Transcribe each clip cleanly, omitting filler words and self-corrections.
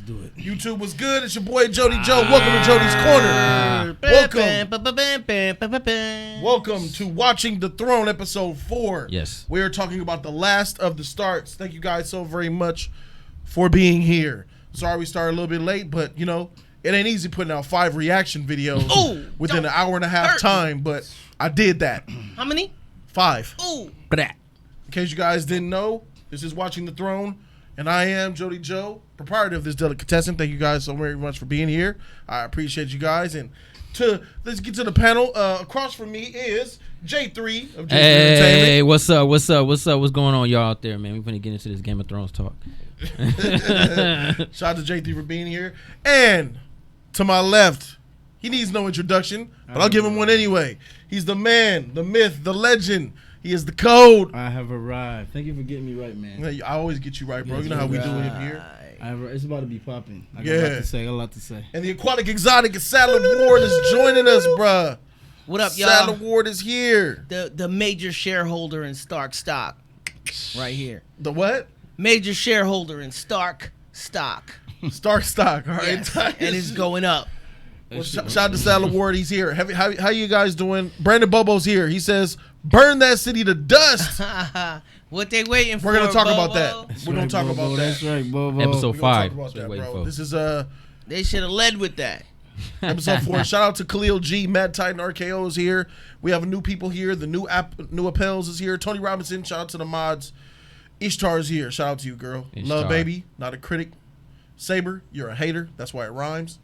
do it. YouTube was good. It's your boy Jody Joe. Welcome to Jody's Corner. Welcome to Watching the Throne, episode 4. Yes. We are talking about the last of the Starks. Thank you guys so very much for being here. Sorry we started a little bit late, but you know, it ain't easy putting out 5 reaction videos within an hour and a half time, but I did that. How many? 5. Ooh. In case you guys didn't know, this is Watching the Throne, and I am Jody Joe, proprietor of this delicatessen. Thank you guys so very much for being here. I appreciate you guys. And let's get to the panel. Across from me is J3 of J3 Entertainment. Hey, what's up? What's going on, y'all out there, man? We're gonna get into this Game of Thrones talk. Shout out to J3 for being here. And to my left, he needs no introduction, but I'll give him one anyway. He's the man, the myth, the legend. He is the code. I have arrived. Thank you for getting me right, man. I always get you right, bro. You know how we do it here. It's about to be popping. I got a lot to say. And the aquatic exotic Saddle Ward is joining us, bruh. What up, y'all? Saddle Ward is here. The major shareholder in Stark stock, right here. The what? Major shareholder in Stark stock. Stark stock. All right, yes. And it's going up. Well, shout out to Saddle Ward. He's here. How you guys doing? Brandon Bobo's here. He says, "Burn that city to dust." What they waiting for? We're gonna talk Bobo? about that. We're gonna talk about that. That's right, Bobo. Episode 5. About that, Wait bro. for. This is They should have led with that. episode 4. Shout out to Khalil G, Mad Titan RKO is here. We have new people here. The new Appels is here. Tony Robinson. Shout out to the mods. Ishtar is here. Shout out to you, girl. Ishtar. Love baby, not a critic. Saber, you're a hater. That's why it rhymes.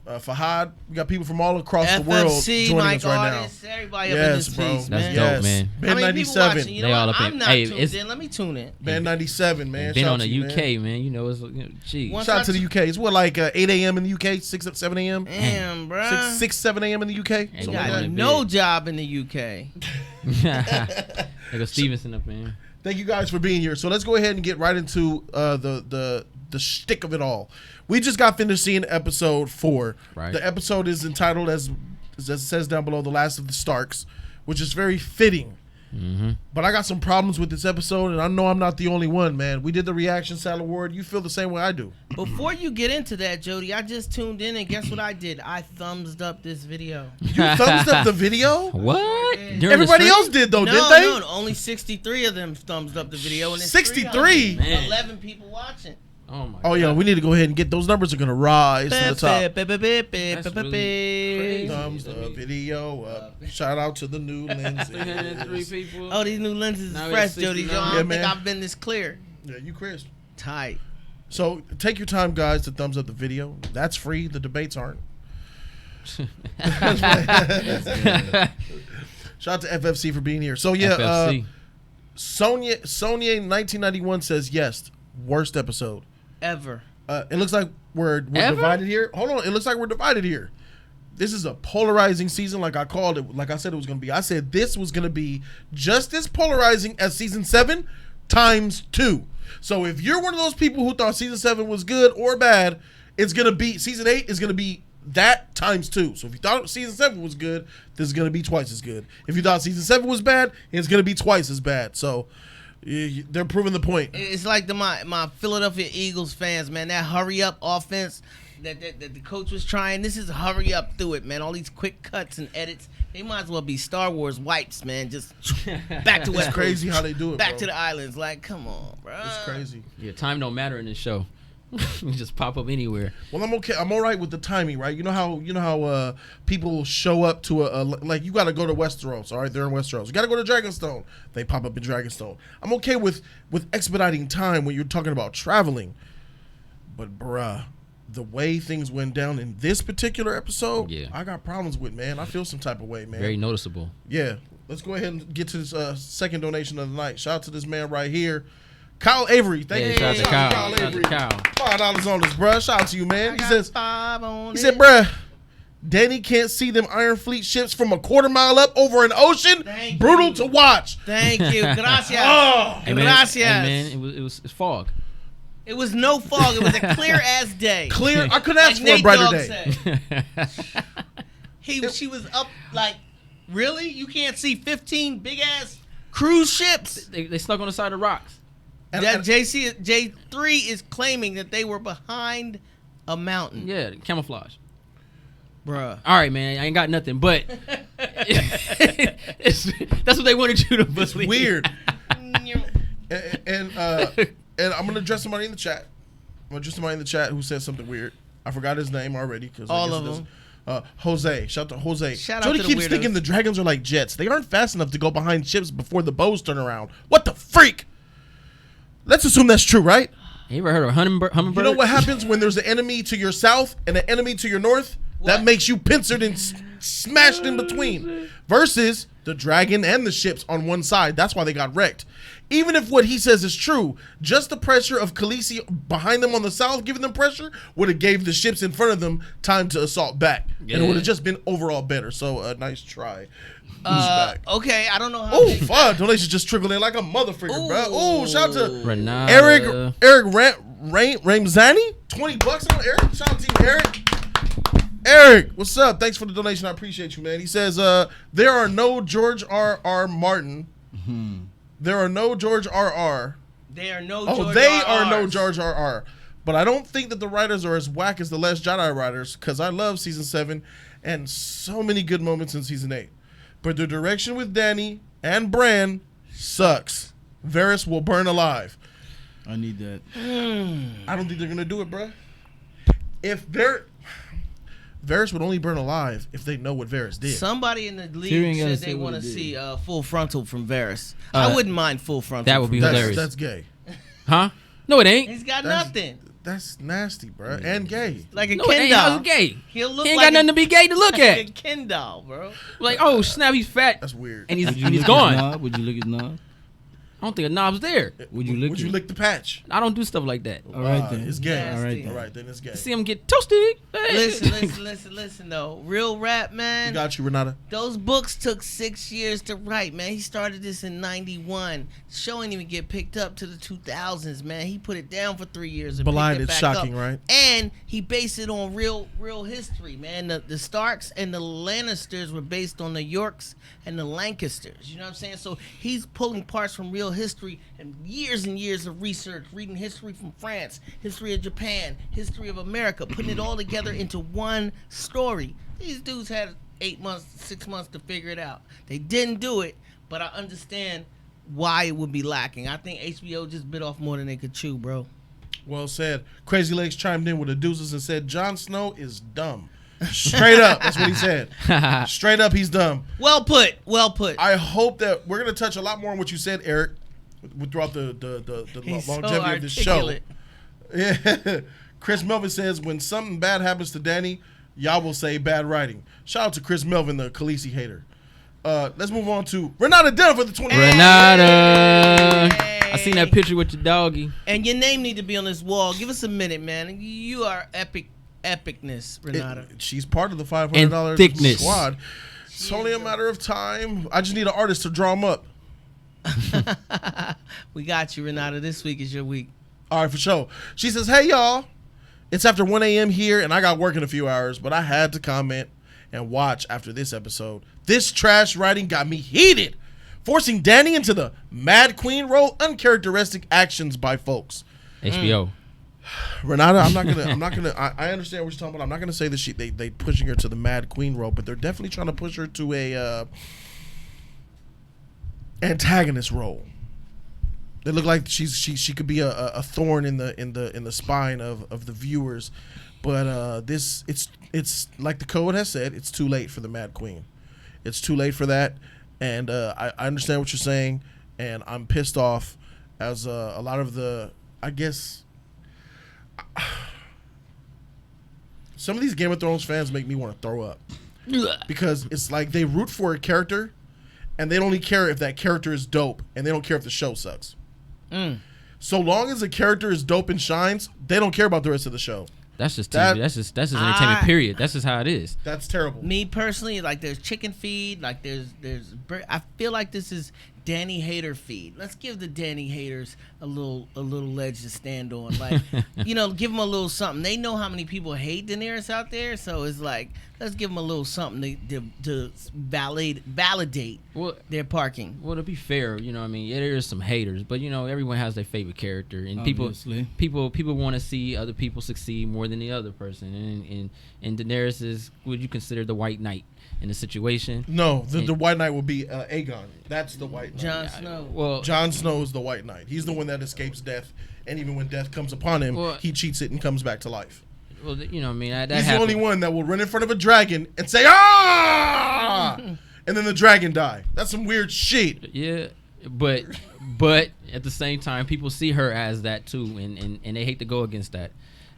Fahad, we got people from all across the world joining Mike us right artists, now. Everybody up in this piece, That's man. dope, man. Ben How many 97. people watching? You know They all what? up in- I'm not hey, tuned it's- in. Let me tune in. Ben 97, man. Been Shout on out the to you, UK, man. You know, it's geez. Once Shout out to the UK. It's what, like 8 a.m. in the UK? 6 up 7 a.m.? Damn, bro. 6, 7 a.m. in the UK? Ain't You Something got like got that. no job in the UK. There goes Stevenson up man. Thank you guys for being here. So let's go ahead and get right into the shtick of it all. We just got finished seeing episode 4. Right. The episode is entitled, as it says down below, The Last of the Starks, which is very fitting. Mm-hmm. But I got some problems with this episode, and I know I'm not the only one, man. We did the reaction Saddle Award. You feel the same way I do. Before you get into that, Jody, I just tuned in, and guess what I did? I thumbs up this video. You thumbs up the video? What? Yeah. During Everybody the else stream? did, though, No, didn't they? no, only 63 of them thumbs up the video. And it's 63? 11 people watching. Oh my. Oh, yeah, God. we need to go ahead and get those numbers are going to rise to the top. That's really crazy. Thumbs up, video up. Shout out to the new lenses. 303 people. Oh, these new lenses Now is fresh, it's Jody. 69. I Yeah, don't think man. I've been this clear. Yeah, you crisp. Tight. So take your time, guys, to thumbs up the video. That's free. The debates aren't. Shout out to FFC for being here. So yeah, FFC. Sonia 1991 says yes. Worst episode. Ever. It looks like we're Ever? divided here. Hold on. It looks like we're divided here. This is a polarizing season, like I called it. Like I said it was going to be. I said this was going to be just as polarizing as season 7 times 2. So if you're one of those people who thought season 7 was good or bad, it's going to be season 8 is going to be that times 2. So if you thought season 7 was good, this is going to be twice as good. If you thought season 7 was bad, it's going to be twice as bad. So they're proving the point. It's like my Philadelphia Eagles fans, man. That hurry up offense that the coach was trying. This is hurry up through it, man. All these quick cuts and edits. They might as well be Star Wars wipes, man. Just back to West It's crazy how they do it. Back bro. to the islands. Like, come on, bro. It's crazy. Yeah, time don't matter in this show. You just pop up anywhere. Well, I'm okay. I'm all right with the timing, right? You know how people show up to a like you got to go to Westeros. All right, they're in Westeros. You got to go to Dragonstone. They pop up in Dragonstone. I'm okay with expediting time when you're talking about traveling, but bruh, the way things went down in this particular episode, Yeah. I got problems with, man. I feel some type of way, man. Very noticeable. Yeah. Let's go ahead and get to this second donation of the night. Shout out to this man right here. Kyle Avery, thank Yeah, you. shout out to Kyle. Shout out to Kyle. $5 on this, bruh. Shout out to you, man. I He got says, 5 on he it. said, bruh, Danny can't see them Iron Fleet ships from a quarter mile up over an ocean. Thank Brutal you. to watch. Thank you. Gracias. Oh, Hey, man, Gracias. hey, man, it's fog. It was no fog. It was a clear ass day. clear. I couldn't ask Like for a Nate brighter Dogg day. said. She was up like, really? You can't see 15 big ass cruise ships? They stuck on the side of rocks. That J3 is claiming that they were behind a mountain. Yeah, camouflage. Bruh. All right, man. I ain't got nothing, but that's what they wanted you to believe. It's weird. and I'm gonna address somebody in the chat. Who said something weird. I forgot his name already because all of them. Jose. Shout out to Jose. Shout Jody out to keeps the thinking weirdos. the dragons are like jets. They aren't fast enough to go behind ships before the bows turn around. What the freak? Let's assume that's true, right? You ever heard of hummingbird? You know what happens when there's an enemy to your south and an enemy to your north? That makes you pincered and smashed in between. Versus the dragon and the ships on one side. That's why they got wrecked. Even if what he says is true, just the pressure of Khaleesi behind them on the south giving them pressure would have gave the ships in front of them time to assault back. Yeah. And it would have just been overall better. So nice try. Okay, I don't know how. Oh, fuck. Donations just trickled in like a motherfucker, bro. Oh, shout out to Renata. Eric Ramzani. $20 on Eric. Shout out to you, Eric. Eric, what's up? Thanks for the donation. I appreciate you, man. He says, there are no George R.R. Martin. There are no George R.R. They are no Oh, George they R.Rs. are no George R.R. But I don't think that the writers are as whack as the Last Jedi writers because I love Season 7 and so many good moments in Season 8. But the direction with Dany and Bran sucks. Varys will burn alive. I need that. I don't think they're going to do it, bro. If Varys would only burn alive if they know what Varys did. Somebody in the league Tyrion said gotta they say want what to he did. see full frontal from Varys. I wouldn't mind full frontal. That would be hilarious. That's gay. Huh? No, it ain't. He's got That's- nothing. That's nasty, bro. And gay. Like a No, it Ken ain't. How's doll. it gay? He'll look He ain't like got nothing to be gay to look like a at. Ken doll, bro. Like, oh snap, he's fat That's weird. and he's Would you and he's lick his gone. knob? Would you lick his knob? I don't think a knob's there. Would you lick Would you it? lick the patch? I don't do stuff like that. All right then. It's gay. Nasty. All right All then. right, then it's gay. See him get toasted. Listen though. Real rap, man. We got you, Renata. Those books took 6 years to write, man. He started this in 91. Show ain't even get picked up to the 2000s, man. He put it down for 3 years. And Blind, picked it it's back shocking, up. right? And he based it on real history, man. The Starks and the Lannisters were based on the Yorks and the Lancasters. You know what I'm saying? So he's pulling parts from real history and years of research, reading history from France, history of Japan, history of America, putting it all together into one story. These dudes had 6 months to figure it out. They didn't do it, but I understand why it would be lacking. I think HBO just bit off more than they could chew, bro. Well said. Crazy Legs chimed in with the deuces and said, Jon Snow is dumb. Straight up. That's what he said. Straight up, he's dumb. Well put. I hope that we're going to touch a lot more on what you said, Eric, throughout the He's longevity so of this show. articulate. Yeah. Chris Melvin says, when something bad happens to Dany, y'all will say bad writing. Shout out to Chris Melvin, the Khaleesi hater. Let's move on to Renata Dunn for the 20. Renata. Hey. I seen that picture with your doggy. And your name need to be on this wall. Give us a minute, man. You are epicness, Renata. She's part of the $500 And thickness. squad. It's only a matter of time. I just need an artist to draw them up. We got you, Renata. This week is your week. All right, for sure. She says, hey, y'all. It's after 1 a.m. here, and I got work in a few hours, but I had to comment and watch after this episode. This trash writing got me heated, forcing Dany into the Mad Queen role, uncharacteristic actions by folks. HBO. Renata, I understand what you're talking about. I'm not gonna say that they pushing her to the Mad Queen role, but they're definitely trying to push her to a antagonist role. They look like she could be a thorn in the spine of the viewers, but it's like the code has said, it's too late for the Mad Queen. It's too late for that, and I understand what you're saying, and I'm pissed off as a lot of the, I guess. Some of these Game of Thrones fans make me want to throw up because it's like they root for a character and they only care if that character is dope and they don't care if the show sucks. So long as a character is dope and shines, they don't care about the rest of the show. That's just TV. That's just entertainment. Period. That's just how it is. That's terrible. Me personally, like there's chicken feed, like there's I feel like this is Danny hater feed. Let's give the Danny haters a little ledge to stand on. Like, give them a little something. They know how many people hate Daenerys out there, so it's like, let's give them a little something to validate their parking. Well, to be fair, there's some haters, but everyone has their favorite character, and Obviously. people want to see other people succeed more than the other person, and Daenerys is what you consider the White Knight in the situation. No, the White Knight would be Aegon. That's the White Knight. Jon Snow. Well, Jon Snow is the White Knight. He's the one that escapes death, and even when death comes upon him, he cheats it and comes back to life. Well, that He's happened. the only one that will run in front of a dragon and say, "Ah!" and then the dragon die. That's some weird shit. Yeah, but at the same time, people see her as that too, and they hate to go against that.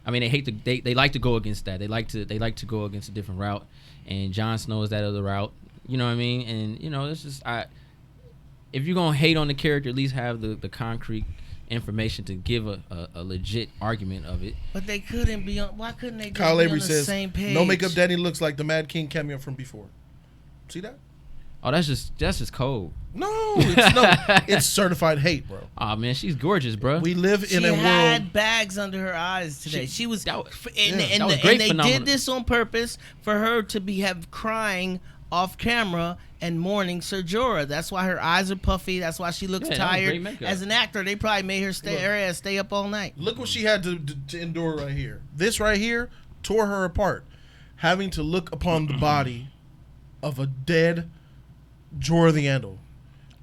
I mean, they like to go against that. They like to go against a different route, and Jon Snow is that other route. You know what I mean? And it's just if you're gonna hate on the character, at least have the concrete information to give a legit argument of it. But they couldn't be on. Why couldn't they Kyle be Avery on the says, same page? "No makeup daddy looks like the Mad King cameo from before." See that? Oh, that's just cold. No, it's certified hate, bro. Oh man, she's gorgeous, bro. We live in a She had world. bags under her eyes today. She was, that and was great they phenomenon. did this on purpose for her to have crying off camera and mourning Ser Jorah. That's why her eyes are puffy. That's why she looks Yeah, that was tired. great makeup. As an actor, they probably made her stay up all night. Look what she had to endure right here. This right here tore her apart. Having to look upon the body of a dead Jorah the Andal.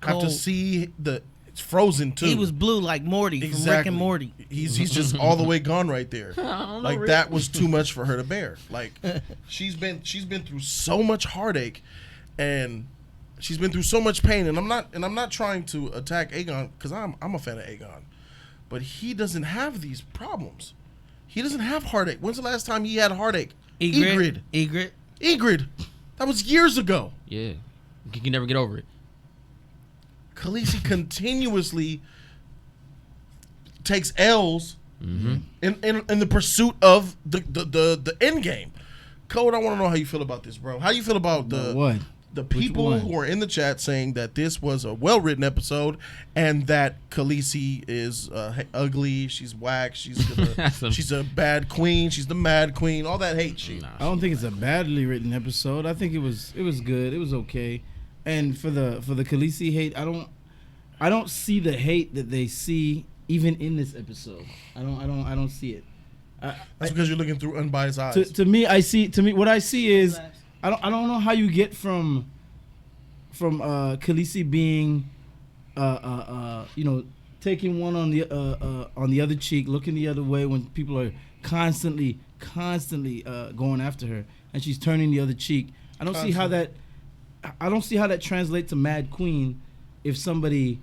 Have to see it's frozen too. He was blue like Morty from Rick and Morty. He's just all the way gone right there. Like Rick. that was too much for her to bear. Like she's been through so much heartache, and she's been through so much pain. And I'm not trying to attack Aegon because I'm a fan of Aegon, but he doesn't have these problems. He doesn't have heartache. When's the last time he had heartache? Ygritte. That was years ago. Yeah, you can never get over it. Khaleesi continuously takes L's in the pursuit of the end game. Code, I want to know how you feel about this, bro. How you feel about the people who are in the chat saying that this was a well-written episode and that Khaleesi is ugly, she's whack, she's a bad queen, she's the mad queen, all that hate shit. I don't think it's a badly written episode. I think it was good. It was okay. And for the Khaleesi hate, I don't see the hate that they see even in this episode. I don't see it. That's because you're looking through unbiased eyes. To me, what I see is I don't know how you get from Khaleesi being taking one on the other cheek, looking the other way when people are constantly going after her, and she's turning the other cheek. I don't see how that translates to Mad Queen if somebody,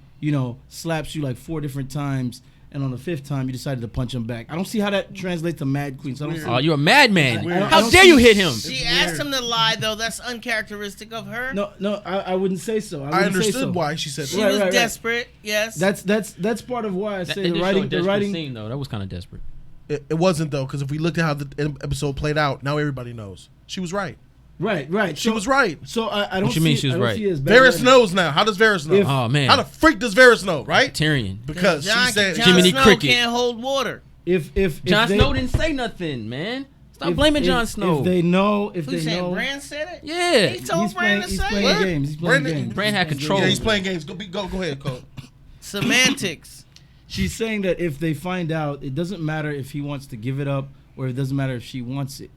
slaps you like 4 different times and on the 5th time you decided to punch him back. I don't see how that translates to Mad Queen. So I don't see, Oh, you're a madman. I How don't dare see- you hit him? She asked him to lie, though. That's uncharacteristic of her. No, I wouldn't say so. I understood why she said She that. was desperate. Yes. That's part of why I say They the just showed a writing. desperate scene, though. That was kind of desperate. It wasn't though, because if we looked at how the episode played out, now everybody knows she was right. Right. She was right. So I don't. What you mean she was I don't right? see it as bad Varys writing. knows now. How does Varys know? Oh man, How the freak does Varys know? Right? Tyrion. Because Jon, she said Jon Jiminy Snow Cricket. can't hold water. If Jon they- Snow didn't say nothing, man. Stop if- blaming if- Jon Snow. If they know, Who's saying Bran said it? Yeah. He told Bran to he's say playing it. games. He's playing Brandon- games. Bran had He's control. Yeah, playing he's games. playing games. Go ahead, Cole. Semantics. She's saying that if they find out, it doesn't matter if he wants to give it up or it doesn't matter if she wants it.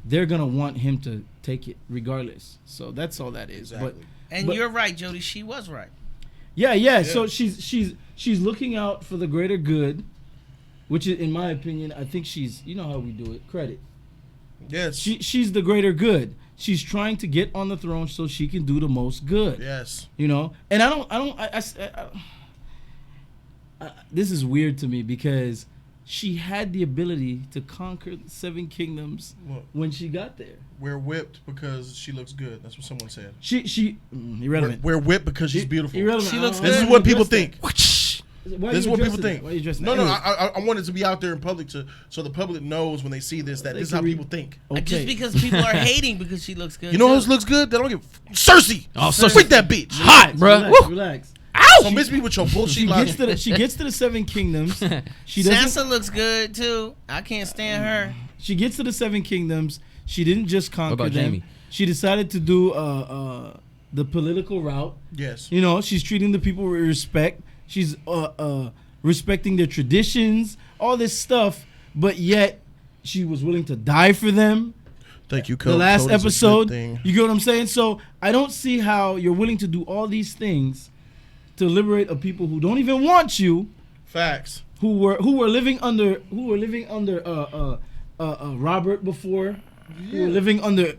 They're gonna want him to take it regardless. So that's all that is. Exactly. And But- you're right, Jody. She was right. Yeah. So she's looking out for the greater good, which is, in my opinion, I think she's. You know how we do it. Credit. Yes. She's the greater good. She's trying to get on the throne so she can do the most good. Yes. And this is weird to me because she had the ability to conquer the 7 kingdoms Look, when she got there. we're whipped because she looks good. That's what someone said. Irrelevant. We're whipped because she's beautiful. Irrelevant. She looks This good. is what people think. This This is what people think. Why are you addressing No, that? I want it to be out there in public so the public knows when they see this that They this is can how read- people think. Okay. Just because people are hating because she looks good. You know too. who looks good? They don't give Cersei. Oh, Cersei. Freak that bitch. Hot, bro. Relax. So miss me with your bullshit She logic. gets to the Seven Kingdoms. She doesn't. Sansa looks good too. I can't stand her. She gets to the Seven Kingdoms. She didn't just conquer about them. Jaime? She decided to do the political route. Yes. You know, she's treating the people with respect. She's respecting their traditions, all this stuff. But yet, she was willing to die for them. Thank you, The last episode, you get what I'm saying? So I don't see how you're willing to do all these things to liberate a people who don't even want you, Facts. who were living under Robert before, who were living under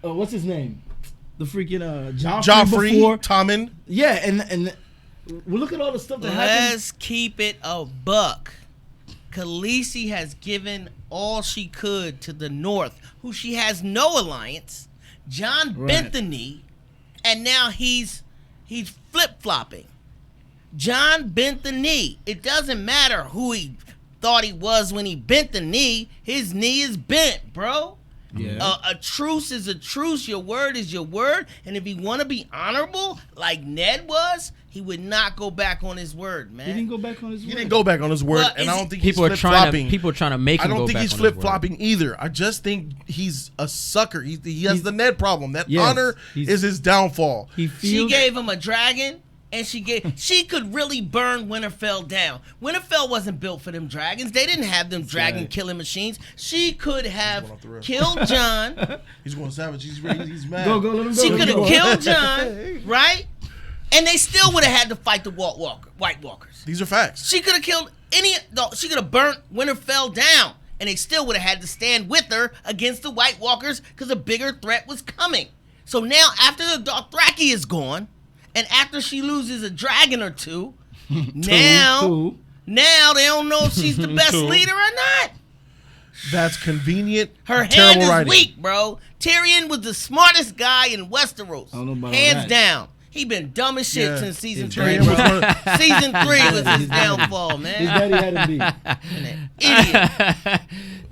what's his name, the freaking Joffrey before. Tommen. Yeah, and well, look at all the stuff that happened. Let's keep it a buck. Khaleesi has given all she could to the North, who she has no alliance. Jon bent the knee, and now he's flip-flopping. Jon bent the knee. It doesn't matter who he thought he was when he bent the knee. His knee is bent, bro. Yeah. A truce is a truce. Your word is your word. And if he want to be honorable, like Ned was, he would not go back on his word, man. He didn't go back on his word. He didn't go back on his word, Well, and I don't think People he's are flip-flopping. trying to make him I don't go think back he's on his word. flip-flopping either. I just think he's a sucker. He has the Ned problem. That Yes, honor is his downfall. He She feels gave him a dragon, and she could really burn Winterfell down. Winterfell wasn't built for them dragons. They didn't have them dragon killing machines. She could have going off the rails. killed Jon. He's going savage. He's ready. He's mad. Go, let him go. She let could him have go. killed Jon, right? And they still would have had to fight the White Walkers. These are facts. She could have killed she could have burnt Winterfell down, and they still would have had to stand with her against the White Walkers because a bigger threat was coming. So now, after the Dothraki is gone, and after she loses a dragon or two, now they don't know if she's the best leader or not. That's convenient. Her hand terrible is writing. weak, bro. Tyrion was the smartest guy in Westeros. I don't know about all Hands that. down. He been dumb as shit Yeah. since season His 3, daddy bro. was one of- Season 3 was his downfall, His man. daddy had him beat. An idiot.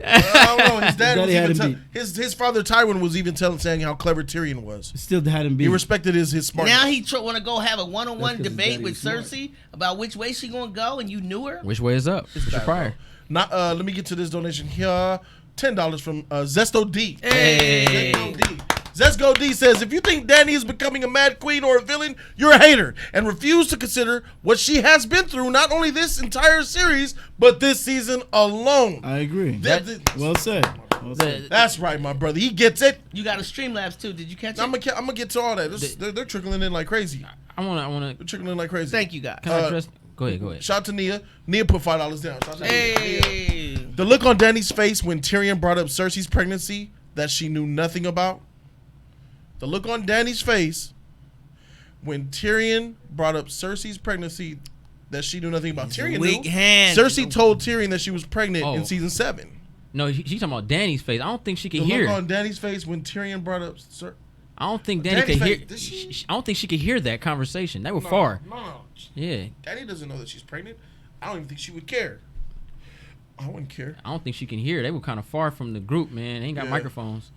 I don't know. His dad was Daddy had even him his father Tywin was even saying how clever Tyrion was. Still had him beat. He respected his smartness. Now he want to go have a one-on-one That's 'cause his debate daddy with was smart. Cersei about which way she gonna go, and you knew her. Which way is up? It's your prior. Not. Let me get to this donation here. $10 from Zesto D. Hey. Zesto D. Zesco D says, if you think Dany is becoming a mad queen or a villain, you're a hater and refuse to consider what she has been through, not only this entire series, but this season alone. I agree. Well said. Well said. That's right, my brother. He gets it. You got a Streamlabs too. Did you catch it? I'm gonna get to all that. They're trickling in like crazy. I wanna. They're trickling in like crazy. Thank you, guys. Can I address? Go ahead. Shout out to Nia. Nia put $5 down. Shout out to Nia. Hey. The look on Dany's face when Tyrion brought up Cersei's pregnancy that she knew nothing about. The look on Dany's face when Tyrion brought up Cersei's pregnancy that she knew nothing about. Tyrion Weak knew. hand. Cersei told Tyrion that she was pregnant in Oh. season 7. No, she's talking about Danny's face. I don't think she The could look hear. on Dany's face when Tyrion brought up I don't think Danny Danny's could hear. face, did she? I don't think she could hear that conversation. They were far. No. Yeah, Dany doesn't know that she's pregnant. I don't even think she would care. I wouldn't care. I don't think she can hear. They were kind of far from the group, man. They ain't got Yeah. microphones.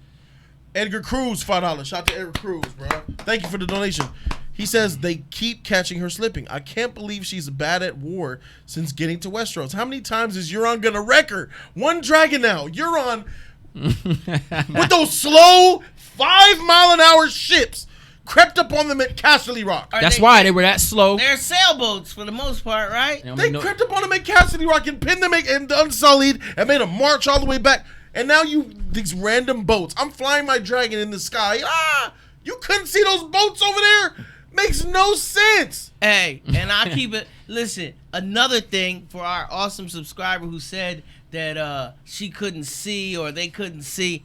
Edgar Cruz, $5. Shout out to Edgar Cruz, bro. Thank you for the donation. He says they keep catching her slipping. I can't believe she's bad at war since getting to Westeros. How many times is Euron gonna wreck her? One dragon now. Euron with those slow 5-mile-an-hour ships crept up on them at Casterly Rock. That's why they were that slow. They're sailboats for the most part, right? They crept up on them at Casterly Rock and pinned them and Unsullied and made them march all the way back. And now these random boats. I'm flying my dragon in the sky. You couldn't see those boats over there? Makes no sense. Hey, and I keep it. Listen, another thing for our awesome subscriber who said that she couldn't see or they couldn't see.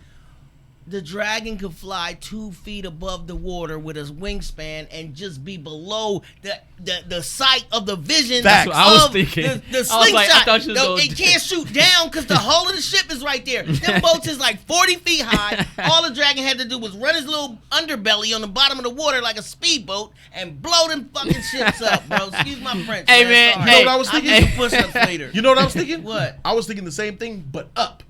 The dragon could fly 2 feet above the water with a wingspan and just be below the sight of the vision. That's what I was of thinking. The I was slingshot. like, I thought she was going It can't shoot down because the hull of the ship is right there. Them boats is like 40 feet high. All the dragon had to do was run his little underbelly on the bottom of the water like a speedboat and blow them fucking ships up, bro. Excuse my French. Hey, man, Sorry. You know what I was I'll thinking? get some push-ups later. You know what I was thinking? What? I was thinking the same thing, but up.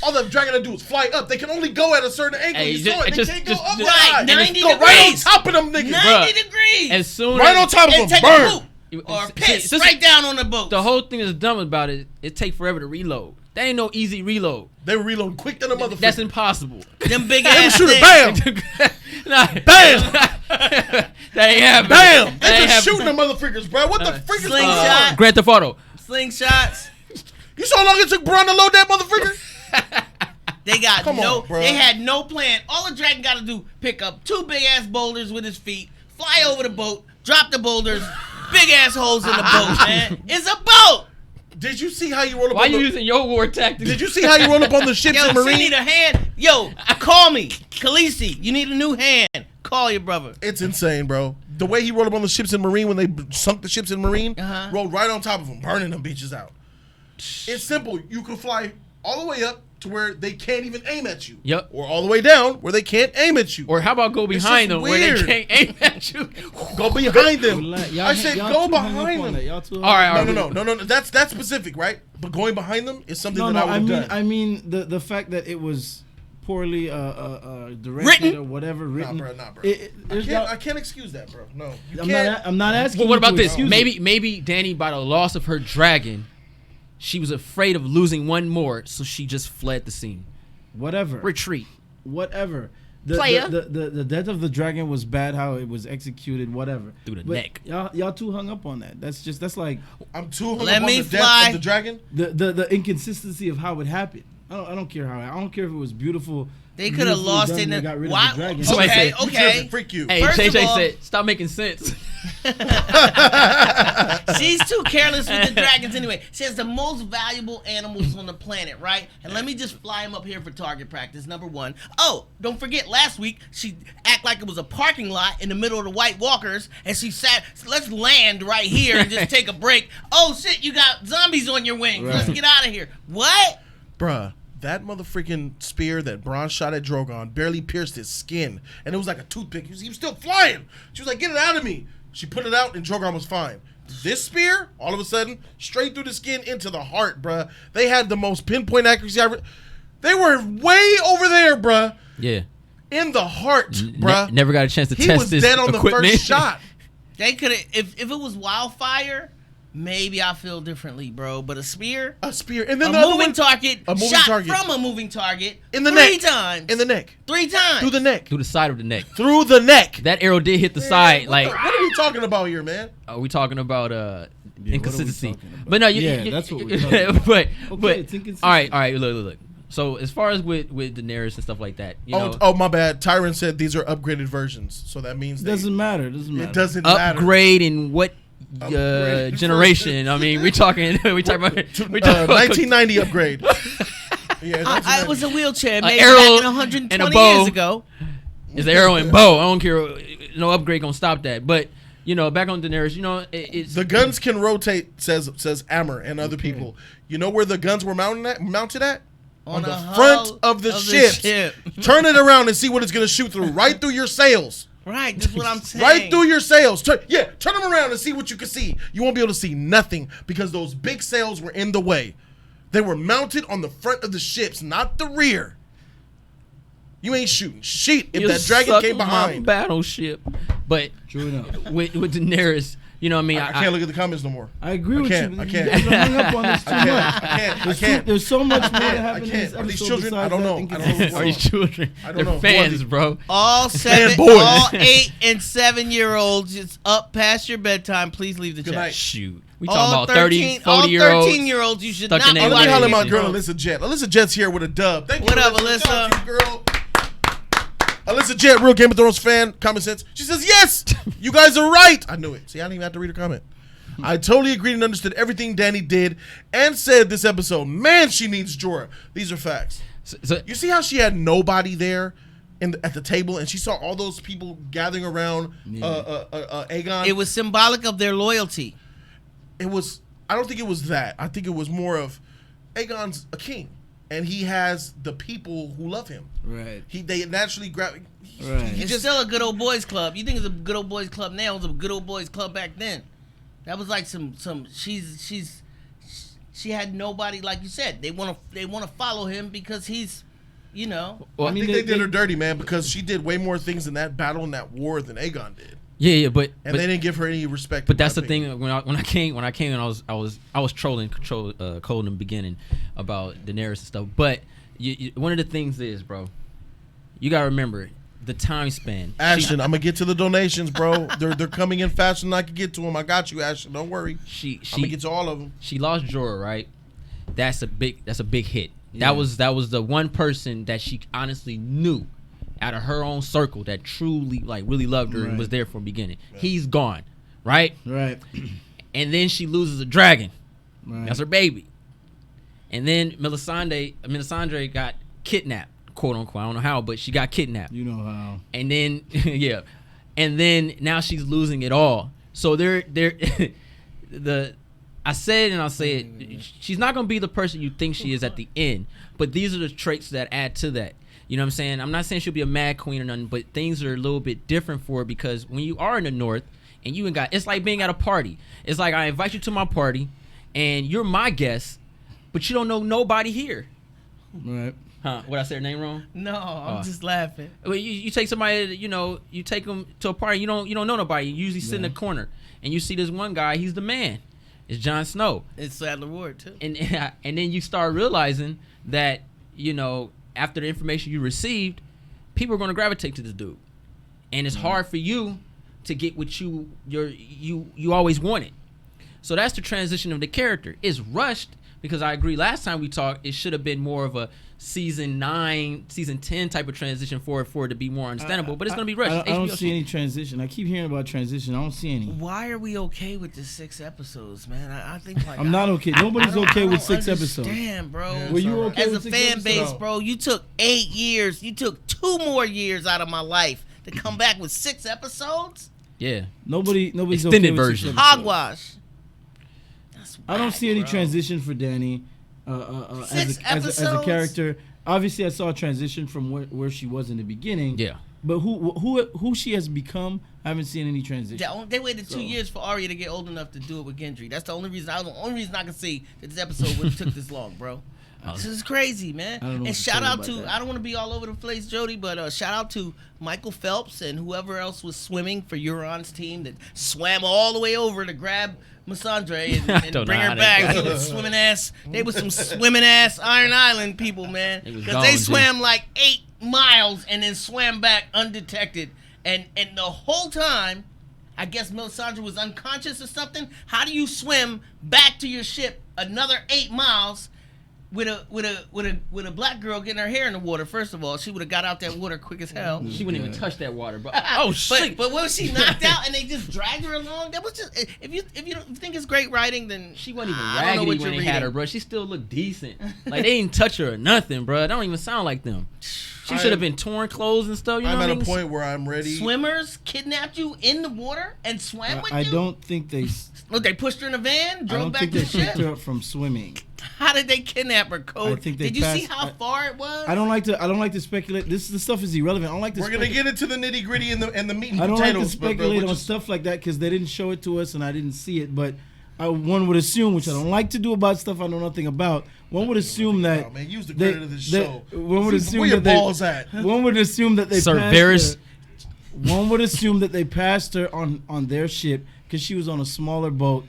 All the dragon gotta do is fly up. They can only go at a certain angle. Hey, you saw it. They can't go up right, 90 go degrees. right on top of them niggas. 90 degrees. As soon Right on as top of And them. take Burn. a poop. Or piss this- right down on the boat. the whole thing that's dumb about it, it take forever to reload. There ain't no easy reload. They were reloading quick than a motherfucker. That's impossible. Them big They would ass shoot it. things. Bam. Nah, Bam. that ain't happening. Bam. That They ain't just happening. shooting the motherfuckers, bro. What the freak is going Slingshot. on? Grand Theft Auto. Slingshots. You saw how long it took Braun to load that motherfucker? They got Come on, bro. They had no plan. All the dragon got to do, pick up 2 big ass boulders with his feet, fly over the boat, drop the boulders, big ass holes in the boat, man. It's a boat. Did you see how you roll up Why on you the... using your war tactics? Did you see how you roll up on the ships Yo, in she Marine? need a hand. Yo, call me, Khaleesi. You need a new hand. Call your brother. It's insane, bro. The way he rolled up on the ships in Marine when they sunk the ships in Marine, Uh-huh. rolled right on top of them, burning them bitches out. It's simple. You can fly all the way up to where they can't even aim at you. Yep. Or all the way down where they can't aim at you. Or how about go behind just them where weird. they can't aim at you? Go behind them. Y'all- I said y'all go too hung up behind on them. that. Y'all too hung All right, up all on right. No. That's specific, right? But going behind them is something No, that no. I would have done. I mean the fact that it was poorly directed Written? or whatever written. Nah, bro. there's I not- can't excuse that, bro. No, you I'm can't. not asking. Well, what you about to this? excuse it. Maybe Dany, by the loss of her dragon, she was afraid of losing one more, so she just fled the scene. Whatever. Retreat. Whatever. Player. The death of the dragon was bad. How it was executed. Whatever. Through the But neck. Y'all too hung up on that. That's like I'm too hung Let up on me the death fly. of the dragon. the inconsistency of how it happened. I don't care how. I don't care if it was beautiful. They could have beautifully lost done it. and In they got rid why? of the dragon. Somebody Okay, said, You okay. tripping, freak you. Hey, First of JJ all- said, stop making sense. She's too careless with the dragons anyway. She has the most valuable animals on the planet, right? And let me just fly them up here for target practice, number one. Oh, don't forget, last week, she act like it was a parking lot in the middle of the White Walkers, and she sat, let's land right here and just take a break. Oh, shit, you got zombies on your wings. Right. Let's get out of here. What? Bruh, that motherfucking spear that Bronn shot at Drogon barely pierced his skin, and it was like a toothpick. He was still flying. She was like, "Get it out of me!" She put it out, and Drogon was fine. This spear, all of a sudden, straight through the skin into the heart, bruh. They had the most pinpoint accuracy. They were way over there, bruh. Yeah. In the heart, bruh. Never got a chance to He test was this dead on equipment. the first shot. They could have, if it was wildfire, maybe I feel differently, bro. But a spear, A spear, and then a the other moving one target, a moving shot target. from a moving target in the three neck, times. in the neck, 3 times. through the neck, Through the side of the neck. through the neck. That arrow did hit the side. Man, Like, what are we talking about here, man? are we talking about inconsistency? talking about? But no, That's what we're talking about. but it's inconsistent. all right. Look. So as far as with Daenerys and stuff like that, you know, Oh, my bad. Tyrion said these are upgraded versions, so that means Doesn't matter. It doesn't matter. it doesn't matter. upgrade in what Upgrade. generation? I mean, we talking about 1990 upgrade. Yeah, It was a wheelchair An made arrow back in and a 120 bow. years ago. It's the arrow and bow. I don't care. No upgrade gonna stop that. But you know, back on Daenerys, you know, it's the guns can rotate. Says Amber and other people. You know where the guns were mounted at? On the hull front of the ship. Turn it around and see what it's gonna shoot through. Right through your sails. Right, that's what I'm saying. Right through your sails. Turn them around and see what you can see. You won't be able to see nothing because those big sails were in the way. They were mounted on the front of the ships, not the rear. You ain't shooting shit if you that dragon suck came my behind. battleship. But True enough. with Daenerys, you know what I mean? I can't look at the comments no more. I agree with can't, you. I can't. You guys are hung up on this too I much. can't. There's so much more that I happened in this can't. Are these episode children? I besides don't that know. I don't know. inconsistency. Are these children? I don't They're know. Who are fans, these? bro. All boys. all 8 and 7-year-olds, it's up past your bedtime. Please leave the Good chat. night. Shoot. We All talking about 30, 40 all year olds. 13-year-olds, you should stuck not in be their Oh, let me Why holler did at my you girl do Alyssa Jet. Alyssa Jet's here with a dub. Thank you. What up, Alyssa? Shout out to you, girl. Alyssa Jet, real Game of Thrones fan. Common sense. She says, yes, you guys are right. I knew it. See, I didn't even have to read her comment. I totally agreed and understood everything Dany did and said this episode. Man, she needs Jorah. These are facts. So, You see how she had nobody there at the table and she saw all those people gathering around Aegon? It was symbolic of their loyalty. It was, I don't think it was that. I think it was more of Aegon's a king and he has the people who love him. Right. They naturally grab. Right. It's still a good old boys club. You think it's a good old boys club now? It was a good old boys club back then. That was like some. She's she had nobody, like you said. They want to follow him because he's, you know. Well, I think they did her dirty, man, because she did way more things in that battle and that war than Aegon did. Yeah, but they didn't give her any respect. But that's the thing. When I came and I was trolling Cole in the beginning about Daenerys and stuff. But one of the things is, bro, you gotta remember the time span. Ashton, I'm gonna get to the donations, bro. They're coming in faster than I can get to them. I got you, Ashton. Don't worry. I'm gonna get to all of them. She lost Jorah, right? That's a big hit. Yeah. That was the one person that she honestly knew out of her own circle that truly like really loved her and was there from the beginning. Yeah. He's gone, right? Right. And then she loses a dragon. Right. That's her baby. And then Melisandre got kidnapped, quote unquote. I don't know how, but she got kidnapped. You know how. And then yeah. And then now she's losing it all. So I said and I'll say it, she's not gonna be the person you think she is at the end. But these are the traits that add to that. You know what I'm saying? I'm not saying she'll be a mad queen or nothing, but things are a little bit different for her because when you are in the North and you ain't got, it's like being at a party. It's like I invite you to my party and you're my guest, but you don't know nobody here. Right. Huh? What I said her name wrong? No, I'm just laughing. Well, you take somebody, you take them to a party, you don't know nobody. You usually sit in the corner and you see this one guy, he's the man. It's Jon Snow. It's Sadler Ward too. And then you start realizing that, after the information you received, people are going to gravitate to this dude, and it's hard for you to get what you always wanted. So that's the transition of the character. It's rushed because I agree. Last time we talked, it should have been more of a season 9, season 10 type of transition for it to be more understandable. But it's going to be rushed. I don't see any transition. I keep hearing about transition. I don't see any. Why are we okay with the 6 episodes, man? I think like I'm not okay. Nobody's okay with 6 episodes. Damn, bro. Yeah, Were you okay as with a 6 fan base, episodes? bro? You took 8 years. You took 2 more years out of my life to come back with 6 episodes. Yeah. Nobody's Extended okay version. with 6 episodes. Hogwash. I don't see any bro. transition for Dany as a character. Obviously, I saw a transition from where she was in the beginning. Yeah. But who she has become, I haven't seen any transition. They waited 2 years for Arya to get old enough to do it with Gendry. That's the only reason. The only reason I can see that this episode would have took this long, bro. This is crazy, man. And shout out to, I don't want to be all over the place, Jody, but shout out to Michael Phelps and whoever else was swimming for Euron's team that swam all the way over to grab Melisandre and bring her back. They was some swimming ass Iron Island people, man. Because they swam like 8 miles and then swam back undetected. And the whole time, I guess Melisandre was unconscious or something. How do you swim back to your ship another 8 miles with a black girl getting her hair in the water? First of all, she would have got out that water quick as hell. She wouldn't even touch that water, bro. Oh shit! But was she knocked out and they just dragged her along? That was just, if you don't think it's great writing, then She wasn't even raggedy when they had her, bro. She still looked decent. Like they didn't touch her or nothing, bro. That don't even sound like them. She should have been torn clothes and stuff. You know I'm what at I mean? a point where I'm ready. Swimmers kidnapped you in the water and swam with you? I don't think they. Look, they pushed her in a van, I drove don't back think to they the ship. picked her up from swimming. How did they kidnap her, Code? I think they Did you see passed- how far it was? I don't like to speculate. This stuff is irrelevant. I don't like to. We're gonna get into the nitty gritty and the meat and I don't like to potatoes. but, speculate bro, on stuff like that because they didn't show it to us and I didn't see it. But one would assume, which I don't like to do about stuff I know nothing about. One would assume that. Oh, man, use the credit of this show. One would assume where your that balls at? One would assume that they Sir passed Varys. her. One would assume that they passed her on their ship because she was on a smaller boat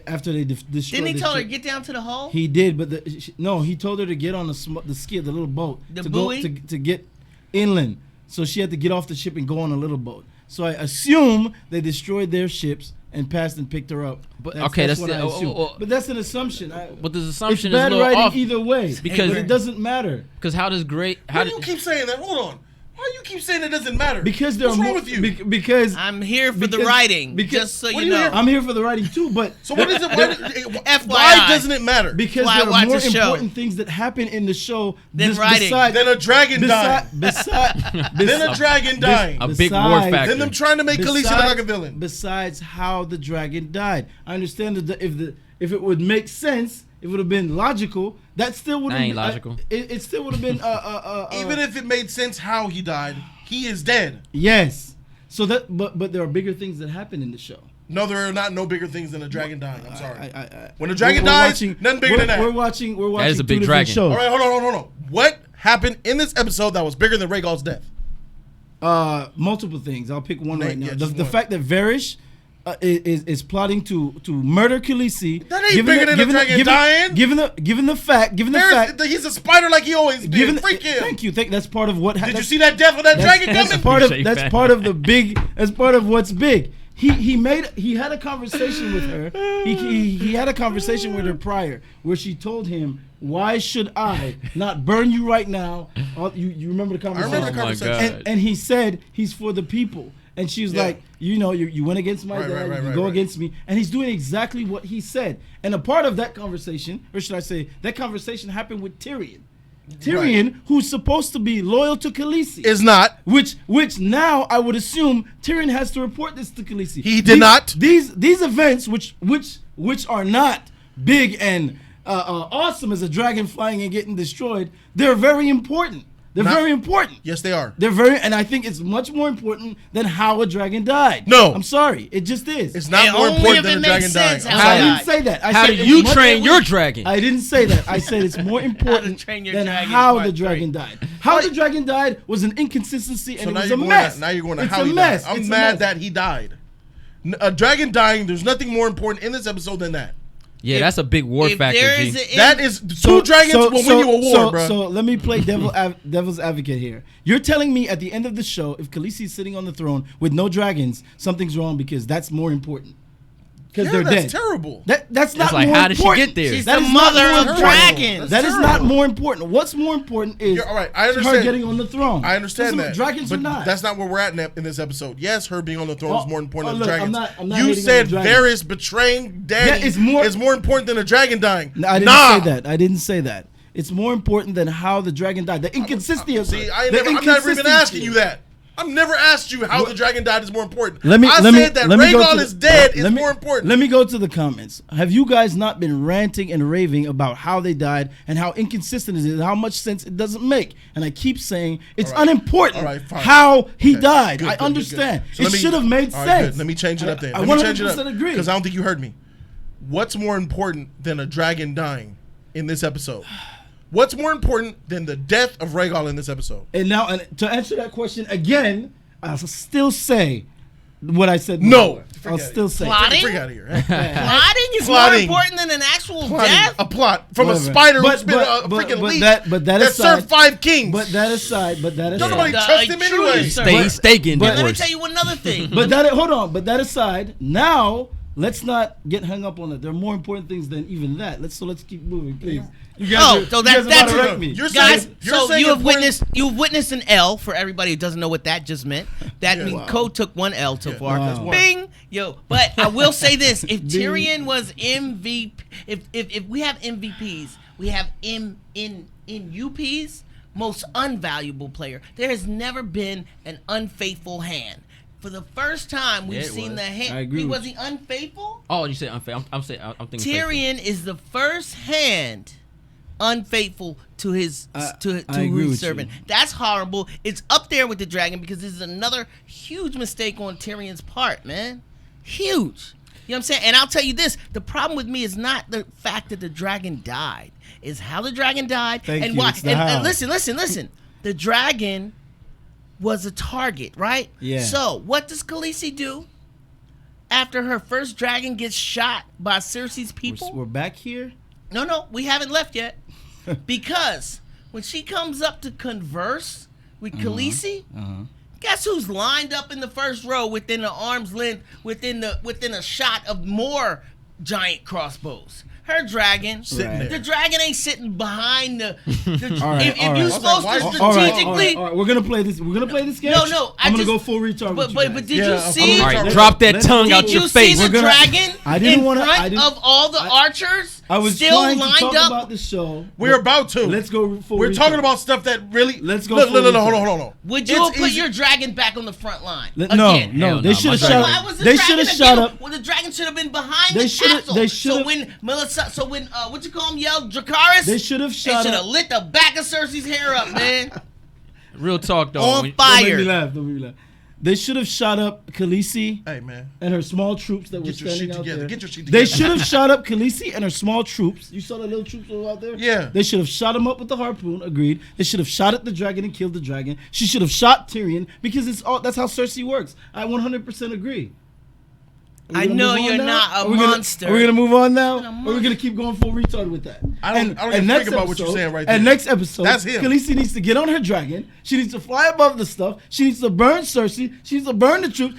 after they destroyed. Didn't he the tell her ship. to get down to the hull? He did, but he told her to get on the skid, the little boat, The to buoy? go to get inland. So she had to get off the ship and go on a little boat. So I assume they destroyed their ships and passed and picked her up. But that's what I assume. But that's an assumption. But this It's assumption is a bad little writing off either way because- but it doesn't matter. because how does Why do you keep saying that? Hold on. Why do you keep saying it doesn't matter? Because there What's are wrong more, with you? because I'm here for the because- writing, because- just so What you do you know. hear- I'm here for the writing too. But So what is it? FYI. Why doesn't it matter? because Why there are watch more the show? important things that happen in the show Than writing. Then a dragon dying. Then a dragon dying. a big war besides- factor? Then them trying to make Khaleesi look like a villain. Besides how the dragon died, I understand that if it would make sense, it would have been logical. That still would have That ain't been logical. It still would have been Even if it made sense how he died, he is dead. yes. So that but there are bigger things that happen in the show. No, there are no bigger things than a dragon dying. I'm sorry. When a we're dragon dies, watching, nothing bigger than that. We're watching That is a two big different dragon. shows. All right, hold on. What happened in this episode that was bigger than Rhaegal's death? Multiple things. I'll pick one right now. Yeah, The one. fact that Varys is plotting to murder Khaleesi. That ain't bigger than a dragon dying. Given the fact, He's a spider like he always been. Freak him. Thank you. That's part of what. Did you see that death of that dragon coming? That's part of the big. That's part of what's big. He had a conversation with her. He had a conversation with her prior where she told him, "Why should I not burn you right now?" You remember the conversation? I remember the conversation. God. And he said he's for the people. And she was like, you went against my dad, you go against me. And he's doing exactly what he said. And a part of that conversation, or should I say, that conversation happened with Tyrion. Tyrion, who's supposed to be loyal to Khaleesi, is not. Which now I would assume Tyrion has to report this to Khaleesi. He did not. These events, which are not big and awesome as a dragon flying and getting destroyed, they're very important. They're very important. Yes, they are. And I think it's much more important than how a dragon died. No. I'm sorry. It just is. It's not more important than a dragon dying. I didn't say that. How do you train your dragon? I didn't say that. I said it's more important than how the dragon died. How the dragon died was an inconsistency and it was a mess. Now you're going to it's how a he mess. died. I'm It's a mad mess. that he died. A dragon dying, there's nothing more important in this episode than that. Yeah, that's a big war factor, G. That is two dragons will win you a war, bro. So let me play devil's advocate here. You're telling me at the end of the show, if Khaleesi is sitting on the throne with no dragons, something's wrong because that's more important. Because they're that's dead. terrible. That's not like, more how did she important. get there? She's That the is not mother more of important. dragons. That is not more important. What's more important is All right, I her understand. getting on the throne. I understand that. Dragons but are not. That's not where we're at in this episode. Yes, her being on the throne is more important than look, dragons. I'm not You hating said on the dragons. Varys betraying Daddy is more important than a dragon dying. No, I didn't say that. I didn't say that. It's more important than how the dragon died. The inconsistency. I'm never even asking you that. I've never asked you how the dragon died is more important. I said that Rhaegal is dead is more important. Let me go to the comments. Have you guys not been ranting and raving about how they died and how inconsistent it is and how much sense it doesn't make? And I keep saying it's unimportant how he died. I understand. It should have made sense. Let me change it up then. I 100% agree. Because I don't think you heard me. What's more important than a dragon dying in this episode? What's more important than the death of Rhaegal in this episode? And now, to answer that question again, I'll still say what I said No. before. I'll still say. Plotting? Freak out of here. Plotting is more important than an actual death. A plot from Whatever. a spider But- who's been but- a but- freaking but leech that that served aside- 5 kings. But that aside. Don't nobody trust him true anyway. usurper. Stay getting But let me divorced. tell you another thing. Hold on. But that aside, now let's not get hung up on it. There are more important things than even that. Let's keep moving, please. You guys so you guys that's about to wreck me. You're guys. saying So you've important- witnessed an L. For everybody who doesn't know what that just meant, that means Code took one L so far. Wow. Bing, yo. But I will say this: if Tyrion was MVP, if we have MVPs, we have UPs, most unvaluable player. There has never been an unfaithful hand. For the first time, we've seen the hand. I agree Was with he unfaithful? Oh, you said unfair. I'm thinking Tyrion is the first hand unfaithful to his I his agree with servant. you. That's horrible. It's up there with the dragon because this is another huge mistake on Tyrion's part, man. Huge. You know what I'm saying? And I'll tell you this, the problem with me is not the fact that the dragon died. It's how the dragon died and why. It's the how. And listen. The dragon was a target, right? Yeah. So what does Khaleesi do after her first dragon gets shot by Cersei's people? We're back here. No, we haven't left yet. Because when she comes up to converse with Khaleesi, guess who's lined up in the first row within the arm's length, within a shot of more giant crossbows? Her dragon. Sitting there. The dragon ain't sitting behind the All right, if all you're right. supposed All to right, strategically All right. We're gonna play this. We're gonna play this game. No, I'm gonna just- go full retard. But with you but guys. did Yeah, you I'm see? All right, Let's- drop that let's- tongue out Did your you face. see the We're gonna- dragon I didn't in wanna- front I didn't- of all the archers? I was still trying to lined talk up. about the show. We're about to. Let's go full We're retard. talking about stuff that really. Let's go Look, full hold retard. on. Would you have It's put easy. your dragon back on the front line? No, Again? no, Hell they no, should have my shot dragon- Why up. was the They dragon should have again? shot up. Well, the dragon should have been behind They the shoulda- castle. they So shoulda- when Melissa, what you call him, yelled Dracarys? They should have They shot should have up. lit the back of Cersei's hair up, man. Real talk though. On when- fire. Don't make me laugh. Don't make me laugh. They should have shot up Khaleesi Hey, man. and her small troops that were Get your standing shit out together. there. Get your shit together. They should have shot up Khaleesi and her small troops. You saw the little troops that were out there? Yeah. They should have shot him up with the harpoon. Agreed. They should have shot at the dragon and killed the dragon. She should have shot Tyrion because that's how Cersei works. I 100% agree. I know you're not a monster. Are we gonna move on now? Not a Or are we gonna keep going full retard with that? I don't even think about what you're saying right there. And next episode, That's him. Khaleesi needs to get on her dragon. She needs to fly above the stuff. She needs to burn Cersei. She needs to burn the troops.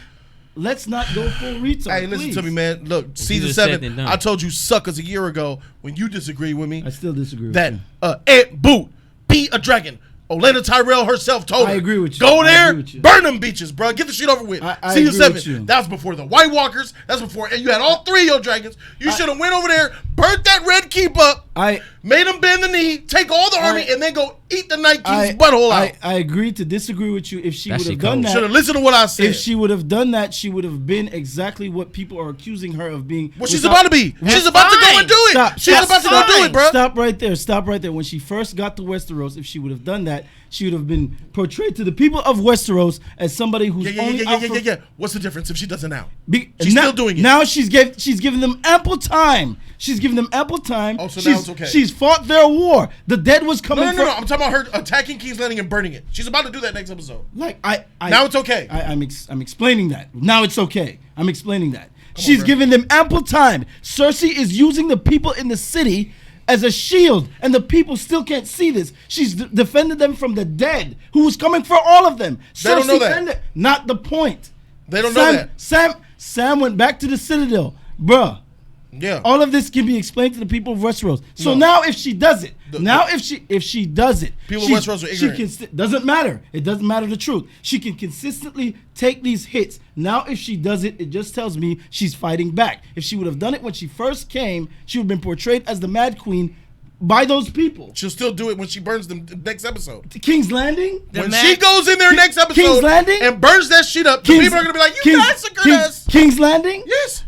Let's not go full retard. Hey, listen please. to me, man. Look, season said 7. and done. I told you suckers a year ago when you disagreed with me I still disagree with that you. Ed Boot be a dragon. Olenna Tyrell herself told her. I agree with you. Go I there, agree with you. burn them beaches, bro. Get the shit over with. I Season agree 7. with you. That was before the White Walkers. That's before, and you had all 3 of your dragons. You should have went over there, burnt that Red Keep up, made them bend the knee, take all the army, and then go eat the Night King's butthole out. I agree to disagree with you. If she That would have shit done cold. that, Should have listened to what I said. if she would have done that, she would have been exactly what people are accusing her of being. What she's about to be. She's about to go and do it. Stop. She's about to go do it, bro. Stop right there. Stop right there. When she first got to Westeros, if she would have done that, she would have been portrayed to the people of Westeros as somebody who's only out for. Yeah. What's the difference if she does it now? She's still doing it. Now she's given them ample time. She's given them ample time. Oh, so now it's okay. She's fought their war. The dead was coming. No. I'm talking about her attacking King's Landing and burning it. She's about to do that next episode. Now it's okay. I'm explaining that. Now it's okay. I'm explaining that. She's given them ample time. Cersei is using the people in the city as a shield, and the people still can't see this. She's defended them from the dead, who was coming for all of them. They don't know that. Not the point. They don't know that. Sam went back to the Citadel, bruh. Yeah. All of this can be explained to the people of Westeros. So now, if she does it, if she does it, people of Westeros are ignorant. Doesn't matter. It doesn't matter the truth. She can consistently take these hits. Now, if she does it, it just tells me she's fighting back. If she would have done it when she first came, she would have been portrayed as the Mad Queen by those people. She'll still do it when she burns them next episode. King's Landing? When she goes in there next episode King's Landing? and burns that shit up, the people are going to be like, you massacred us. King's Landing? Yes.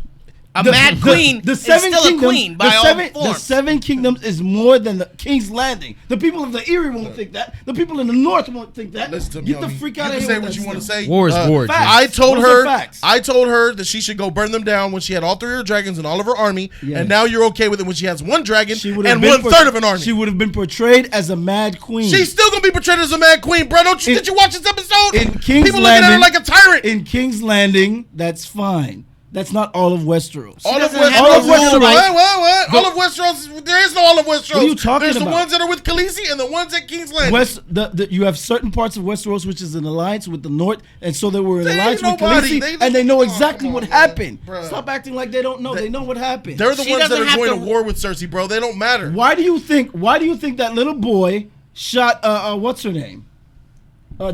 A Mad Queen is still a queen by all forms. The 7 Kingdoms is more than the King's Landing. The people of the Eyrie won't think that. The people in the North won't think that. Listen to me, Get the homie. freak out You of can here. say what you want to say. War is war. facts. I told Those are facts. her that she should go burn them down when she had all 3 of her dragons and all of her army, Yes. and now you're okay with it when she has 1 dragon would have and been 1/3 of an army. She would have been portrayed as a Mad Queen. She's still gonna be portrayed as a Mad Queen, bro. Did you watch this episode? In King's People Landing, looking at her like a tyrant. In King's Landing, that's fine. That's not all of Westeros. All of doesn't have Westeros. no rule, right? What? All of Westeros. There is no all of Westeros. What are you talking There's about? the ones that are with Khaleesi and the ones at King's Landing. You have certain parts of Westeros which is an alliance with the North, and so they were in They alliance ain't with nobody. Khaleesi, They and they know just- exactly come what on, man. happened. Bruh. Stop acting like they don't know. They know what happened. They're the She ones that doesn't are have going to- to war with Cersei, bro. They don't matter. Why do you think that little boy shot what's her name?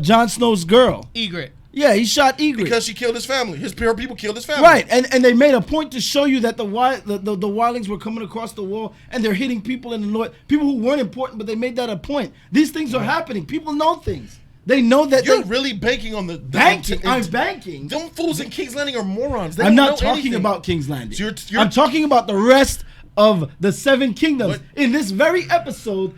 Jon Snow's girl. Egret. Yeah, he shot Ygritte. Because she killed his family. Her people killed his family. Right, and they made a point to show you that the wildlings were coming across the wall and they're hitting people in the North, people who weren't important, but they made that a point. These things are happening. People know things. They know that. You're really banking on the banking. I'm banking. Them fools in King's Landing are morons. They I'm don't not know talking anything. about King's Landing. So you're I'm talking about the rest of the 7 Kingdoms. What? In this very episode,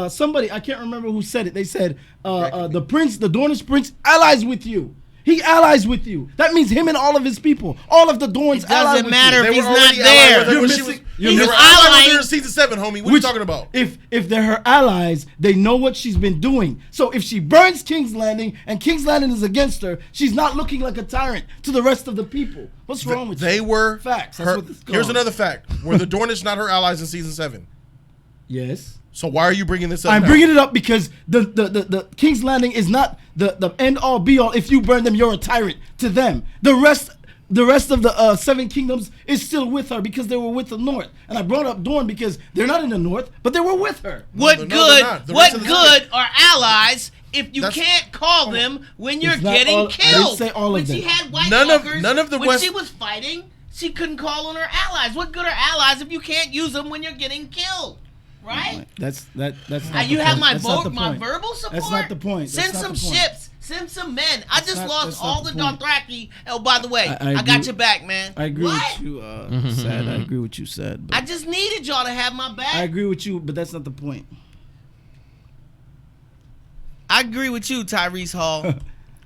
somebody, I can't remember who said it. They said the Dornish prince allies with you. He allies with you. That means him and all of his people. All of the Dorns It ally doesn't with matter you. if They he's were not already allied there. with her You're when missing- she was. you're They missing- were allied with her allying. in season 7, homie. What are you talking about? If they're her allies, they know what she's been doing. So if she burns King's Landing and King's Landing is against her, she's not looking like a tyrant to the rest of the people. What's wrong with you? They were Facts. That's her- what this is Here's called. another fact. Were the Dornish not her allies in season 7? Yes. So why are you bringing this up I'm now? bringing it up because the King's Landing is not the end all be all. If you burn them, you're a tyrant to them. The rest of the 7 Kingdoms is still with her because they were with the North. And I brought up Dorne because they're not in the North, but they were with her. What they're good? not. The What rest of the good are allies if you That's- can't call them when you're It's not getting all- I killed? didn't say all of when she them. had White None of- Walkers, none of the when West- she was fighting, she couldn't call on her allies. What good are allies if you can't use them when you're getting killed? Right? That's not You the have point. my That's not the my point. verbal support. That's not the point. That's Send not some the point. ships. Send some men. I just not- lost that's not all the the point. Dothraki. Oh, by the way, I I got agree- your back, man. I agree What? with you, Sad. I agree with you, Sad. But I just needed y'all to have my back. I agree with you, but that's not the point. I agree with you, Tyrese Hall.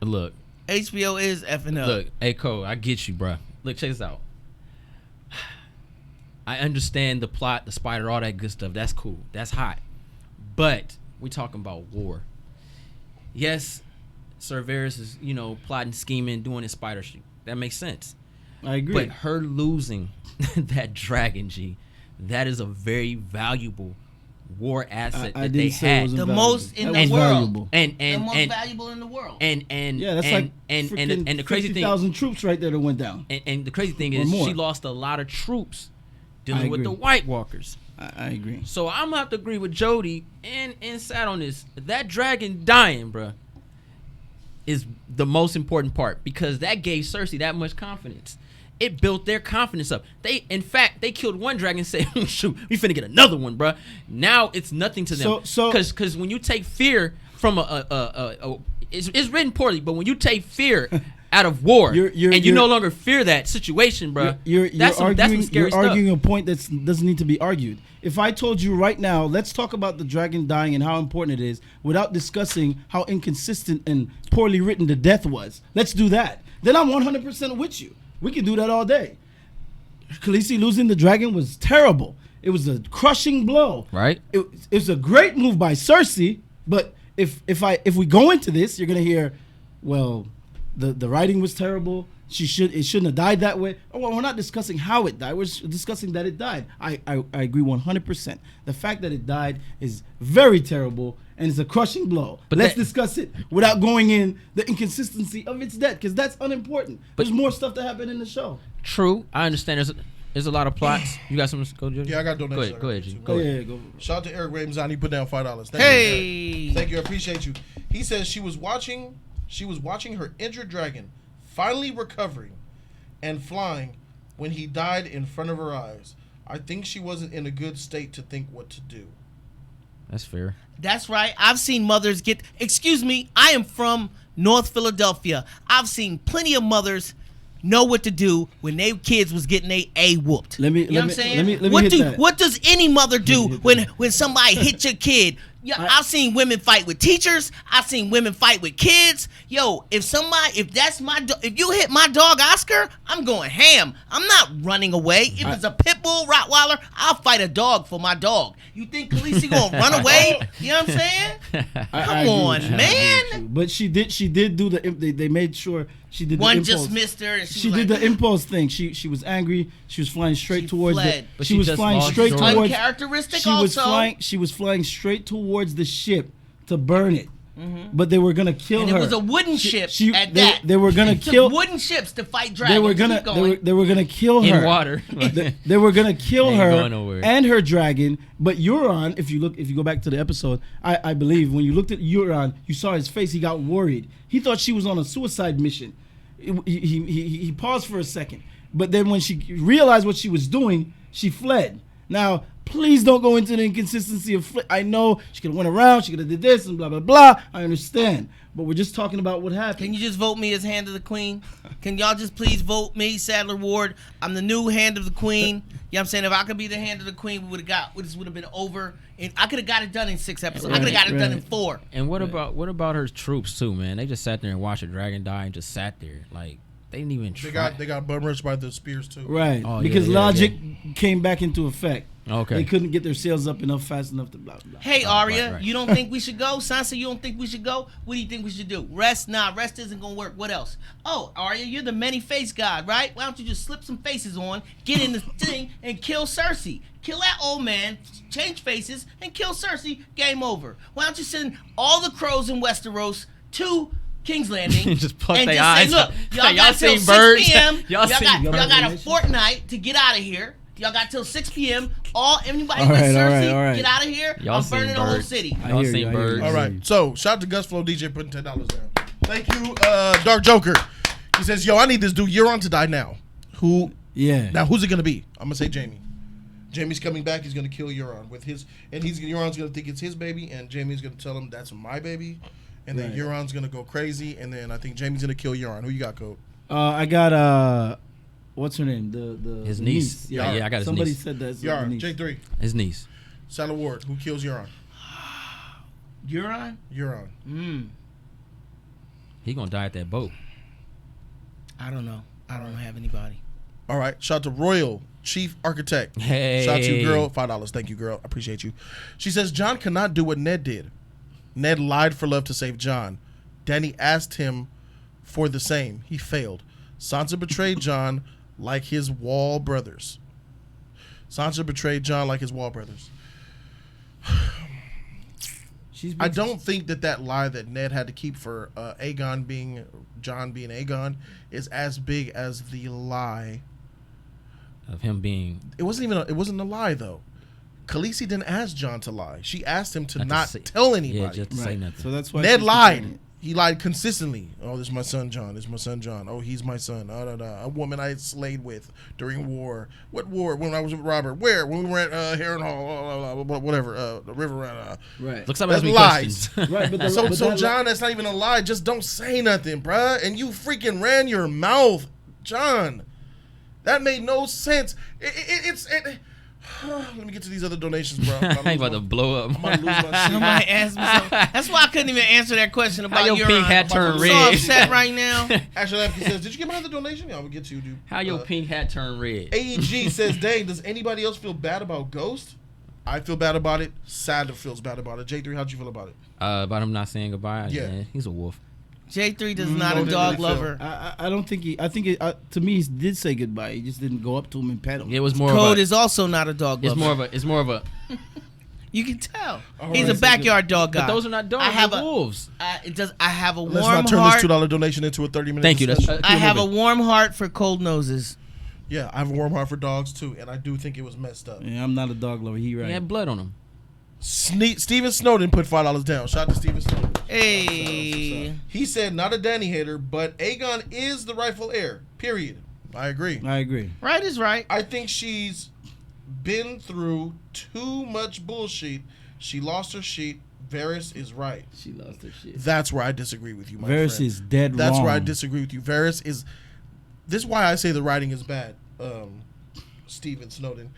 Look, HBO is effing up. Look, hey Cole, I get you, bro. Look, check this out. I understand the plot, the spider, all that good stuff. That's cool. That's hot. But we talking about war. Yes, Sir Varys is, plotting, scheming, doing his spider shit. That makes sense. I agree. But her losing that dragon, G, that is a very valuable war asset that they had. The most in the world. And the most valuable in the world. And yeah, that's like and the crazy thing, 50,000 troops right there that went down. And the crazy thing is, she lost a lot of troops dealing with the White Walkers. I agree. So I'm gonna have to agree with Jody and Sad on this. That dragon dying, bruh, is the most important part because that gave Cersei that much confidence. It built their confidence up. In fact, they killed one dragon and said, shoot, we finna get another one, bruh. Now it's nothing to them. Because when you take fear from it's written poorly, but when you take fear out of war and you no longer fear that situation, bruh, that's some scary stuff. You're arguing a point that doesn't need to be argued. If I told you right now, let's talk about the dragon dying and how important it is without discussing how inconsistent and poorly written the death was, let's do that. Then I'm 100% with you. We can do that all day. Khaleesi losing the dragon was terrible. It was a crushing blow. Right. It was a great move by Cersei, but if we go into this, you're gonna hear, well, the writing was terrible. It shouldn't have died that way. Well, we're not discussing how it died. We're discussing that it died. I agree 100%. The fact that it died is very terrible and it's a crushing blow. But let's discuss it without going in the inconsistency of its death because that's unimportant. There's more stuff that happened in the show. True, I understand. There's a lot of plots. You got something to go, Jody? Yeah, I got donations. Go ahead, G. Go ahead. Go. Shout out to Eric Ramzani. He put down $5. Thank you, I appreciate you. He says she was watching her injured dragon finally recovering and flying when he died in front of her eyes. I think she wasn't in a good state to think what to do. That's fair. That's right. I've seen mothers get... Excuse me, I am from North Philadelphia. I've seen plenty of mothers know what to do when their kids was getting their A whooped. Let me hit that. What does any mother do when somebody hit your kid? Yeah, I've seen women fight with teachers. I've seen women fight with kids. Yo, if you hit my dog Oscar, I'm going ham. I'm not running away. If it's a pit bull Rottweiler, I'll fight a dog for my dog. You think Khaleesi gonna run away? You know what I'm saying? Come on, man. But she did do they made sure she did one the impulse. just missed her. And she did the impulse thing. She was angry. She was flying straight towards fled. the. She was flying straight towards. Uncharacteristic. She was flying straight towards the ship to burn it. Mm-hmm. But they were gonna kill her. It was a wooden ship. They were gonna kill wooden ships to fight dragons. They were gonna kill her in water. They were gonna kill her and her dragon. But Euron, if you go back to the episode, I believe when you looked at Euron, you saw his face. He got worried. He thought she was on a suicide mission. He paused for a second, but then when she realized what she was doing, she fled. Now, please don't go into the inconsistency of I know she could have went around, she could have did this and blah, blah, blah. I understand. But we're just talking about what happened. Can you just vote me as Hand of the Queen? Can y'all just please vote me, Sadler Ward? I'm the new Hand of the Queen. You know what I'm saying? If I could be the Hand of the Queen, this would have been over. And I could have got it done in 6 episodes. I could have got it done in 4. And what about her troops too, man? They just sat there and watched a dragon die and just sat there. Like, they didn't even try. They got bum rushed by the spears too. Right. Because logic came back into effect. Okay. They couldn't get their sails up fast enough to blah, blah. Hey, Arya, right. You don't think we should go? Sansa, you don't think we should go? What do you think we should do? Rest? Nah, rest isn't going to work. What else? Oh, Arya, you're the many-faced god, right? Why don't you just slip some faces on, get in the thing, and kill Cersei? Kill that old man, change faces, and kill Cersei. Game over. Why don't you send all the crows in Westeros to King's Landing just pluck and their just eyes. say, look, y'all got till 6 p.m. y'all got a fortnight to get out of here. Y'all got till 6 p.m. Anybody with Cersei, all right. Get out of here. I'm burning the whole city. Y'all seen birds. All right. So, shout out to Gus Flow DJ putting $10 down. Thank you, Dark Joker. He says, yo, I need this dude Euron to die now. Who? Yeah. Now, who's it going to be? I'm going to say Jaime. Jaime's coming back. He's going to kill Euron. Euron's going to think it's his baby, and Jaime's going to tell him that's my baby. And then Euron's going to go crazy, and then I think Jaime's going to kill Euron. Who you got, Code? I got, what's her name? His niece. Yeah, I got his Somebody niece. Somebody said that. Yara, niece. J3. His niece. Salah Ward. Who kills Euron? Euron? Euron. He gonna die at that boat. I don't know. I don't have anybody. All right. Shout out to Royal Chief Architect. Hey. Shout out to you, girl. $5. Thank you, girl. I appreciate you. She says, Jon cannot do what Ned did. Ned lied for love to save Jon. Dany asked him for the same. He failed. Sansa betrayed Jon like his Wall brothers. Sansa betrayed Jon like his Wall brothers. I don't think that lie that Ned had to keep for Jon being Aegon is as big as the lie of him being. It wasn't a lie though. Khaleesi didn't ask Jon to lie. She asked him to not tell anybody. Yeah, just to say nothing. So that's why Ned lied. He lied consistently. Oh, this is my son Jon. This is my son Jon. Oh, he's my son. A woman I slayed with during war. What war? When I was with Robert. Where? When we were at Harrenhal. Whatever. The river. Right. Looks like that's me lies. questions. Right. But So Jon, that's not even a lie. Just don't say nothing, bruh. And you freaking ran your mouth, Jon. That made no sense. Let me get to these other donations, bro. I'm about to blow up. I'm about to lose my shit. Somebody asked me something. That's why I couldn't even answer that question about How your pink hat turned I'm red. so upset right now. Actually, he says, "Did you get my other donation?" Yeah, I'm gonna get to you, dude. How your pink hat turned red? AEG says, "Dang, does anybody else feel bad about Ghost? I feel bad about it. Sad feels bad about it. J3, how'd you feel about it? About him not saying goodbye. Yeah. He's a wolf. J3 does not a dog lover. I don't think he. I think it, to me, he did say goodbye. He just didn't go up to him and pet him. It was more. Code of a, is also not a dog lover. It's more of a. You can tell. All He's right, a backyard dog guy. But those are not dogs. I have they're a wolves. I have a warm Let's not turn heart. this $2 donation into a 30-minute. Thank you. discussion. That's, I have a moving. warm heart for cold noses. Yeah, I have a warm heart for dogs too, and I do think it was messed up. Yeah, I'm not a dog lover. He right. He had blood on him. Steven Snowden put $5 down. Shout out to Steven Snowden. Hey. He said, not a Dany hater, but Aegon is the rightful heir. Period. I agree. I agree. Right is right. I think she's been through too much bullshit. She lost her shit. Varys is right. She lost her shit. That's where I disagree with you, my Varys friend. is dead wrong. That's where I disagree with you. Varys is... This is why I say the writing is bad, Steven Snowden.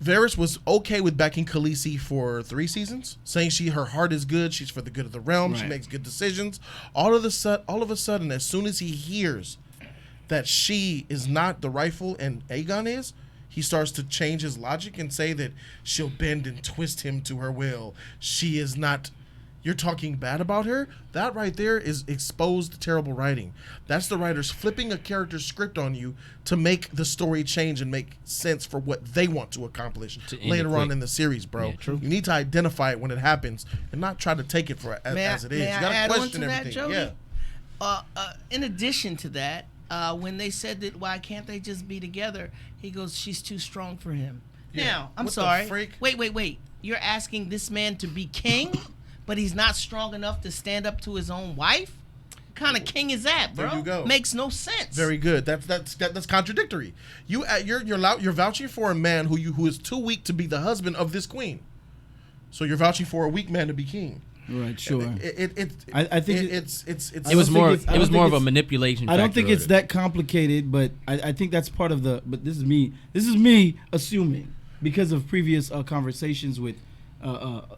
Varys was okay with backing Khaleesi for 3 seasons, saying her heart is good, she's for the good of the realm, she makes good decisions. All of a sudden, as soon as he hears that she is not the rightful and Aegon is, he starts to change his logic and say that she'll bend and twist him to her will. She is not... You're talking bad about her? That right there is exposed terrible writing. That's the writers flipping a character's script on you to make the story change and make sense for what they want to accomplish later on in the series, bro. Yeah, true. You need to identify it when it happens and not try to take it for as it is. You add gotta on question to that, everything. Jody? Yeah. In addition to that, when they said that why can't they just be together, he goes, she's too strong for him. Yeah. Now, I'm What the sorry. freak? Wait. You're asking this man to be king, but he's not strong enough to stand up to his own wife? What kind of king is that, bro? There you go. Makes no sense. Very good. That's contradictory. You're vouching for a man who is too weak to be the husband of this queen. So you're vouching for a weak man to be king. Right, sure. I think It was more of a manipulation. I don't think factor it's of it. that complicated, but I think that's part of the. But this is me assuming because of previous conversations with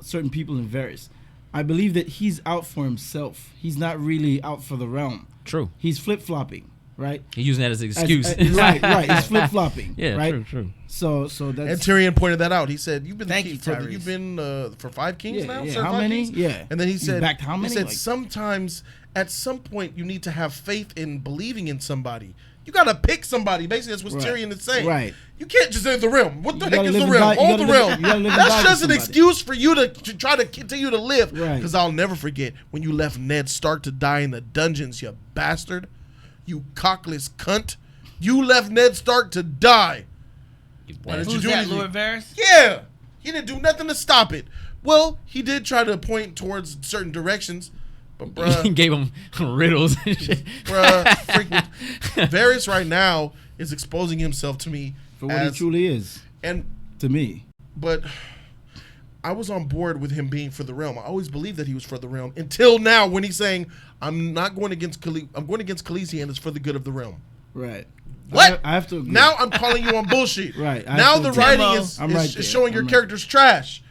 certain people in Varys. I believe that he's out for himself. He's not really out for the realm. True. He's flip-flopping, right? He's using that as an excuse. Right. He's flip-flopping. Yeah, right? true. So that's. and Tyrion pointed that out. He said, "You've been Thank you, for Tyrese. you've been for 5 kings now. Yeah. Sir, How 5 many? kings?" Yeah. And then he said, backed how many? He said, Like- sometimes at some point you need to have faith in believing in somebody. You gotta pick somebody. Basically, that's what Right. Tyrion is saying. Right. You can't just enter the realm. What the You heck gotta is live the and realm? die- you Hold the gotta live- realm. you gotta live and die That's with just an somebody. excuse for you to try to continue to live. Right. Because I'll never forget when you left Ned Stark to die in the dungeons, you bastard. You cockless cunt. You left Ned Stark to die. Why did you Who's do that, anything? Lord Varys? Yeah. He didn't do nothing to stop it. Well, he did try to point towards certain directions, but bruh, Gave him riddles and shit. Varys right now is exposing himself to me for what he truly is, and to me. but I was on board with him being for the realm. I always believed that he was for the realm until now when he's saying, I'm not going against Khaleesi. I'm going against Khaleesi and it's for the good of the realm. Right. What? I have to agree. Now I'm calling you on bullshit. Right. I Now have to the agree. writing Demo. is, I'm is, right is there. showing your I'm right. character's trash.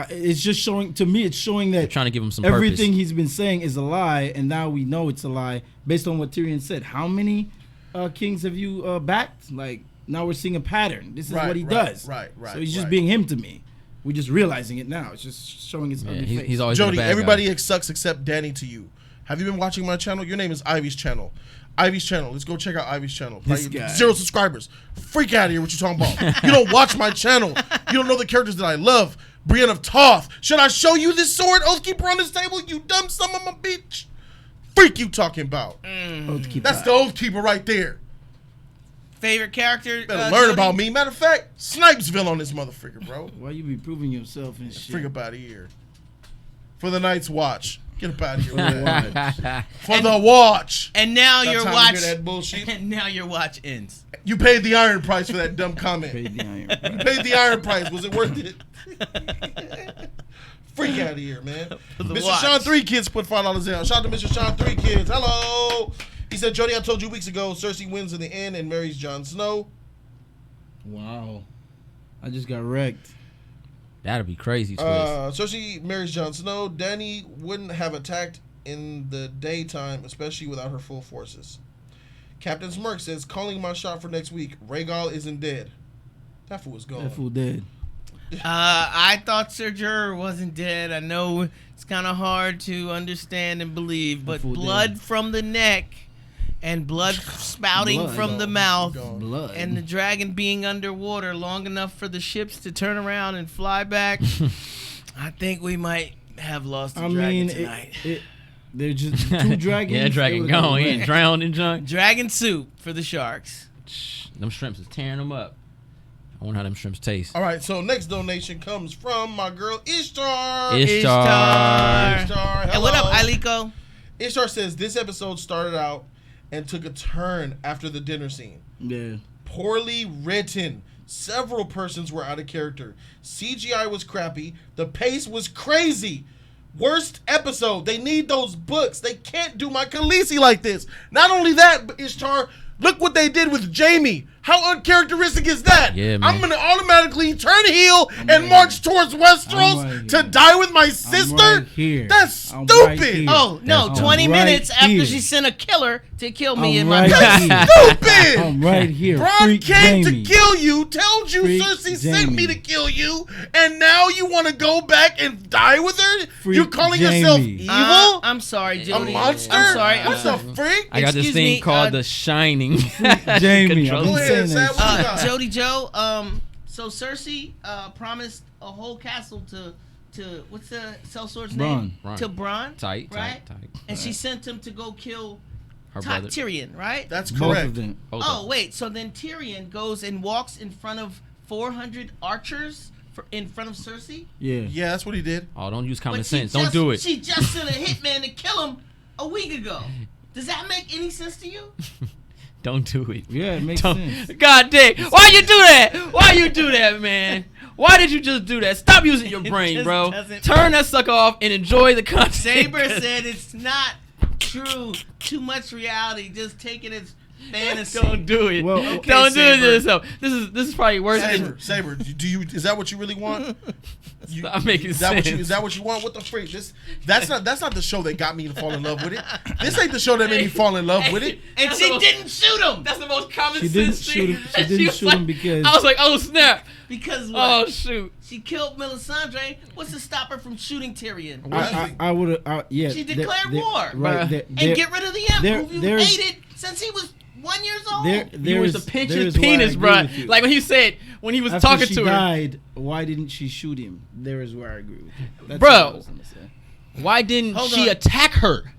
It's just showing, to me, it's showing that Trying to give him some everything purpose. he's been saying is a lie, and now we know it's a lie based on what Tyrion said. How many kings have you backed? Like, now we're seeing a pattern. This is what he does. Right. So he's just being him to me. We're just realizing it now. It's just showing his ugly face. He's always Jody, been a bad everybody guy. sucks except Danny to you. Have you been watching my channel? Your name is Ivy's channel. Ivy's channel. Let's go check out Ivy's channel. This guy. 0 subscribers. Freak out of here. What you talking about? You don't watch my channel. You don't know the characters that I love. Brienne of Tarth. Should I show you this sword, Oathkeeper, on this table? You dumb son of a bitch. Freak you talking about? Oathkeeper. That's the Oathkeeper right there. Favorite character? Better learn Jody? about me. Matter of fact, Snipesville on this motherfucker, bro. Why you be proving yourself and shit? Freak up out of here. For the Night's Watch. Get up out of here. For the man. watch. For the watch. And now Got your time to watch. hear that bullshit? And now your watch ends. You paid the iron price for that dumb comment. Paid the iron. You paid the iron price. Was it worth it? Freak out of here, man. Mr. watch. Sean 3 Kids put $5 down. Shout out to Mr. Sean 3 Kids. Hello. He said, Jody, I told you weeks ago, Cersei wins in the end and marries Jon Snow. Wow. I just got wrecked. That'd be crazy. Twist. Cersei marries Jon Snow. Dany wouldn't have attacked in the daytime, especially without her full forces. Captain Smirk says, calling my shot for next week. Rhaegal isn't dead. That fool is gone. That fool dead. I thought Ser Jorah wasn't dead. I know it's kind of hard to understand and believe, but fool blood dead. from the neck and blood spouting Blood. from the mouth Gone. Blood. and the dragon being underwater long enough for the ships to turn around and fly back. I think we might have lost the I dragon mean, tonight. they're just two dragons. Yeah, dragon They gone. were He wrecked. ain't drowned in junk. Dragon soup for the sharks. Them shrimps is tearing them up. I wonder how them shrimps taste. All right, so next donation comes from my girl Ishtar. Ishtar. Ishtar, And what up, hello. Iliko? Ishtar says this episode started out and took a turn after the dinner scene. Yeah. Poorly written. Several persons were out of character. CGI was crappy. The pace was crazy. Worst episode. They need those books. They can't do my Khaleesi like this. Not only that, but Ishtar, look what they did with Jaime. How uncharacteristic is that? Yeah, man. I'm going to automatically turn heel and march towards Westeros right to here. die with my sister? right here. That's I'm stupid. right here. Oh, no, That's 20 right minutes after here. she sent a killer to kill me I'm in my right here. Stupid. I'm right here. Bron Freak came Jamie. to kill you, told you Freak Cersei sent me Jamie. to kill you, and now you want to go back and die with her? Freak You're calling Jamie. yourself evil? I'm sorry, A Jody. monster? I'm sorry. What's the freak? I got this Excuse thing me, called The Shining. Jamie, Control- I've been Go ahead, saying Sam. that What you shit. got? Jody Joe, so Cersei promised a whole castle to what's the sellsword's name? Bronn. To Bronn. Tight, right? tight. And she sent him to go kill Her brother. Tyrion, right? That's Both correct. of them. Hold Oh on. wait, so then Tyrion goes and walks in front of 400 archers in front of Cersei. Yeah. Yeah, that's what he did. Oh, don't use common But she sense. Don't just- do it. She just sent a hitman to kill him a week ago. Does that make any sense to you? Don't do it. Yeah, it makes Don't- sense. God dang. Why you do that? Why you do that, man? Why did you just do that? Stop using your It brain, just bro. doesn't- Turn that sucker off and enjoy the content. Saber said it's not true. Too much reality. Just take it as fantasy. Don't do it. Well, Don't okay, do it to Saber. yourself. This is probably worse than Saber, do you? Is that what you really want? Stop making is that what you? sense. Is that what you want? What the freak? That's not the show that got me to fall in love with it. This ain't the show that made me fall in love with it. And That's she the- didn't shoot him That's the most common She didn't sense shoot thing. him. She didn't was shoot him because- I was like, oh snap. because what? Oh shoot. She killed Melisandre. What's to stop her from shooting Tyrion? I would have. Yeah. She there- declared there- war. Right. And get rid of the imp there- who you there's- hated since he was 1 year old. He was to pinch his there's why I penis, agree bro. with you. Like when he said when he was After talking she to her. died, why didn't she shoot him? There is where I agree with you. That's Bro. what I was gonna say. Why didn't Hold she on. attack her?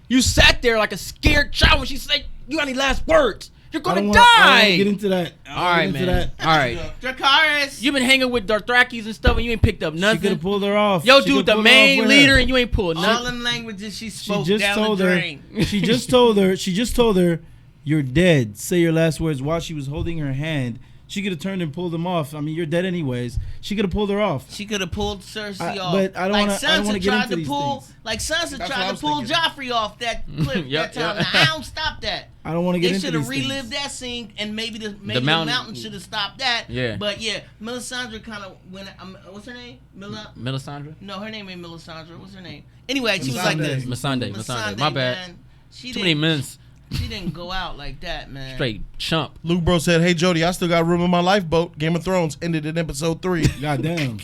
You sat there like a scared child when she said, "You got any last words? You're I gonna don't wanna- I don't wanna die." get into that. I don't All wanna right, get into man. that. All right. Dracarys. You've been hanging with Dothrakis and stuff, and you ain't picked up She could have nothing. pulled her off. Yo, She dude, could've the pulled her off main with leader, her. and you ain't pulled all nothing. them languages she She spoke just down told the her. drain. She just told her. She just told her, "You're dead." Say your last words while she was holding her hand. She could have turned and pulled him off. I mean, you're dead anyways. She could have pulled her off. She could have pulled Cersei off. But I don't like wanna- I don't wanna Sansa get tried into to these pull, things. like Sansa what I tried to was pull thinking. Joffrey off that cliff Yep, that time. yep. The Hound stopped that. I don't want to get They into should have these relived things. that scene, and maybe the mountain should have stopped that. Yeah. But yeah, Melisandre kind of went. What's her name? Melisandre? No, her name ain't Melisandre. What's her name? Anyway, she was like Missandei. this. Missandei. My bad. Man. She Too many didn't- mints. She didn't go out like that, man. Straight chump. Luke Bro said, "Hey Jody, I still got room in my lifeboat. Game of Thrones ended in episode 3." Goddamn.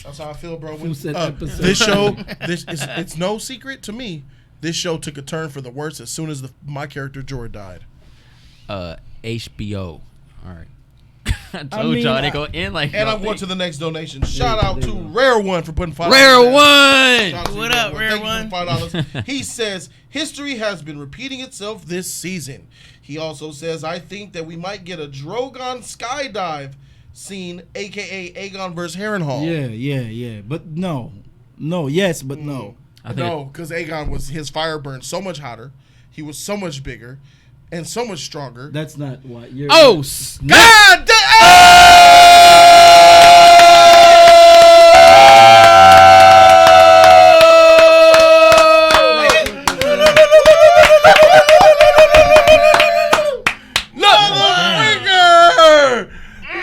That's how I feel, bro. Who said episode? This show, it's no secret to me. This show took a turn for the worse as soon as my character Jorah died. HBO. All right. I told y'all they go in like. And I'm going to the next donation. Shout out to Rare One for putting $5. Rare One. What up, Rare One? $5. He says history has been repeating itself this season. He also says, I think that we might get a Drogon skydive scene, aka Aegon versus Harrenhal. Yeah. But no. Yes, but no. No, because Aegon his fire burned so much hotter. He was so much bigger and so much stronger. That's not what you're. Oh, God damn!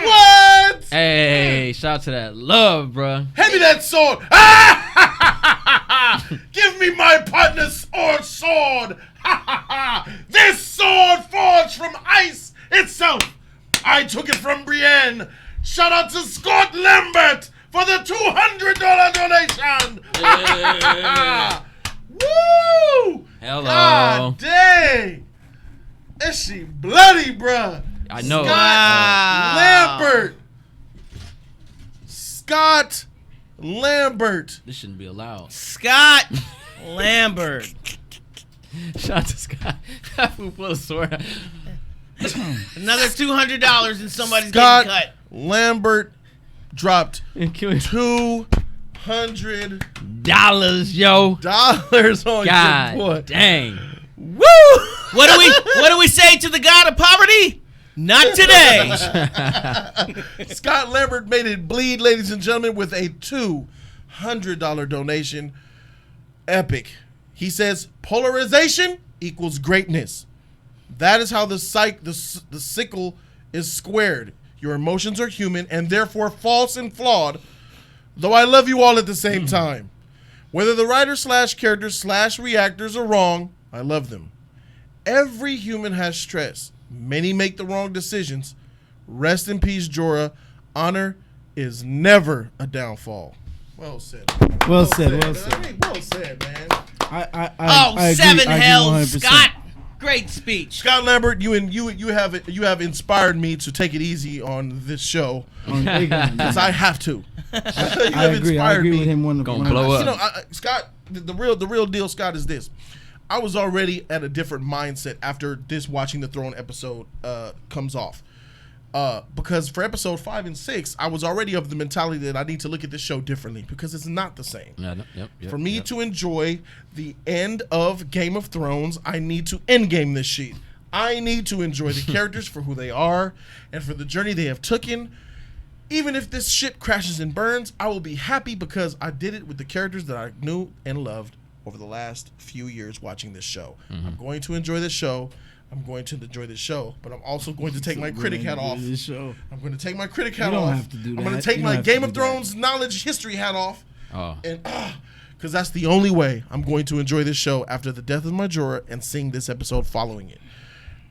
What? Hey, shout out to that love, bro. Hand me that sword. Give me my partner's sword. This sword forged from ice itself. I took it from Brienne. Shout out to Scott Lambert for the $200 donation. Woo! Hello. God dang. Is she bloody, bruh? I know. Scott Lambert. This shouldn't be allowed. Scott Lambert. Shout out to Scott. Who pulled a sword. Another $200 and somebody's Scott getting cut. Lambert dropped $200, $200 yo. on your God boy. dang. Woo! What do we say to the god of poverty? Not today. Scott Lambert made it bleed, ladies and gentlemen, with a $200 donation. Epic. He says polarization equals greatness. That is how the sickle is squared. Your emotions are human and therefore false and flawed, though I love you all at the same time. Whether the writers/characters/reactors are wrong, I love them. Every human has stress. Many make the wrong decisions. Rest in peace, Jorah. Honor is never a downfall. Well said. Well said. Hey, well said, man. I agree, seven I agree hells, 100%. Scott. Great speech. Scott Lambert, you have inspired me to take it easy on this show because I have to. I agree with him. Gonna blow up. You know, Scott, the real deal, Scott, is this. I was already at a different mindset after this Watching the Throne episode comes off. Because for episode 5 and 6, I was already of the mentality that I need to look at this show differently because it's not the same. Yep, for me to enjoy the end of Game of Thrones, I need to endgame this shit. I need to enjoy the characters for who they are and for the journey they have taken. Even if this shit crashes and burns, I will be happy because I did it with the characters that I knew and loved over the last few years watching this show. Mm-hmm. I'm going to enjoy this show. But I'm also going to take my critic hat off. I'm going to take my critic hat off. You don't have to do that. I'm going to take my Game of Thrones knowledge history hat off. Oh. And because that's the only way I'm going to enjoy this show after the death of my Jorah and seeing this episode following it.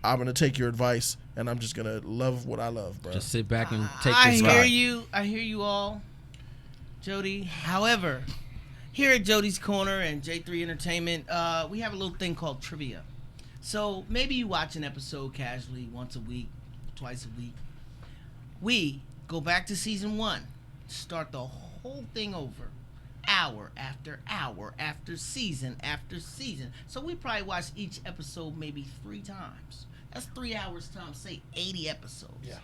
I'm going to take your advice and I'm just going to love what I love, bro. Just sit back and take I this hear ride. you. I hear you all, Jody. However, here at Jody's Corner and J3 Entertainment, we have a little thing called trivia. So maybe you watch an episode casually once a week, twice a week. We go back to season 1, start the whole thing over, hour after hour after season. So we probably watch each episode maybe 3 times. That's 3 hours times, say 80 episodes. Yeah.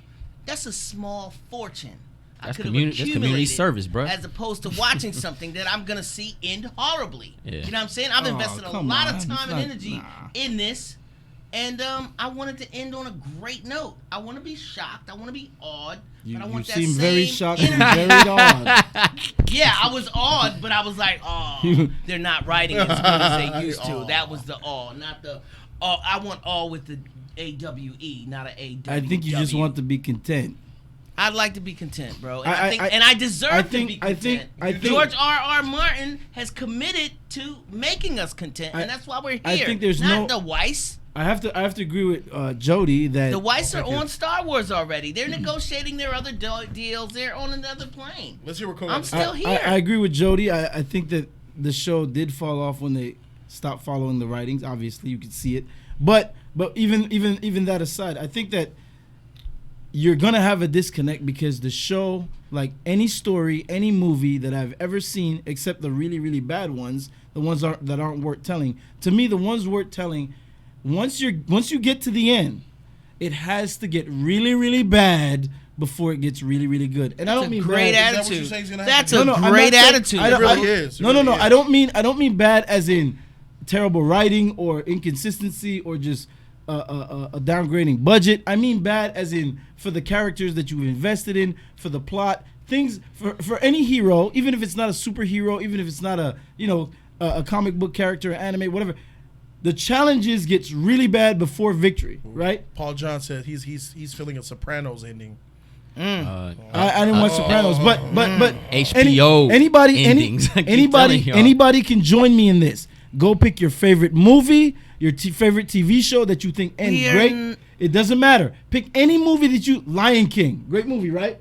That's a small fortune. That's community service, bro. As opposed to watching something that I'm gonna see end horribly. Yeah. You know what I'm saying? I've invested a lot of time and It's energy in this, and I wanted to end on a great note. I want to be shocked. I want to be awed. But I want that seem same very shocked and energy. very odd. Yeah, I was awed, but I was like, oh, they're not writing as good as they used to. That was the awe, not the. Oh, I want awe with the AWE, not an AW. I think you just want to be content. I'd like to be content, bro, and I deserve to be content. I think George R.R. Martin has committed to making us content, and that's why we're here. I think there's not the Weiss. I have to agree with Jody that The Whites are on Star Wars already. They're negotiating their other deals. They're on another plane. Let's hear what Cole I'm has to say. still here. I agree with Jody. I think that the show did fall off when they stopped following the writings. Obviously, you could see it. But even that aside, I think that you're gonna have a disconnect because the show, like any story, any movie that I've ever seen, except the really, really bad ones, the ones that aren't worth telling. To me, the ones worth telling, once you get to the end, it has to get really, really bad before it gets really, really good. And I don't mean great bad. attitude. Is that what you're saying is gonna That's happen? a I'm not great saying- attitude. It really is. It No. really is. I don't mean bad as in terrible writing or inconsistency or just a downgrading budget. I mean bad as in for the characters that you've invested in, for the plot, things for any hero, even if it's not a superhero, even if it's not a comic book character, anime, whatever. The challenges gets really bad before victory, right? Paul John said he's feeling a Sopranos ending. I didn't watch Sopranos, but HBO endings. I keep telling y'all. anybody can join me in this. Go pick your favorite movie, your favorite TV show that you think ends great. It doesn't matter. Pick any movie that Lion King, great movie, right?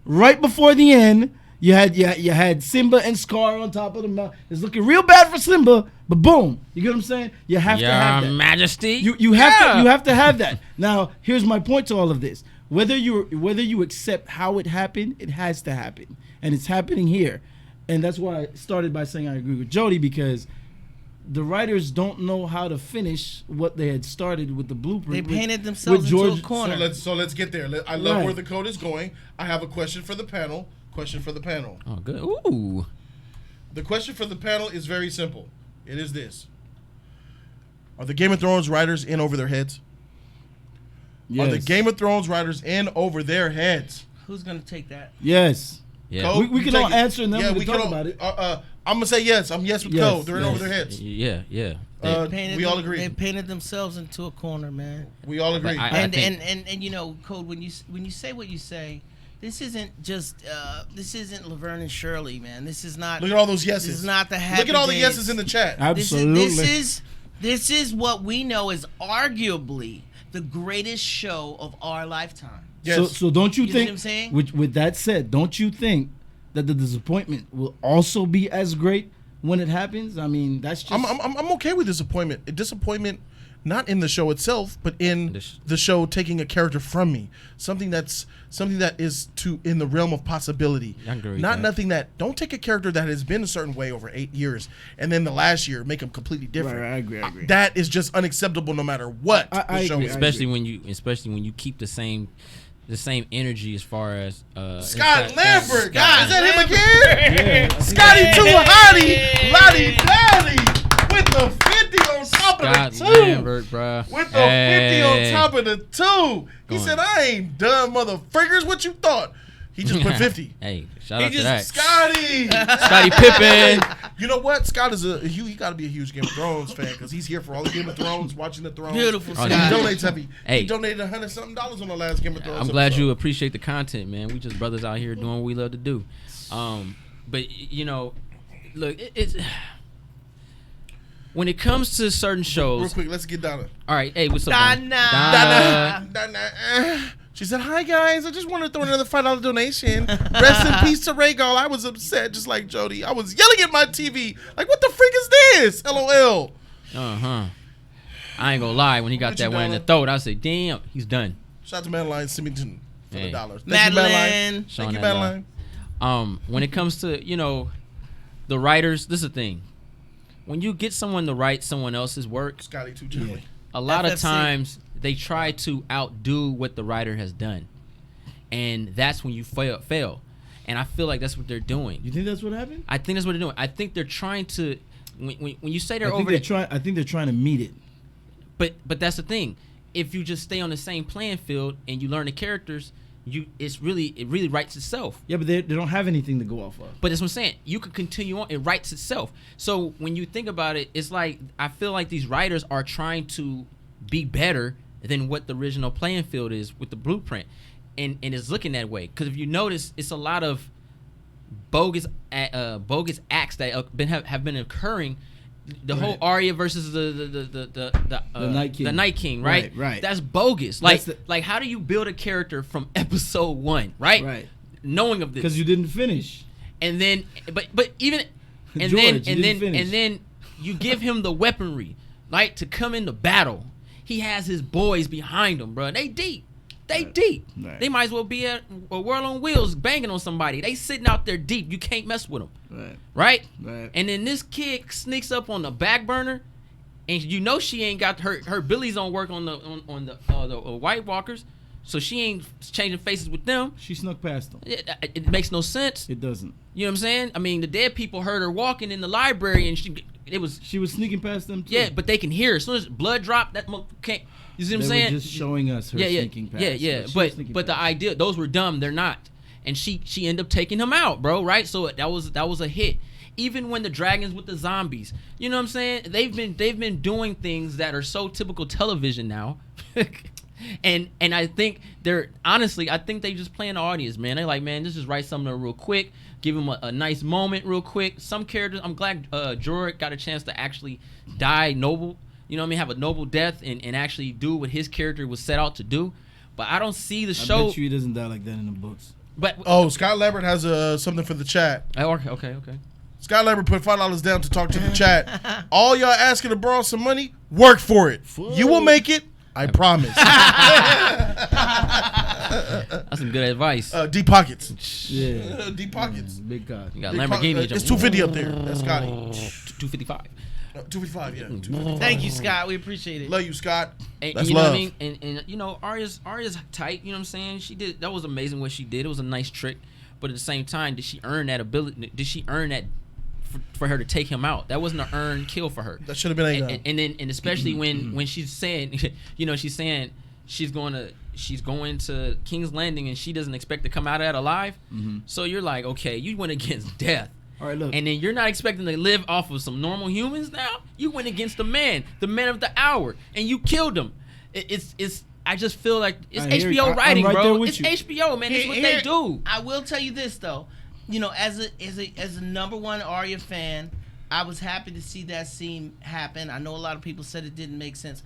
Right before the end, you had Simba and Scar on top of the mountain. It's looking real bad for Simba, but boom, you get what I'm saying? You have to have that. Your Majesty. You have to have that. Now, here's my point to all of this. Whether you accept how it happened, it has to happen, and it's happening here, and that's why I started by saying I agree with Jody, because the writers don't know how to finish what they had started with the blueprint. They painted themselves into a corner. So let's get there. I love where the code is going. I have a question for the panel. Oh, good. Ooh. The question for the panel is very simple. It is this: are the Game of Thrones writers in over their heads? Yes. Are the Game of Thrones writers in over their heads? Who's gonna take that? Yes. Yeah. Code, We can take all it. answer and then Yeah, we can talk all- about it. I'm gonna say yes. I'm yes with Yes, Code. They're in over their heads. Yeah. We all agree. They painted themselves into a corner, man. We all agree. I And think- you know, Code, when you say what you say, this isn't just this isn't Laverne and Shirley, man. This is not. Look at all those yeses. This is not the happy Look at all the days. yeses in the chat. Absolutely. This is what we know is arguably the greatest show of our lifetime. Yes. So don't you You see think? what I'm saying? With that said, don't you think that the disappointment will also be as great when it happens? I mean, that's just. I'm okay with disappointment. Disappointment, not in the show itself, but in the show taking a character from me. Something that is in the realm of possibility. I agree with Not that. nothing that. Don't take a character that has been a certain way over 8 years, and then the last year make them completely different. Right, I agree. That is just unacceptable, no matter what I the show agree. is. especially when you keep the same energy as far as Scott Lambert, Scott is that him again? Yeah. Scotty too hottie, Lottie Daddy with the 50 on top Scott of the 2. Lambert, bruh. With the 50 on top of the 2. He said, I ain't done, motherfuckers. What you thought? He just put 50. Hey, shout out to that. Scotty. Scotty Pippen. You know what? Scott is he got to be a huge Game of Thrones fan because he's here for all the Game of Thrones, watching the Thrones. Beautiful, Oh, He Scott. donates heavy. Hey. He donated $100-something on the last Game of Thrones. I'm glad episode. you appreciate the content, man. We just brothers out here doing what we love to do. But you know, look, it's when it comes to certain shows. Real quick, let's get Donna. All right, hey, what's up, Donna. Donna. She said, "Hi guys, I just wanted to throw another $5 donation. Rest in peace to Rhaegal. I was upset, just like Jody. I was yelling at my TV, like, what the freak is this? LOL." I ain't gonna lie. When he got What you that one in the doing? throat, I said, "Damn, he's done." Shout out to Madeline Symington for the Hey. dollars. Thank you, Madeline. Madeline. Thank Showing you, that love. Madeline. When it comes to the writers, this is the thing. When you get someone to write someone else's work, Scotty too gently. a lot of FFC. times they try to outdo what the writer has done, and that's when you fail. And I feel like that's what they're doing. You think that's what happened? I think that's what they're doing. I think they're trying to. When you say they're I think over, I think they're trying to meet it. but that's the thing. If you just stay on the same playing field and you learn the characters, it really writes itself. Yeah, but they don't have anything to go off of. But that's what I'm saying. You can continue on. It writes itself. So when you think about it, it's like I feel like these writers are trying to be better than what the original playing field is with the blueprint, and it's looking that way. Because if you notice, it's a lot of bogus acts that have been occurring the whole Arya versus the Night King. The Night King, right? Right. That's bogus. Like how do you build a character from episode 1, right? Right. Knowing of this. Because you didn't finish. And then but even and George, then you give him the weaponry, right, to come into battle. He has his boys behind him, bro. They deep. Right. They might as well be at a World on Wheels banging on somebody. They sitting out there deep. You can't mess with them. Right? And then this kid sneaks up on the back burner, and you know she ain't got her Billy's on work on the White Walkers, so she ain't changing faces with them. She snuck past them. It makes no sense. It doesn't. You know what I'm saying? I mean, the dead people heard her walking in the library, and she was sneaking past them too. Yeah, but they can hear her. As soon as blood dropped, that can't. You see what I'm saying? They were just showing us her sneaking past. Yeah. But the idea, those were dumb. They're not. And she ended up taking him out, bro. Right? So that was a hit. Even when the dragons with the zombies, you know what I'm saying? They've been doing things that are so typical television now. And I think I think they just playing the audience, man. They're like, man, let's just write something real quick, give him a nice moment real quick. Some characters, I'm glad Jorah got a chance to actually die noble. You know what I mean? Have a noble death and actually do what his character was set out to do. But I don't see the show. I bet you he doesn't die like that in the books. But Scott Lambert has something for the chat. Okay. Scott Lambert put $5 down to talk to the chat. All y'all asking to borrow some money, work for it. You will make it. I promise. That's some good advice. Deep pockets. Yeah. Deep pockets. Big God. You got Lamborghini. It's 250 up there. That's Scotty. 255. 255, yeah. 255. Thank you, Scott. We appreciate it. Love you, Scott. And, that's you know love. what I mean? And you know, Arya's tight. You know what I'm saying? That was amazing what she did. It was a nice trick. But at the same time, did she earn that ability? Did she earn that for her to take him out? That wasn't an earned kill for her. That should have been a and especially when she's saying, you know, she's saying she's going to King's Landing and she doesn't expect to come out of that alive. So you're like, okay, you went against death. All right, look. And then you're not expecting to live off of some normal humans now. You went against the man of the hour, and you killed him. It's. I just feel like it's HBO writing, bro. It's HBO, man. It's what they do. I will tell you this though, you know, as a number one Arya fan, I was happy to see that scene happen. I know a lot of people said it didn't make sense.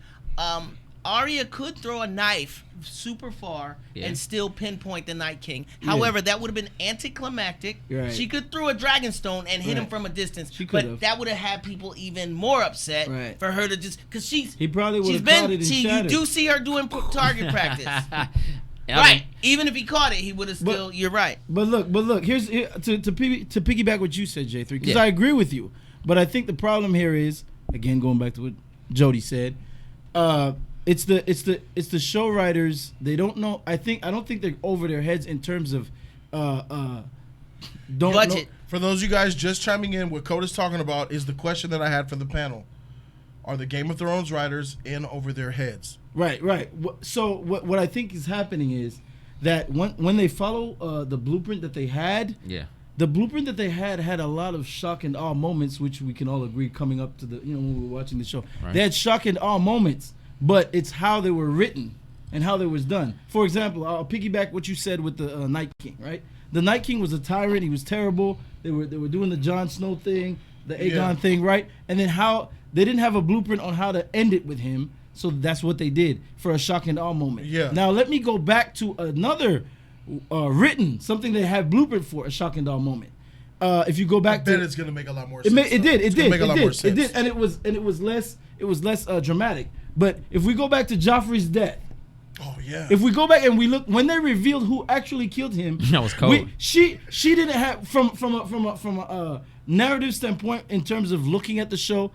Arya could throw a knife super far and still pinpoint the Night King. However, that would have been anticlimactic. Right. She could throw a Dragonstone and hit him from a distance. But that would have had people even more upset for her to just because he probably would have caught it and shattered. You do see her doing target practice. Right. Even if he caught it, he would have still. You're right. But look. Here's to piggyback what you said, J3, because I agree with you. But I think the problem here is, again, going back to what Jody said. It's the show writers. They don't know. I don't think they're over their heads in terms of don't budget. Know. For those of you guys just chiming in, what Coda's talking about is the question that I had for the panel: are the Game of Thrones writers in over their heads? Right. So what I think is happening is that when they follow the blueprint that they had, the blueprint that they had a lot of shock and awe moments, which we can all agree coming up to the when we were watching the show, they had shock and awe moments. But it's how they were written and how they was done. For example, I'll piggyback what you said with the Night King, right? The Night King was a tyrant. He was terrible. They were doing the Jon Snow thing, the Aegon thing, right? And then how they didn't have a blueprint on how to end it with him, so that's what they did for a shock and awe moment. Yeah. Now let me go back to another written something they had blueprint for a shock and awe moment. If you go back to, it's gonna make a lot more sense. It did. It did, and it was less dramatic. But if we go back to Joffrey's death, if we go back and we look when they revealed who actually killed him, that was cold. She didn't have from a narrative standpoint in terms of looking at the show.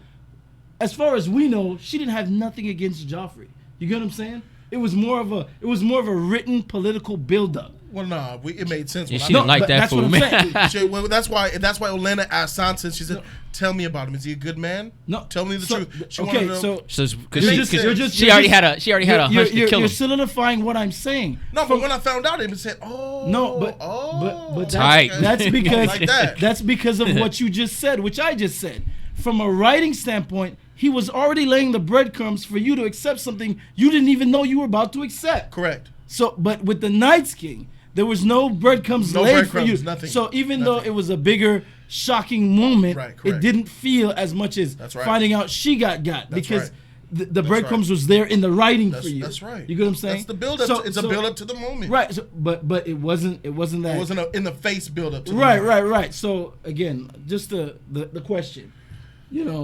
As far as we know, she didn't have nothing against Joffrey. You get what I'm saying? It was more of a written political buildup. Well, no, it made sense. Yeah, she didn't like that fool, man. That's why Olenna asked Sansa. She said, "Tell me about him. Is he a good man? No, tell me the truth." She already had a hunch to kill him. You're solidifying what I'm saying. No, but when I found out, it said, "Oh, no, but that's because of what you just said, which I just said. From a writing standpoint, he was already laying the breadcrumbs for you to accept something you didn't even know you were about to accept. Correct. So, but with the Night's King, There was no breadcrumbs No laid for you. breadcrumbs, nothing. So even though Nothing. it was a bigger, shocking moment, Right, it correct. didn't feel as much as That's right. finding out she got That's because right. the breadcrumbs was there in the writing for you. That's right. You get what I'm saying? That's the build up. So- It's a so- build up to the moment. Right. So, but it wasn't that. It wasn't in the face build up. To the Right, moment. right. So again, just the question,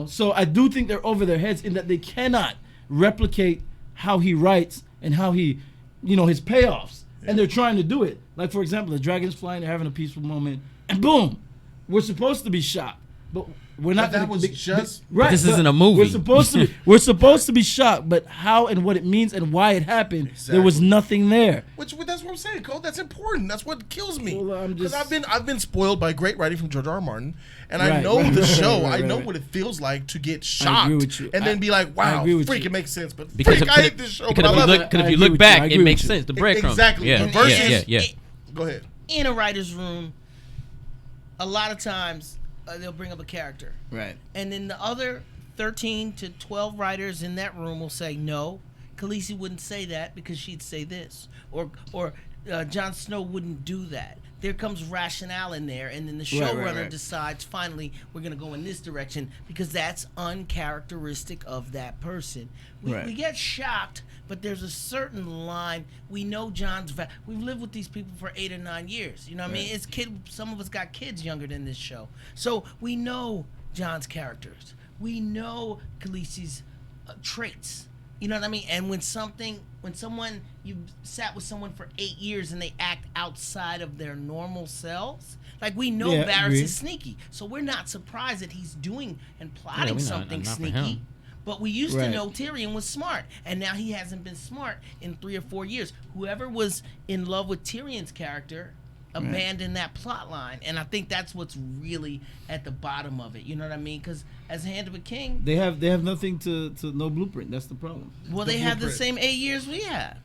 So I do think they're over their heads in that they cannot replicate how he writes and how he, his payoffs, and they're trying to do it. Like for example, the dragon's flying, they're having a peaceful moment, and boom, we're supposed to be shocked, but we're not. But that was just- right. This but isn't a movie. We're supposed to be shocked, but how and what it means and why it happened, there was Exactly. nothing there. That's what I'm saying, Cole. That's important. That's what kills me. Well, I'm Because just- I've been spoiled by great writing from George R. R. Martin, and I Right, know right, the right, show. right, I know right. what it feels like to get I shocked, agree with you. and then be like, I "Wow, agree with freak, you. it makes sense." But Because freak, if, I hate this show, because but I if you love look, it. because I if you agree look with you. I back, agree it makes with you. sense. The breadcrumbs. Exactly. Yeah. The verses- Yeah. Go ahead. In a writer's room, a lot of times they'll bring up a character. Right. And then the other 13 to 12 writers in that room will say, no, Khaleesi wouldn't say that because she'd say this. Or Jon Snow wouldn't do that. There comes rationale in there, and then the showrunner right. decides, finally, we're going to go in this direction because that's uncharacteristic of that person. Right. We get shocked, but there's a certain line. We know we've lived with these people for 8 or 9 years. You know what I mean? It's some of us got kids younger than this show. So we know Jon's characters. We know Khaleesi's traits. You know what I mean? And when someone, you sat with someone for 8 years and they act outside of their normal selves, like we know Yeah, Varys agree. is sneaky. So we're not surprised that he's doing and Yeah, plotting we're not- something not for sneaky. him. But we used to Right. know Tyrion was smart, and now he hasn't been smart in 3 or 4 years. Whoever was in love with Tyrion's character abandoned that plot line, and I think that's what's really at the bottom of it. You know what I mean? Because as Hand of a King, They have nothing to no blueprint. That's the problem. well, The they have the blueprint. same 8 years we have.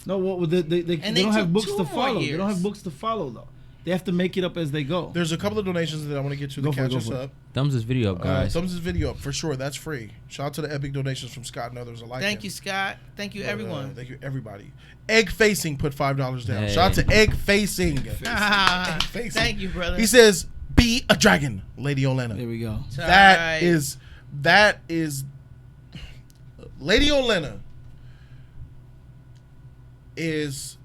No, what they And they they don't have took books 2 to more follow. They years. don't have books to follow though. They have to make it up as they go. There's a couple of donations that I want to get to Go to for it, catch go us for it. up. Thumbs this video up, guys. Thumbs this video up for sure. That's free. Shout out to the epic donations from Scott and others alike. Thank you, Scott. Thank you, everyone. Thank you, everybody. Egg Facing put $5 down. Hey. Shout out to Egg Facing. Facing. Thank you, brother. He says, "Be a dragon, Lady Olenna." There we go. That is Lady Olenna is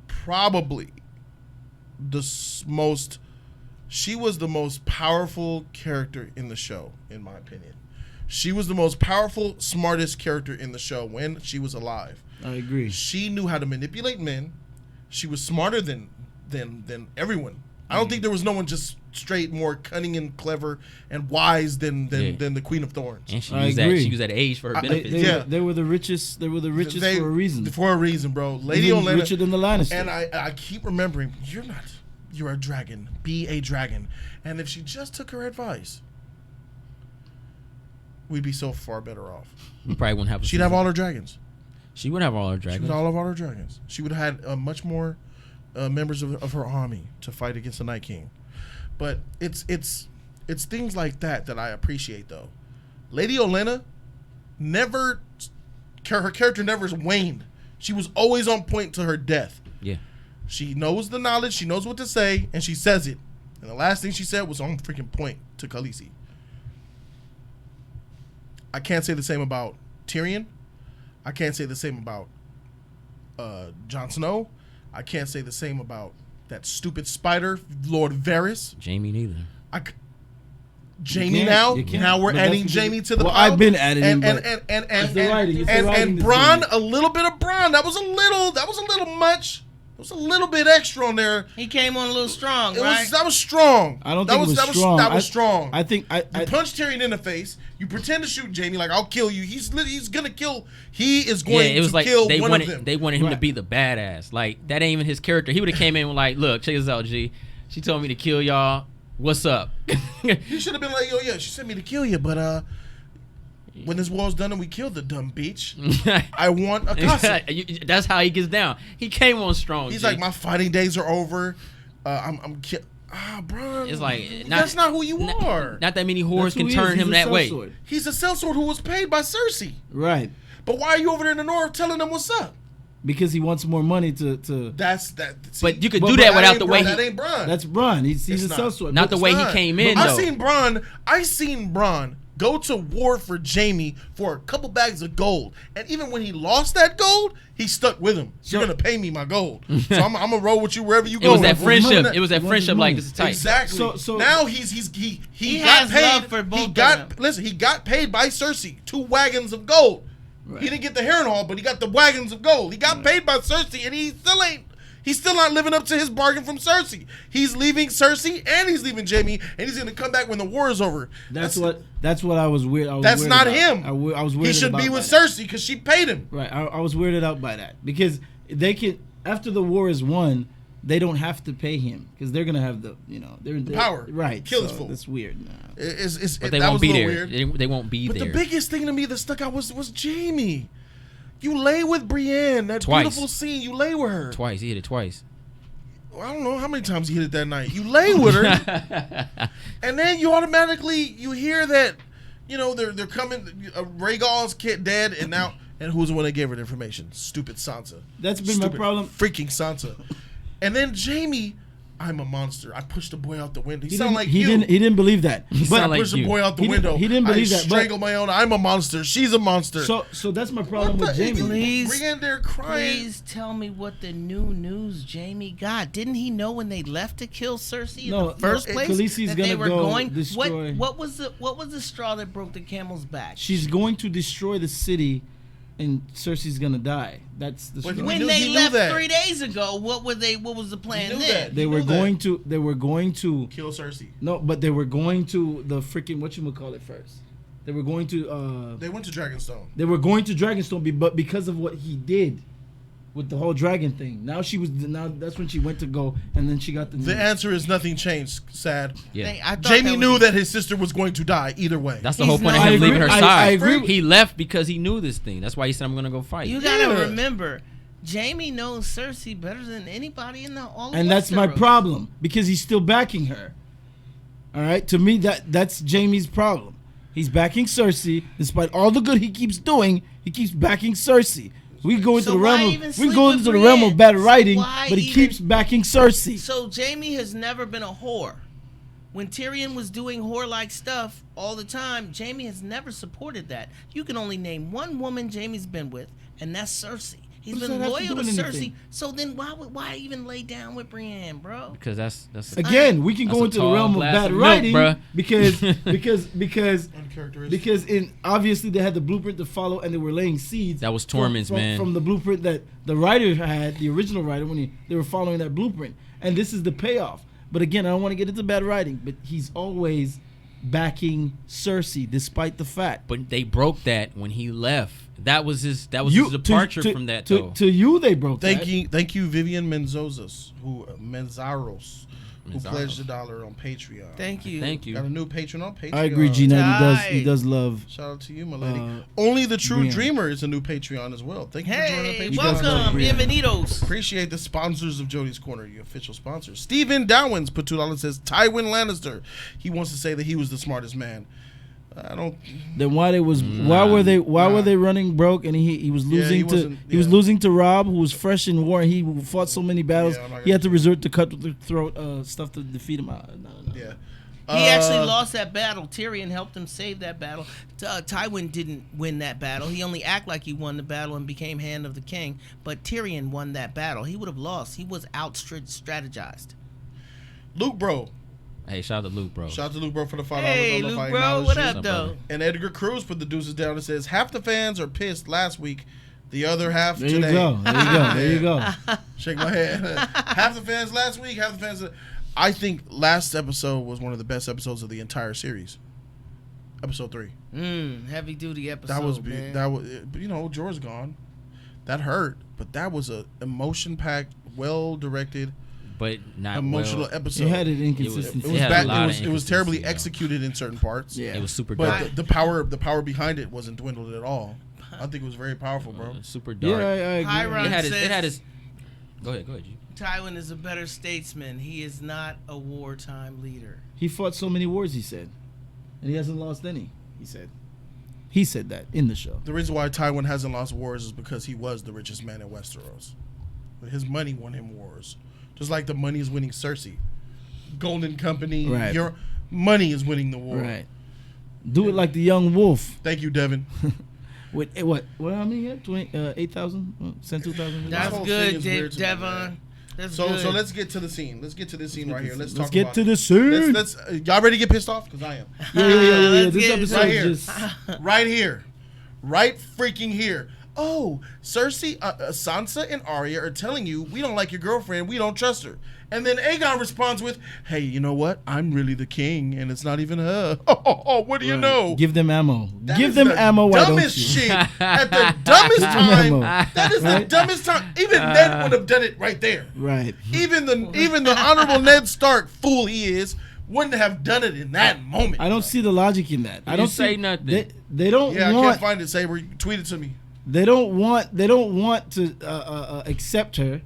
probably she was the most powerful character in the show, in my opinion. She was the most powerful, smartest character in the show when she was alive. I agree. She knew how to manipulate men. She was smarter than everyone. I don't think there was no one just straight more cunning and clever and wise than the Queen of Thorns. And she I used agree. that age for her They- benefits. Yeah. They were the richest. They were the richest for a reason. For a reason, bro. Lady Even Olenna, richer than the Lannisters. and I keep remembering, you're a dragon. Be a dragon. And if she just took her advice, we'd be so far better off. We probably wouldn't have. She'd have all her dragons. She would have all her She dragons. would have all of her dragons. She would have had much more members of her army to fight against the Night King. But it's things like that I appreciate, though. Lady Olenna her character never waned. She was always on point to her death. Yeah. She knows the knowledge, she knows what to say, and she says it. And the last thing she said was on freaking point to Khaleesi. I can't say the same about Tyrion. I can't say the same about Jon Snow. I can't say the same about that stupid spider, Lord Varys. Jamie neither. Jamie can't, now. you can't. Now we're But that's adding the- Jamie to the well, pile. I've been adding him, and but and it's the writing, it's the writing and that's Bronn, doing it. a little bit of Bronn. That was a little much. It was a little bit extra on there. He came on a little strong, right? That was strong. I don't think it was strong. That was strong. I think You punch Tyrion in the face. You pretend to shoot Jamie like I'll kill you. He's gonna kill. He is Yeah, going it was to like kill they one wanted of them. they wanted him to Right. be the badass. Like that ain't even his character. He would have came in with like, look, check this out, G. She told me to kill y'all. What's up? He should have been like, yo, yeah, she sent me to kill you, but when this war's done and we killed the dumb bitch, I want a casa. That's how he gets down. He came on strong. He's G. like, my fighting days are over. Bro. It's like that's not who you are. Not that many whores that's who can he turn is. He's him a that way. sellsword. He's a sellsword who was paid by Cersei. Right. But why are you over there in the north telling them what's up? because he wants more money to. That's that. See, But you could do that without the way that he. ain't Bronn. That's Bronn. He's It's a not. sellsword. Not the way he It's not. came in, I though. seen Bronn go to war for Jaime for a couple bags of gold, and even when he lost that gold, he stuck with him. You're gonna pay me my gold, so I'm gonna roll with you wherever you It go. was that Well, friendship. money- It was that money- friendship. Like money. this is tight. Exactly. So now he got has paid. love for both he of got them. listen. He got paid by Cersei 2 wagons of gold. Right. He didn't get the Harrenhal, but he got the wagons of gold. He got paid by Cersei, and he still ain't. He's still not living up to his bargain from Cersei. He's leaving Cersei and he's leaving Jaime, and he's gonna come back when the war is over. That's what I was weird. That's weird not about. him. I was weirded He should about be by with that. Cersei because she paid him. Right. I was weirded out by that because they can after the war is won, they don't have to pay him because they're gonna have the they're power. Right. Kill so this fool. That's weird. Nah. But they that won't was be a little there. weird. They won't be But there. the biggest thing to me that stuck out was Jaime. You lay with Brienne. That Twice. beautiful scene. You lay with her. Twice. He hit it twice. I don't know how many times he hit it that night. You lay with her, and then you automatically you hear that they're coming. Rhaegal's kid dead, and now who's the one that gave her the information? Stupid Sansa. That's been my problem. Freaking Sansa. And then Jaime, I'm a monster. I pushed the boy out the window. He sounded like he you. didn't believe that. sound But like Push the you. boy out the He didn't- window. he didn't believe I that, but- strangled my own. I'm a monster. She's a monster. so that's my problem with Jaime. Please, Brienne there crying. please tell me what the new news Jaime got. Didn't he know when they left to kill Cersei in No, the first no, place Khaleesi's that they gonna were go going? destroy- What was the straw that broke the camel's back? She's going to destroy the city, and Cersei's gonna die. That's the But straw. we When knew- they he knew left that. 3 days ago, what was the plan knew then? that. They He were knew that. going to Kill Cersei. no, but they were going to the freaking whatchamacallit first. They were going to They went to Dragonstone. they were going to Dragonstone, but because of what he did with the whole dragon thing, now that's when she went to go, and then she got the The news. answer is nothing changed. Sad. Yeah. I thought Jaime was- knew that his sister was going to die either way. That's the He's whole point not- of I him leaving her agree- I side. agree. He left because he knew this thing. That's why he said, "I'm gonna go fight." You gotta Yeah. remember, Jaime knows Cersei better than anybody in all of And that's my Westeros. problem because he's still backing her. All right, to me that's Jaime's problem. He's backing Cersei despite all the good he keeps doing. He keeps backing Cersei. We go into So the why realm. even We sleep go with into the realm of Brienne? bad writing, Why but he even- keeps backing Cersei. So Jaime has never been a whore. When Tyrion was doing whore-like stuff all the time, Jaime has never supported that. You can only name one woman Jaime's been with, and that's Cersei. He's What does been that have to loyal do to with Cersei. anything? So then why even lay down with Brienne, bro? Because that's Again, we can That's go a into the tall realm of glass bad of milk, writing bruh. because Uncharacteristic. in obviously they had the blueprint to follow and they were laying seeds. That was Tormund's, man. From the blueprint that the writer had, the original writer, when they were following that blueprint, and this is the payoff. But again, I don't want to get into bad writing, but he's always backing Cersei despite the fact. But they broke that when he left. That was his departure from that though. To you, they broke that. Thank you, Vivian Menzoros, who Menzaros. pledged $1 on Patreon. Thank you. Thank you. Got a new patron on Patreon. I agree, Gina. He Tight. does love. Shout out to you, my lady. Uh, Only the True Brienne. Dreamer is a new Patreon as well. Thank you for joining Hey, the Patreon. does love welcome, Brienne. bienvenidos. Appreciate the sponsors of Jody's Corner, the official sponsors. Steven Dowins put $2, says Tywin Lannister. He wants to say that he was the smartest man. I don't. Then why were they running broke and he was Yeah, losing he to wasn't- he was yeah. losing to Rob, who was fresh in war, and he fought so many battles. Yeah, I'm not He had gonna- to resort to cut the throat stuff to defeat him. No. Yeah. He actually lost that battle. Tyrion helped him save that battle. Tywin didn't win that battle. He only acted like he won the battle and became Hand of the King. But Tyrion won that battle. He would have lost. He was out-strategized. Luke Bro. Hey, shout out to Luke, bro. Shout out to Luke Bro for the $5. Hey, I don't know if Luke, I bro, acknowledged what you. up, up, though? brother? And Edgar Cruz put the deuces down and says, half the fans are pissed last week, the other half There today. you go. There you go. There you go. Shake my head. Half the fans last week, half the fans. I think last episode was one of the best episodes of the entire series. Episode 3. Heavy duty episode. That was man. that was. But Jorah's gone. That hurt, but that was a emotion packed, well directed, But not emotional well. episode. It had an It inconsistency. was had a bad. lot of It was terribly inconsistency, though. executed in certain parts. Yeah. It was super But dark. the power behind it wasn't dwindled at all. I think it was very powerful, bro. Super Yeah, dark. I agree. Hiram It had his. says It had his. Go ahead, G. Tywin is a better statesman. He is not a wartime leader. He fought so many wars, he said, and he hasn't lost any. He said. He said that in the show. The reason why Tywin hasn't lost wars is because he was the richest man in Westeros. His money won him wars. Just like the money is winning Cersei. Golden Company, Right. your money is winning the war. Right. Do it like the young wolf. Thank you, Devin. With what? What how many? 8,000? Sent 2,000. That's whole thing good, is weird to me, Devon. man. That's So good. let's get to the scene. Let's get to this scene right here. Let's talk get about to it. the scene. Let's y'all ready to get pissed off? Because I am. Yeah. Let's This get- episode Right here. just Right here. Right freaking here. Oh, Cersei, Sansa, and Arya are telling you we don't like your girlfriend. We don't trust her. And then Aegon responds with, "Hey, you know what? I'm really the king, and it's not even her." Oh, what do you know? give them ammo. That Give is them the ammo. Why don't Dumbest you? shit at the dumbest ammo. time. That is the Right? dumbest time. Even Ned would have done it right there. Right. Even the honorable Ned Stark, fool he is, wouldn't have done it in that moment. I don't see the logic in that. I don't say see, nothing. They don't Yeah, I want. can't find it. Saber, tweet it to me. They don't want. They don't want to accept her.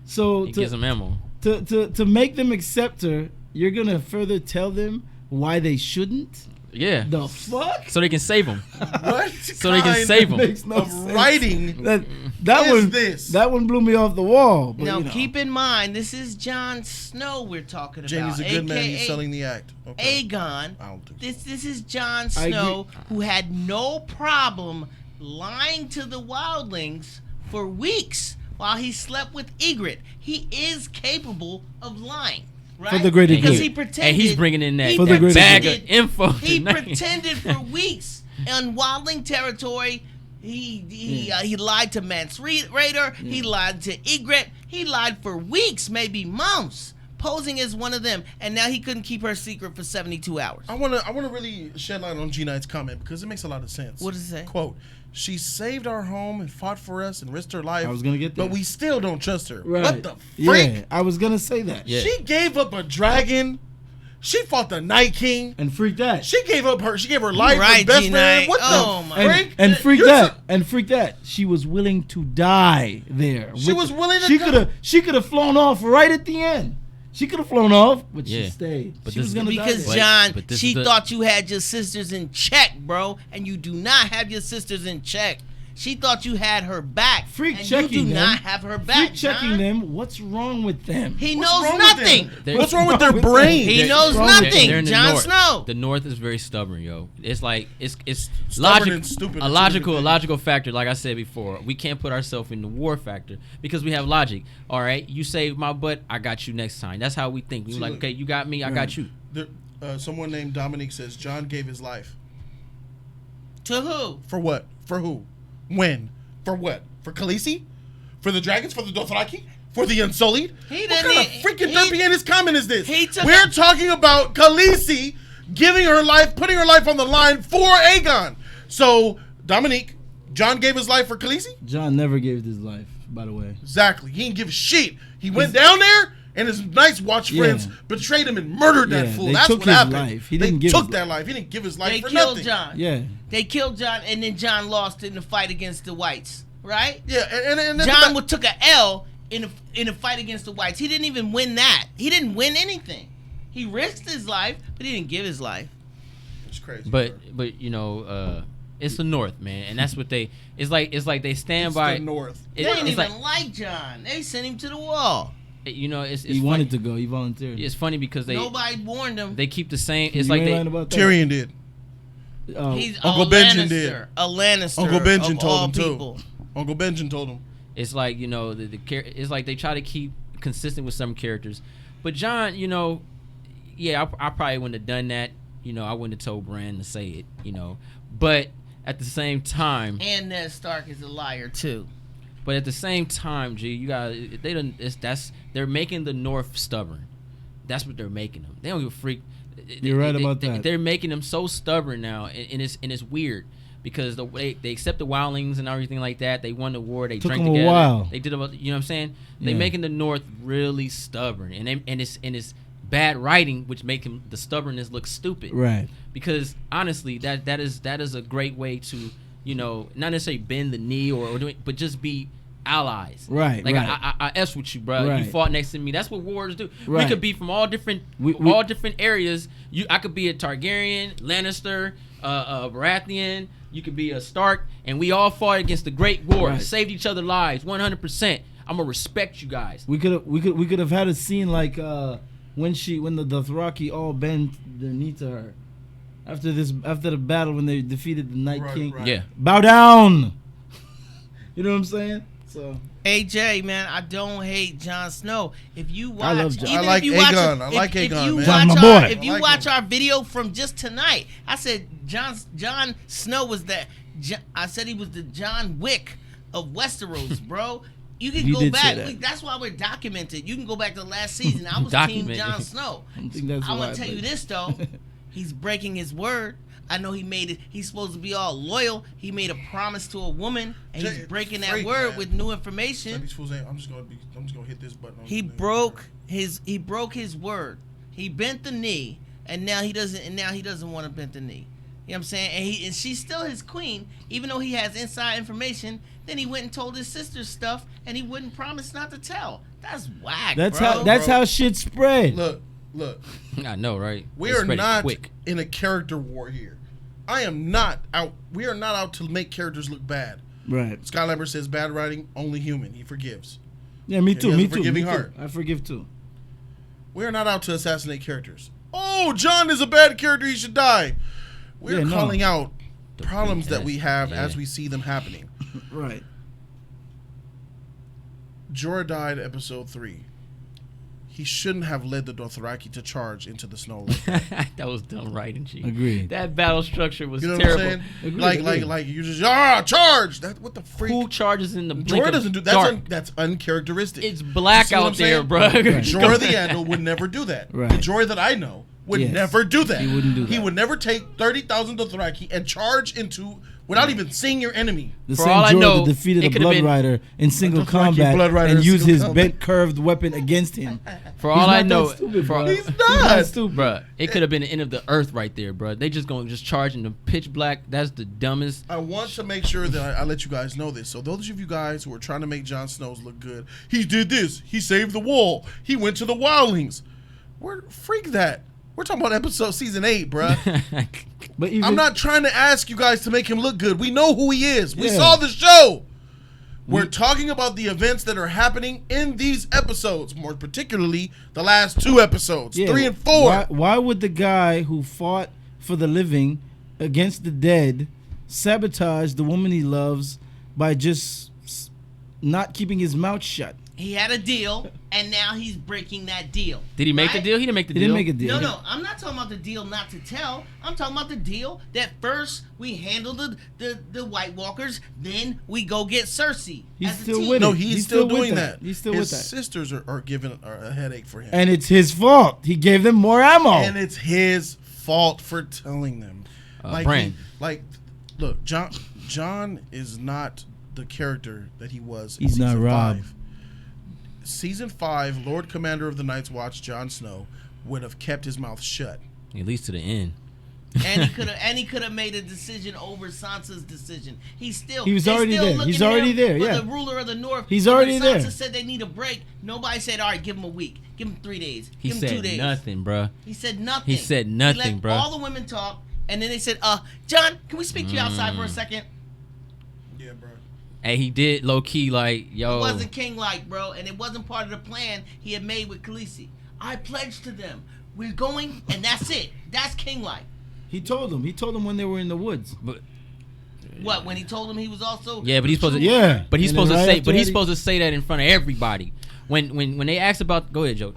So He gives them ammo. to make them accept her, you're gonna further tell them why they shouldn't. Yeah. The fuck? So they can save them. What? So they can kind save 'em. Makes no of sense. writing That is one. this? That one blew me off the wall. But, Now, you know. keep in mind, this is Jon Snow we're talking Jamie's about. a good man. He's AKA selling the act. Okay. Aegon. I don't think so. This is Jon I Snow, who had no problem lying to the wildlings for weeks while he slept with Ygritte. He is capable of lying, right? For the greater because good. he pretended. And he's bringing in that For the greater bag good. of info. He tonight. pretended for weeks on wildling territory. He lied to Mance Raider. He lied to Ygritte. He lied for weeks, maybe months, posing as one of them. And now he couldn't keep her secret for 72 hours. I wanna really shed light on G Knight's comment because it makes a lot of sense. What does it say? Quote: "She saved our home and fought for us and risked her life. I was gonna get there. but we still don't trust her. Right. What the freak? Yeah, I was gonna say that. Yeah. She gave up a dragon. She fought the Night King. And freak that. She gave her life. Right, Her best G-Knight. friend. What Oh, the my- freak? And freak You're that. so- And freak that. She was willing to die there. She was willing to She die. could have flown off right at the end. She could have flown off, but Yeah. she stayed. But She this was is- gonna die Because there. John, but this she is the- thought you had your sisters in check, bro, and you do not have your sisters in check. She thought you had her back, Freak and checking you do them. not have her back. Freak checking John. them. What's wrong with them? He What's knows wrong with nothing. them? They're- What's wrong with their What's wrong with brain? He They're- knows wrong They're- nothing. they're in the Jon north. Snow. The North is very stubborn, yo. It's like it's Stubborn logic, and stupid are a two logical different logical factor. Like I said before, we can't put ourselves in the war factor because we have logic. All right, you saved my butt, I got you next time. That's how we think. We See, like, look. okay, you got me, I got you. Someone named Dominique says John gave his life. To who? For what? For who? When? For what? For Khaleesi? For the dragons? For the Dothraki? For the Unsullied? He What didn't kind of e- freaking he- derpy-ass comment is this? he took We're a- talking about Khaleesi giving her life, putting her life on the line for Aegon. So, Dominique, John gave his life for Khaleesi? John never gave his life, by the way. Exactly. He didn't give a shit. He went down there, and his nice watch Yeah. friends betrayed him and murdered that Yeah, fool. they That's took what his happened. life. He they didn't give took his that life. He didn't give his life They for killed nothing. John. Yeah. They killed John, and then John lost in the fight against the Whites, right? Yeah, and John took a L in a fight against the Whites. He didn't even win that. He didn't win anything. He risked his life, but he didn't give his life. It's crazy. But you know, it's the North, man, and that's what they. It's like they stand It's by. the North. It- They didn't it's even like John. They sent him to the wall. you know, it's He funny. wanted to go. He volunteered. It's funny because Nobody warned him. they keep the same. It's You like ain't they. lying about that. Tyrion did. Oh, He's Uncle a Benjen Lannister. did. A Lannister. Uncle Benjen of told all him too. people. Uncle Benjen told him. It's like, you know, it's like they try to keep consistent with some characters, but John, you know, yeah, I probably wouldn't have done that. You know, I wouldn't have told Bran to say it. You know, but at the same time, And Ned Stark is a liar too. but at the same time, G, you got they don't. They're making the North stubborn. That's what they're making them. They don't give a freak. You're right about that. They're making them so stubborn now, and it's weird. Because they accept the wildlings and everything like that. They won the war. They Took drank them a together. while. They did about, you know what I'm saying? They Yeah. making the North really stubborn, and it's bad writing, which make him the stubbornness look stupid. Right. Because honestly, that is a great way to, you know, not necessarily bend the knee or do it, but just be allies. Right, Like right. I S with you, bro. Right. You fought next to me. That's what wars do. Right. We could be from all different areas. I could be a Targaryen, Lannister, Baratheon. You could be a Stark, and we all fought against the Great War, Right. saved each other lives, 100%. I'm gonna respect you guys. We could have had a scene like when the Dothraki all bent their knee to her after the battle when they defeated the Night King. Right. Yeah. Bow down. You know what I'm saying? So AJ, man, I don't hate Jon Snow. If you watch, I love Jon. even I like if you watch Aegon. a- I if- like if Aegon, you man. Jon, watch my our- boy. If you I like watch him. our video from just tonight, I said Jon Snow was I said he was the John Wick of Westeros, bro. You can You go did say back. that. That's why we're documented. You can go back to last season. I was Team Documented. Jon Snow. I don't think that's I'm why, gonna tell you but- this though. He's breaking his word. I know he made it. He's supposed to be all loyal. He made a promise to a woman, and he's Jay, breaking that freak, word man. with new Like information. these fools ain't- I'm just gonna hit this button. He broke his word. He bent the knee, and now he doesn't want to bend the knee. You know what I'm saying? And she's still his queen, even though he has inside information. Then he went and told his sister stuff, and he wouldn't promise not to tell. That's whack. That's bro. how shit spread. Look. I know, right? We They are spread it not quick. in a character war here. I am not out. We are not out to make characters look bad. Right. Scott Lambert says bad writing, only human. He forgives. Yeah, me he too. has Me a too. forgiving me too. heart. I forgive too. We are not out to assassinate characters. Oh, Jon is a bad character. He should die. We're Yeah, no. calling out The problems that we have yeah. as we see them happening. Right. Jorah died episode 3. He shouldn't have led the Dothraki to charge into the snow like that. That was dumb writing, G. Agreed. That battle structure was You know terrible. what I'm saying? Agreed. Like you just charge. That what the freak? Who charges in the blink Jorah of doesn't do dark? that's uncharacteristic. It's black You see what out I'm there, saying? bro. Jorah the Andal would never do that. Right. The Jorah that I know would Yes. never do that. He wouldn't do He that. would never take 30,000 Dothraki and charge into without even seeing your enemy. The For same all I Jorah know, that defeated it a could've Blood been- Rider in single Dothraki combat Blood Rider and in used single his combat. bent curved weapon against him. For all He's I not know, that stupid, for, bro. He's He's not. not stupid. bruh, it could have been the end of the earth right there, bruh. They just gonna charge in the pitch black. That's the dumbest. I want to make sure that I let you guys know this. So those of you guys who are trying to make Jon Snow's look good, he did this. He saved the wall. He went to the wildlings. Freak that. We're talking about season 8, bruh. But even, I'm not trying to ask you guys to make him look good. We know who he is. We Yeah. saw the show. We're talking about the events that are happening in these episodes, more particularly the last 2 episodes, yeah, 3 and 4. Why would the guy who fought for the living against the dead sabotage the woman he loves by just not keeping his mouth shut? He had a deal, and now he's breaking that deal. Did he make the Right? deal? He didn't make the He deal. didn't make a deal. No, I'm not talking about the deal not to tell. I'm talking about the deal that first we handle the White Walkers, then we go get Cersei. He's as a still team. with No, it. he's still with doing that. He's still His with that. sisters are giving a headache for him. And it's his fault. He gave them more ammo. And it's his fault for telling them. Bran. Look, John is not the character that he was in He's not season Rob. 5. Season 5, Lord Commander of the Night's Watch, Jon Snow, would have kept his mouth shut. At least to the end. and he could have made a decision over Sansa's decision. He was They're already still there. looking He's at already him there, for yeah. the ruler of the North. He's When already Sansa there. said they need a break. Nobody said, all right, give him a week. Give him 3 days. He give him 2 said days. nothing, bruh. He said nothing. He said nothing, he let bro. all the women talk, and then they said, John, can we speak to you outside for a second? Yeah, bro. And he did low key like, It yo. wasn't king-like, bro, and it wasn't part of the plan he had made with Khaleesi. I pledged to them. We're going, and that's it. That's king-like. He told them. He told them when they were in the woods. But, What, when he told them he was also... yeah, but he's supposed to. Yeah. But he's And then supposed to right say. after But that, he's he- supposed to say that in front of everybody. When they asked about, go ahead, Joe.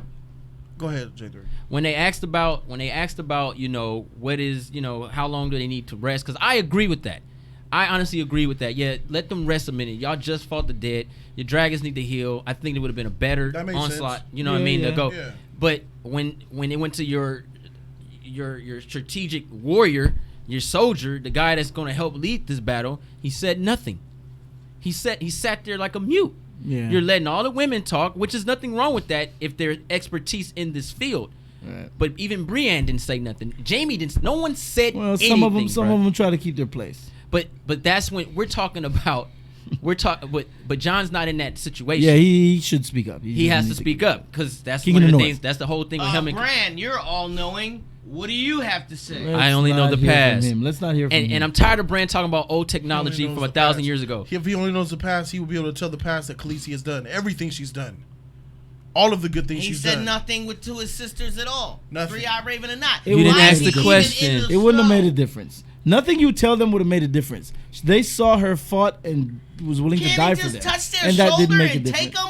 Go ahead, J3. When they asked about, what is, how long do they need to rest? Because I agree with that. I honestly agree with that. Yeah, let them rest a minute. Y'all just fought the dead. Your dragons need to heal. I think it would have been a better That makes onslaught. sense. You know what I Yeah, mean? yeah. To go. Yeah. But when it went to your strategic warrior, your soldier, the guy that's going to help lead this battle, he said nothing. He sat there like a mute. Yeah. You're letting all the women talk, which is nothing wrong with that if there's expertise in this field. Right. But even Brienne didn't say nothing. Jamie didn't. No one said Well, anything. some of them bruh. try to keep their place. But that's when we're talking about we're talking, but John's not in that situation. Yeah, he should speak up. He has to speak up because that's King one of of the the North. things. That's the whole thing with him. And Bran, you're all knowing. What do you have to say? Let's I only know not the hear from past. him. Let's not hear from him. and I'm tired of Bran talking about old technology He only from knows 1,000 the years past. ago. If he only knows the past, he will be able to tell the past that Khaleesi has done everything she's done. All of the good things He she's said done. nothing to his sisters at all. Nothing. Three-Eyed Raven or not. You didn't Why ask is the he even question. in the It wouldn't have show? made a difference. Nothing you tell them would have made a difference. They saw her fought and was willing to die Can't for he them, just touch their and that shoulder didn't make a and difference. take them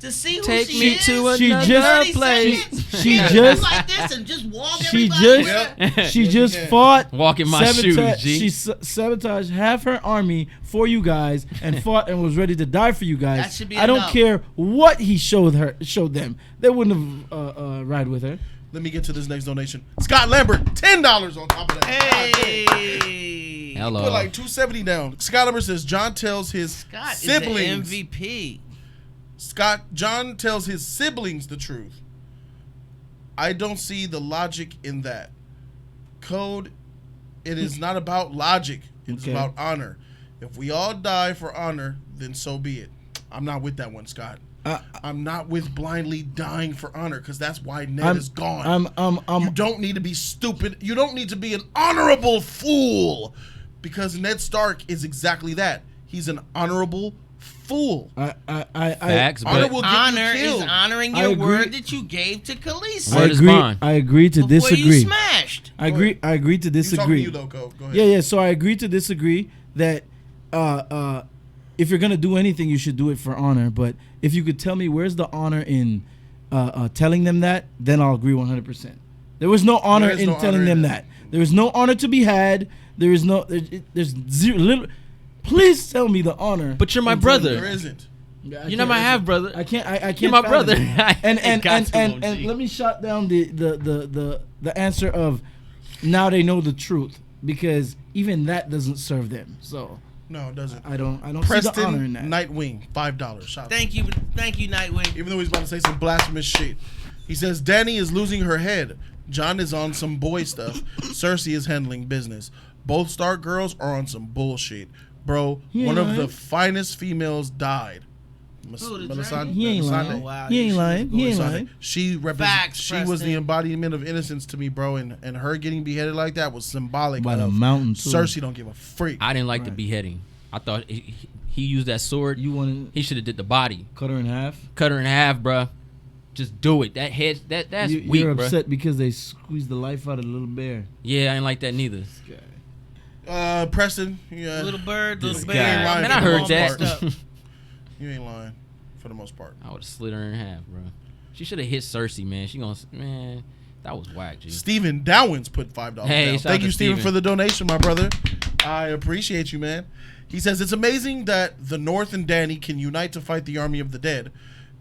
to see who Take she me is? to She another just- 30 place. seconds? She Can't just- do like this and just walk She everybody. just- Yep. She Yes, just you can. fought. Walk in my shoes, G. She sabotaged half her army for you guys and fought and was ready to die for you guys. That should be I don't enough. care what he showed them. They wouldn't have ride with her. Let me get to this next donation. Scott Lambert, $10 on top of that. Hey. Hello. Put like $2.70 down. Scott Lambert says John tells his Scott siblings. is the MVP. John tells his siblings the truth. I don't see the logic in that. Code, it is not about logic. It's Okay. about honor. If we all die for honor, then so be it. I'm not with that one, Scott. I'm not with blindly dying for honor because that's why Ned is gone. You don't need to be stupid. You don't need to be an honorable fool because Ned Stark is exactly that. He's an honorable fool. Facts, Honor but will get Honor you is killed. honoring I your agree. word that you gave to Khaleesi. Word is bond. I agree to before you disagree. smashed. I agree to He's talking to disagree. you, though, Go ahead. Yeah. So I agree to disagree that if you're gonna do anything, you should do it for honor. But if you could tell me where's the honor in telling them that, then I'll agree 100%. There was no honor There is in no telling honor them in that. There is no honor to be had. There is no. There's zero. Please tell me the honor. But you're my in telling brother. There isn't. me. You're not my half brother. I can't. I can't. You're my fathom brother. it. And It got to him, and G. let me shut down the answer of now they know the truth because even that doesn't serve them. So No, it doesn't. I don't see the honor in Preston that. Nightwing, $5. Shout out. Thank you, Nightwing. Even though he's about to say some blasphemous shit. He says Danny is losing her head. John is on some boy stuff. Cersei is handling business. Both Stark girls are on some bullshit. Bro, He one ain't of the lying. finest females died. Who, the Melisandre? dragon? He ain't Melisandre? lying. Oh, wow. He ain't You lying. should He ain't Melisandre. lying. She Facts, she was the Preston. embodiment of innocence to me, bro, and her getting beheaded like that was symbolic By the of mountain too. Cersei don't give a freak. I didn't like the Right. beheading. I thought he used that sword. You want He should have did the body, to cut her in half? cut her in half, bruh. Just do it. That head, that's weak, You're bruh. upset because they squeezed the life out of the little bear. Yeah, I didn't like that neither. Preston, yeah, Little bird, This little guy. bear. Man, I I'm heard all that. messed up. you ain't lying for the most part. I would have slid her in half, bruh. She should have hit Cersei, man. That was whack, G. Steven Dowins put $5 Hey, down. shout Thank out you, to Steven, Steven. for the donation, my brother. I appreciate you, man. He says it's amazing that the North and Dany can unite to fight the army of the dead,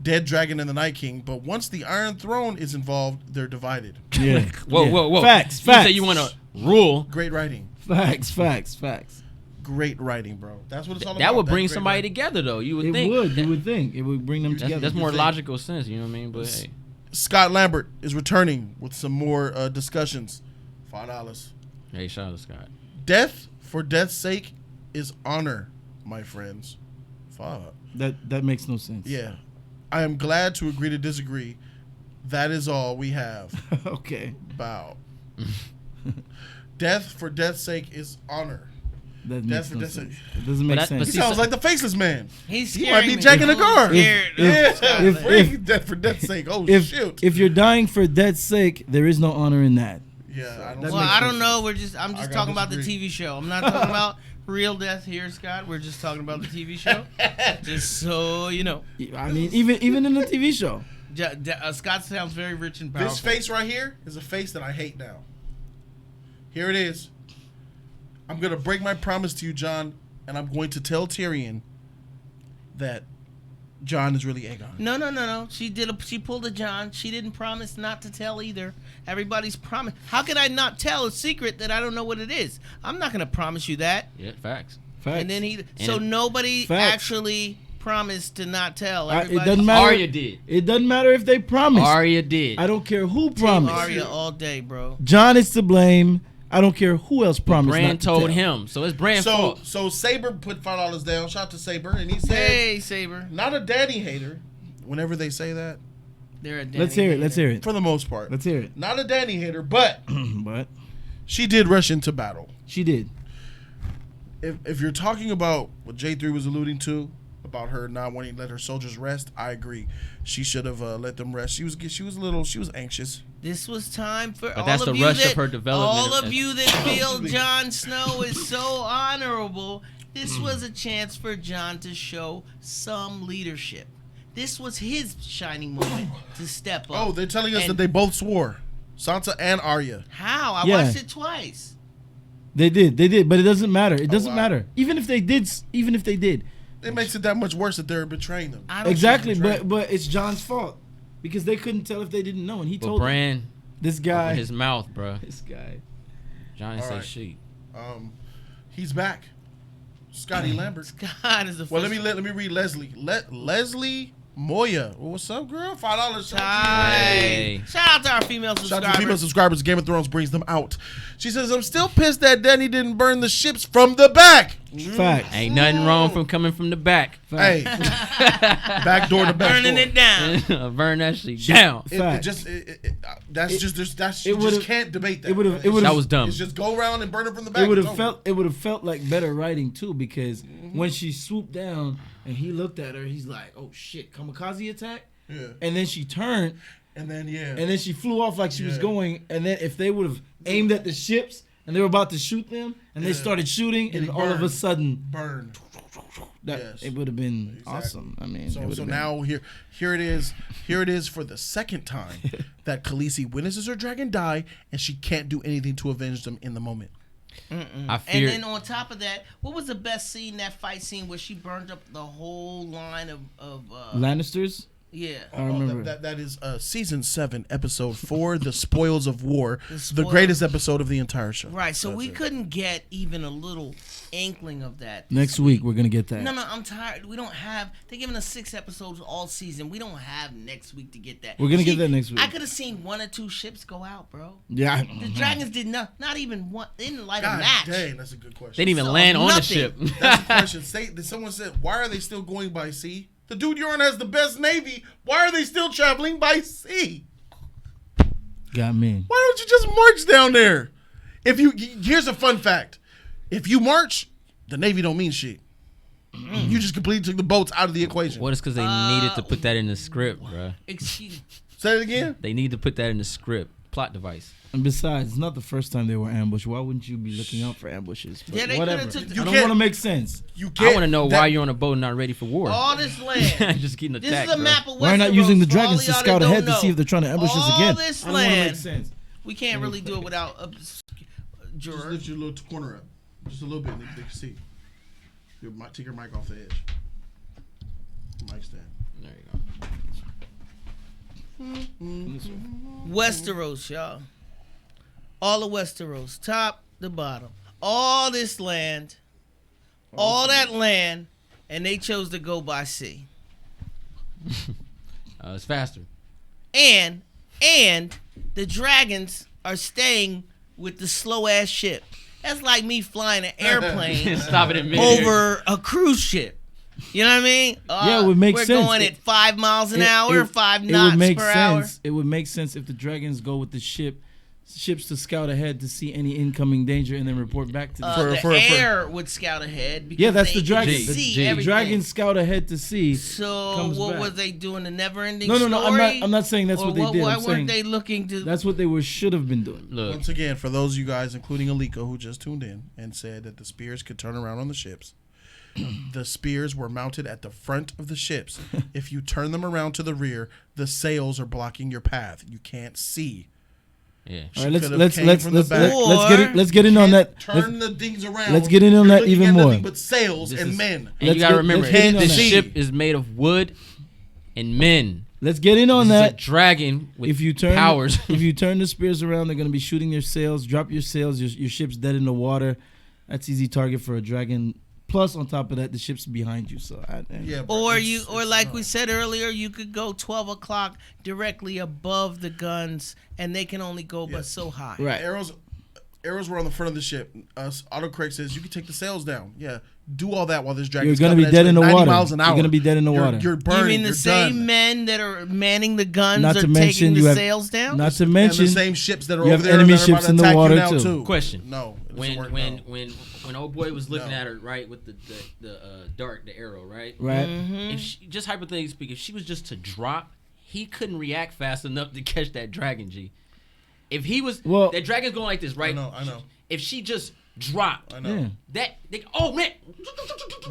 Dead Dragon and the Night King. But once the Iron Throne is involved, they're divided. Yeah. Whoa, yeah. whoa, whoa. Facts. You Facts. say you want to rule. Great writing. Facts. Great writing, bro. That's what it's all about. That would bring That's great somebody writing. together, though. You would It think. would. You would think it would bring them together. That's more think. logical sense, you know what I mean? But hey, Scott Lambert is returning with some more discussions. $5. hey, shout out to Scott. Death for death's sake is honor, my friends. Fuck. That makes no sense. Yeah. I am glad to agree to disagree. That is all we have. Okay. Bow. Death for death's sake is honor. That That's makes what no that's sense. it. It doesn't make But sense. He See, sounds so- like the faceless man. He's He scaring might be me. Jack in the I'm Gar. scared. if- Death for death's sake. Oh, if shoot. if you're dying for death's sake, there is no honor in that. Yeah, I don't That Well, makes I no don't know. sense. I'm I just gotta talking about the disagree. TV show. I'm not talking about real death here, Scott. We're just talking about the TV show. Just so you know. I mean, even in the TV show. Scott sounds very rich and powerful. This face right here is a face that I hate now. Here it is. I'm going to break my promise to you, John, and I'm going to tell Tyrion that John is really Aegon. No. She pulled a John. She didn't promise not to tell either. Everybody's promised. How could I not tell a secret that I don't know what it is? I'm not going to promise you that. Yeah, facts. Facts. And then And nobody Facts. actually promised to not tell. It Everybody doesn't matter. Arya did. It doesn't matter if they promise. Arya did. I don't care who Team promised. Arya all day, bro. John is to blame. I don't care who else promised. Bran not to told tell. him, so it's Bran fault. So Saber put $5 down. Shout out to Saber, and he said, Hey, Saber. "Not a Danny hater." Whenever they say that, They're a Let's hear it. Let's hear it. for the most part, Let's hear it. not a Danny hater, but But she did rush into battle. she did. If you're talking about what J3 was alluding to about her not wanting to let her soldiers rest, I agree. She should have let them rest. She was anxious. This was time for But all that's of the you rush that, of her development. all of you that feel Jon Snow is so honorable. This was a chance for Jon to show some leadership. This was his shining moment to step up. Oh, they're telling us And that they both swore, Sansa and Arya. How? I Yeah. watched it twice. They did, but it doesn't matter. It doesn't wow. matter. Even if they did, It makes it that much worse that they're betraying them. I don't exactly. betrayed. But it's John's fault because they couldn't tell if they didn't know, and he But told them. Bran, This guy, his mouth, bro. this guy. John didn't All say right. shit. He's back. Scotty Lambert. God is the Well, first let me read Leslie. Leslie Moya. Well, what's up, girl? $5. Shout Hey. Shout out to our female out subscribers. to female subscribers. Game of Thrones brings them out. She says, "I'm still pissed that Danny didn't burn the ships from the back." Fact. Ain't nothing wrong from coming from the back. Hey, back door to back Burning door. it down. Burn that shit down. Fact. You would've- just can't debate that. it would've- It's it would've- That was dumb. It's just go around and burn it from the back. It would It's have over. felt. It would have felt like better writing too, because when she swooped down and he looked at her, he's like, "Oh shit, kamikaze attack!" Yeah. And then she turned, And then and then she flew off like she was Yeah. going. And then if they would have aimed at the ships and they were about to shoot them, and they Yeah. started shooting, and he all of a burned. sudden, burn. that Yes. it would have been Exactly. awesome. I mean, it So would've been- now here it is. Here it is for the second time that Khaleesi witnesses her dragon die, and she can't do anything to avenge them in the moment. I And fear. then on top of that, what was the best scene, that fight scene where she burned up the whole line of Lannisters. yeah. I remember. That is season 7, episode 4, "The Spoils of War," the Spoils. greatest episode of the entire show. Right, so That's we it. couldn't get even a little inkling of that. Next week we're gonna get that. No, I'm tired. We don't have. They're giving us 6 episodes all season. We don't have next week to get that. We're gonna get that next week. I could have seen 1 or 2 ships go out, bro. Yeah. The Dragons did not even one. They didn't light a God match. dang, that's a good question. They didn't even So, land on the nothing. ship. That's the question. Someone said, "Why are they still going by sea?" The dude Euron has the best navy. Why are they still traveling by sea? Got me. Why don't you just march down there? Here's a fun fact: if you march, the navy don't mean shit. You just completely took the boats out of the equation. What is because they needed to put that in the script, bro. Excuse. Say it again. They need to put that in the script. Plot device. And besides, it's not the first time they were ambushed. Why wouldn't you be looking out for ambushes? But Yeah, they whatever. coulda took the- I don't can't- want to make sense. You I can't. want to know that- why you're on a boat and not ready for war. All this land. Just getting This attacked. is a bro. map of Westeros. Why not using the for all dragons to y'all that scout don't ahead to know. see if they're trying to ambush us All again? this I don't want to make land. sense. We can't really do it without a Just juror. lift your little corner up, just a little bit, and they can see. Take your mic off the edge. Mic stand. There you go. Westeros, y'all. All of Westeros, top to bottom. All this land, all that land, and they chose to go by sea. It's faster. And the dragons are staying with the slow ass ship. That's like me flying an airplane Stop it in mid-air. over a cruise ship. You know what I mean? Yeah, it would make we're sense. going at 5 miles an hour, 5 It knots would make per hour. sense. It would make sense if the dragons go with the ships to scout ahead to see any incoming danger and then report back to the The air would scout ahead. Because Yeah, that's they the dragon. can The see everything. dragons scout ahead to see. So comes what back. was they doing? The never-ending No, story? I'm not saying that's Or what they did. Why I'm saying weren't they looking to? that's what they should have been doing. Look, Once again, for those of you guys, including Aliko, who just tuned in and said that the spears could turn around on the ships, the spears were mounted at the front of the ships. If you turn them around to the rear, the sails are blocking your path. You can't see. yeah. All right, could've let's came let's from the let's back. let's get in on that. Turn the things around. let's get in on You're that looking even at more. nothing but sails This and is- men. And Let's you gotta get- remember, let's get in on this that. ship is made of wood and men. Let's get in on This is that. a dragon with If you turn powers. if you turn the spears around, they're gonna be shooting your sails. Drop your sails. Your ship's dead in the water. That's easy target for a dragon. Plus, on top of that, the ship's behind you. So, Yeah, bro, Or it's like we said earlier, you could go 12 o'clock directly above the guns, and they can only go but so high. right. arrows. arrows were on the front of the ship. Autocorrect says you can take the sails down. Yeah, do all that while this dragon's You're gonna be dead in the 90 water. miles an hour. You're gonna be dead in the water. You're burning. You mean the you're same done. men that are manning the guns Not are to mention taking you the have- sails down? Not to And mention the same ships that are you over have there enemy that are about ships to in the attack you water, now, too. Question. No. it doesn't When work, when no. when old boy was looking No. at her, right, with the dart, the arrow, right? right. If she, just hypothetically speaking, if she was just to drop, he couldn't react fast enough to catch that dragon. G. If he was, that dragon's going like this, right? I know. If she just dropped, I know. Yeah. oh man,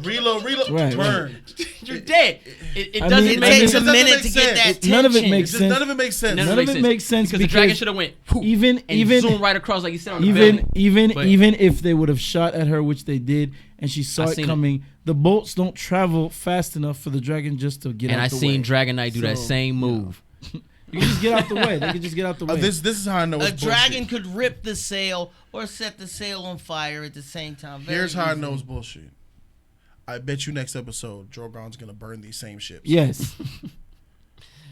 Reload, Right, burn. you're dead. It I doesn't mean, It make takes sense. a It doesn't minute make to get that sense. tension. None of it makes sense. None of it makes sense. None of it makes sense because the dragon should have went even and zoomed right across like you said on the even building. even But- even if they would have shot at her, which they did, and she saw I it seen coming, the bolts don't travel fast enough for the dragon just to get And out I the seen way. Dragon Knight do that So, same move. You can just get out the way. They can just get out the way. This is how I know A it's dragon bullshit. could rip the sail or set the sail on fire at the same time. Very Here's how I easily. know it's bullshit. I bet you next episode, Drogon's gonna burn these same ships. Yes.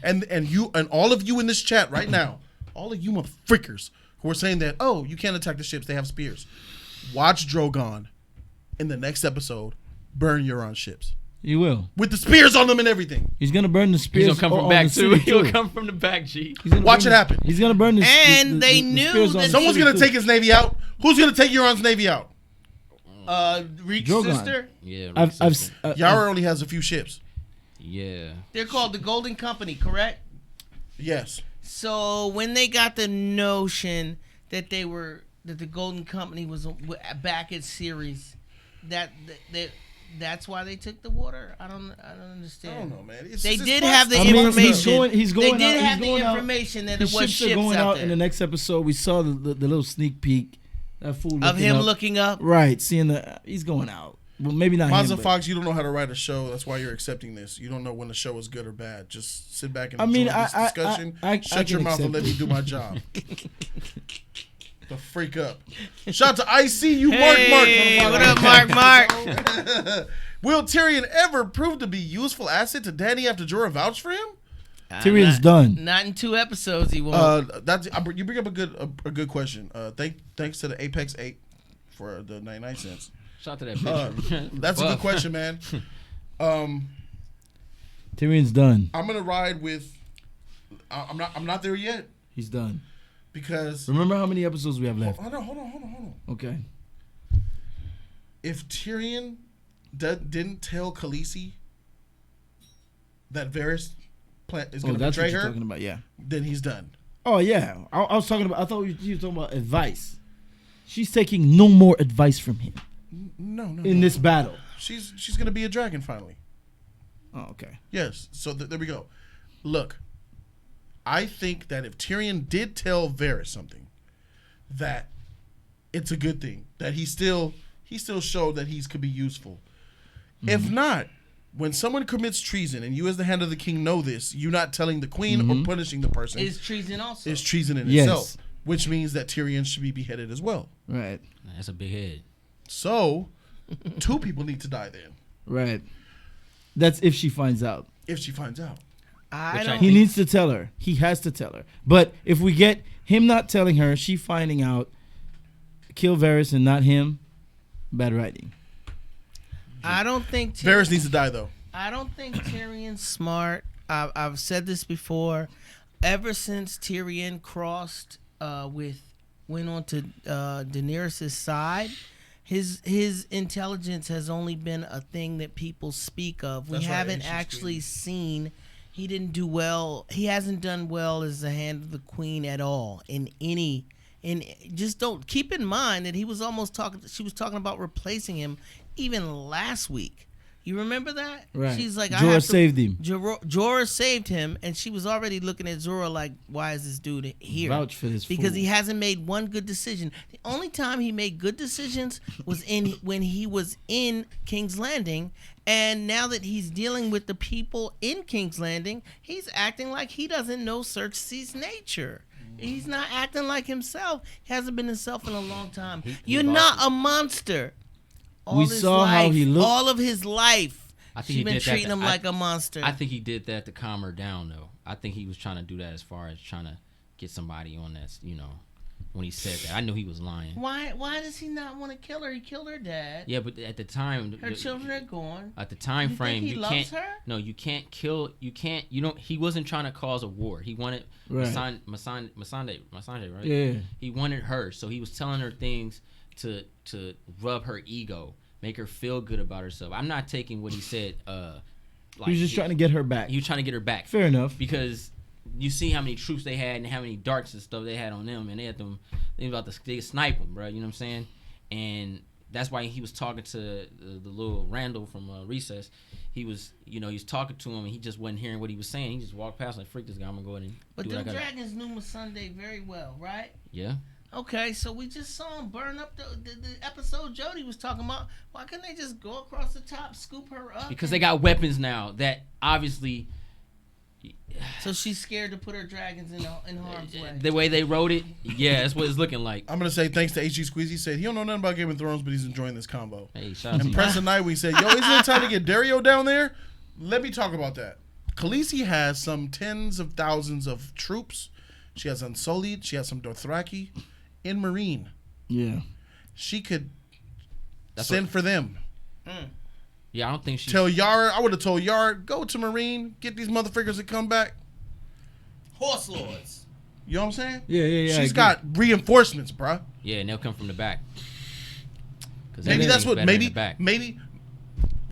And you and all of you in this chat right now, all of you motherfuckers who are saying that, oh, you can't attack the ships, they have spears. Watch Drogon in the next episode burn Euron ships. He will. With the spears on them and everything. He's gonna burn the spears. He's gonna come on from back the too. city, He'll come from the back, G. He's gonna Watch burn it happen. He's gonna burn the And the they the knew spears on that the Someone's city, gonna too. take his navy out. Who's gonna take Euron's navy out? Reek's Drogon. sister. Yeah, Yara only has a few ships. yeah. They're called the Golden Company, correct? Yes. So when they got the notion that the Golden Company was back at Ceres, that's why they took the water. I don't understand. I don't know, man. They it's did possible. have the I mean, information. he's going they did out, have he's the going out. information that His it was ships are going out out there. in the next episode. We saw the little sneak peek. That fool Of looking him up. looking up. Right, seeing he's going out. Well, maybe not Mazza him. but- Fox, you don't know how to write a show. That's why you're accepting this. You don't know when the show is good or bad. Just sit back and I enjoy mean, this I discussion. Shut can your mouth and let accept me it. do my job. The freak up. Shout out to IC, you Hey, Mark. what up, Mark? Will Tyrion ever prove to be useful asset to Dany after Jorah vouched for him? Tyrion's done. Not in 2 episodes, he won't. You bring up a good question. Thanks to the Apex 8 for the 99 cents. Shout out to that picture. That's a good question, man. Tyrion's done. I'm gonna ride with. I'm not there yet He's done. because. Remember how many episodes we have left? Hold on. Okay. If Tyrion didn't tell Khaleesi that Varys is going to that's betray what you're her, talking about. Yeah. then he's done. Oh yeah. I was talking about. I thought you were talking about advice. She's taking no more advice from him No. in this battle. She's going to be a dragon finally. Oh, okay. Yes. So there we go. Look, I think that if Tyrion did tell Varys something, that it's a good thing. That he still showed that he could be useful. If not, when someone commits treason and you as the hand of the king know this, you not telling the queen or punishing the person Is treason also. is treason in Yes. itself, which means that Tyrion should be beheaded as well. Right. That's a big head. So, 2 people need to die then, Right. That's if she finds out. if she finds out. I Which I don't. He needs to tell her. He has to tell her. But if we get him not telling her, she finding out, kill Varys and not him, bad writing. I don't think. Varys needs to die though. I don't think Tyrion's smart. I've said this before. Ever since Tyrion went on to Daenerys' side, his intelligence has only been a thing that people speak of. We That's right, haven't and she's actually queen. seen. He didn't do well. He hasn't done well as the hand of the queen at all in any. And just don't keep in mind that he was almost talking. She was talking about replacing him even last week. You remember that? Right. She's like, Jorah saved him. Jorah saved him, and she was already looking at Jorah like, why is this dude here? Vouch for this Because fool. he hasn't made one good decision. The only time he made good decisions was when he was in King's Landing, and now that he's dealing with the people in King's Landing, he's acting like he doesn't know Cersei's nature. He's not acting like himself. He hasn't been himself in a long time. You're not a monster. We saw how he looked. All of his life. I think She's he been did that treating to- him like a monster. I think he did that to calm her down, though. I think he was trying to do that as far as trying to get somebody on that, when he said that. I knew he was lying. Why does he not want to kill her? He killed her dad. Yeah, but at the time, Her children are gone. at the time You frame, think he you loves can't. her? No, you can't kill. You can't. You don't. He wasn't trying to cause a war. He wanted Masande, right? Yeah. He wanted her, so he was telling her things to rub her ego, make her feel good about herself. I'm not taking what he said. He was just trying to get her back. He was trying to get her back. Fair enough. Because you see how many troops they had and how many darts and stuff they had on them, and they were about to snipe them, bro. You know what I'm saying? And that's why he was talking to the little Randall from Recess. He was talking to him, and he just wasn't hearing what he was saying. He just walked past like, freak this guy, I'm gonna go ahead and But do the what I gotta. dragons knew Missandei very well, right? Yeah. Okay, so we just saw him burn up the episode Jody was talking about. Why couldn't they just go across the top, scoop her up? Because they got weapons now that obviously. So she's scared to put her dragons in harm's way. The way they wrote it, yeah, that's what it's looking like. I'm gonna say thanks to HG Squeezy. He said he don't know nothing about Game of Thrones, but he's enjoying this combo. Hey, shout out to And you. Preston Knight, we said, yo, isn't it time to get Dario down there? Let me talk about that. Khaleesi has some tens of thousands of troops. She has Unsullied. She has some Dothraki in Marine. Yeah. She could send for them. Yeah, I don't think she. Tell Yara, I would have told Yara, go to Marine, get these motherfuckers to come back. Horse lords. You know what I'm saying? Yeah. She's got reinforcements, bruh. Yeah, and they'll come from the back. Maybe that's what. Maybe.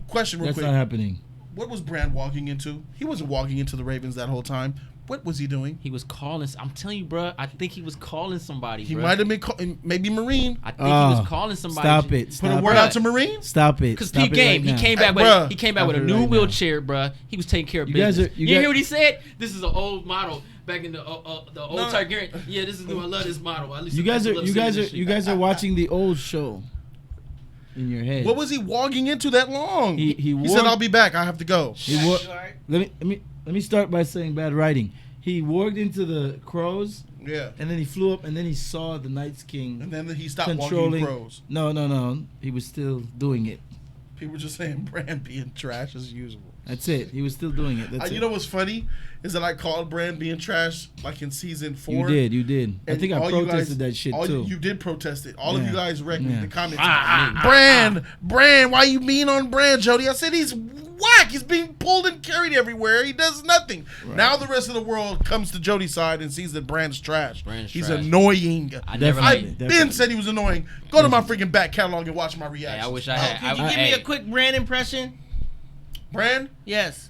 Question real That's quick. not happening. What was Bran walking into? He wasn't walking into the Ravens that whole time. What was he doing? He was calling. I'm telling you, bro. I think he was calling somebody. He bruh. might have been maybe Marine. I think he was calling somebody. Stop it. Put Stop a word it. out to Marine. Stop it. Because Stop Pete it game, right he now. came back Bruh. with a Stop it new right now. wheelchair, bruh. He was taking care of You guys business. are- you you guys- hear what he said? This is an old model back in the old No. Targaryen. Yeah, this is new. I love this model. At least You guys are watching the old show in your head. What was he walking into that long? He He walked- said, "I'll be back. I have to go." Let me start by saying bad writing. He walked into the crows, Yeah. and then he flew up, and then he saw the Night's King And then he stopped controlling. walking crows. No. He was still doing it. People were just saying Bran being trash as usual. That's it. He was still doing it. That's You it. know what's funny is that I called Bran being trash like in season 4. You did. I And think I all you protested guys- that shit all too. You did protest it. All of Yeah. you guys wrecked me in Yeah. the comments. Bran, why you mean on Bran, Jody? I said he's whack. He's being pulled and carried everywhere. He does nothing. Right. Now the rest of the world comes to Jody's side and sees that Bran's trash. He's He's annoying. I never Definitely. liked it. Ben said he was annoying. Go to my freaking back catalog and watch my reaction. Hey, I wish I had. Could you give me a quick Bran impression? Bran? Yes.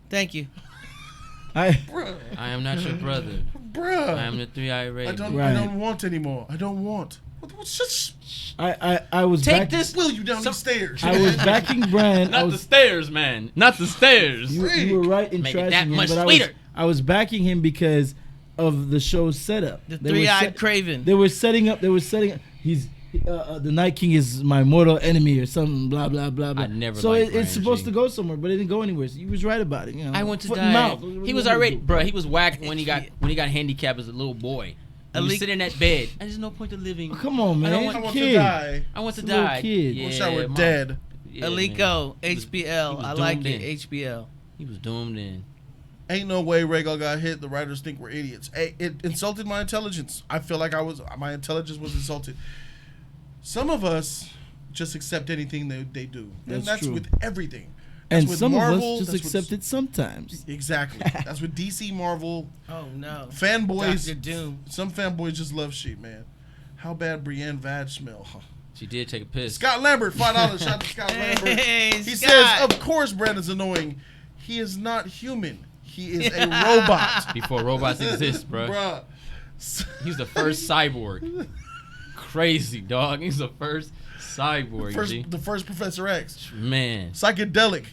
Thank you. Bruh. I am not your brother. Bruh. I am the three-eyed raven. I don't want anymore. I don't want. Just I was Take back, this. will you down these stairs. I was backing Bran. Not the stairs, man. Not the stairs. You were right in Make it trashing that him, much but sweeter. I was backing him because of the show's setup. The They were three-eyed Craven. They were setting up. He's the Night King is my mortal enemy or something. Blah blah blah blah. I never So liked it's Bran supposed G. to go somewhere, but it didn't go anywhere. So he was right about it. You know. I want to Foot and die. mouth. What He was you gonna already, do? bro. He was whack when he got handicapped as a little boy. He was sitting in that bed. And there's no point of living. Oh, come on, man. I I don't want Kid. to die. I want to It's a little die. kid. Yeah, Wish I were Mom. dead. Yeah, Aliko, man. HBL. was I like doomed it. HBL. He was doomed in. Ain't no way Rhaegal got hit. The writers think we're idiots. Hey, it insulted my intelligence. I feel like my intelligence was insulted. Some of us just accept anything they do. And That's that's true. with everything. That's And with some Marvel, of us just that's with- accept it sometimes. Exactly. That's with DC, Marvel. Oh no. Fanboys. Dr. Doom. Some fanboys just love shit, man. How bad Brienne Vag smell? She did take a piss. Scott Lambert, $5. Shout out to Scott Lambert. Hey, He Scott. says, of course Brandon's annoying. He is not human. He is a robot. Before robots exist, bro. Bruh. He's the first cyborg. Crazy, dog. He's the first cyborg, G. The first Professor X. Man. Psychedelic.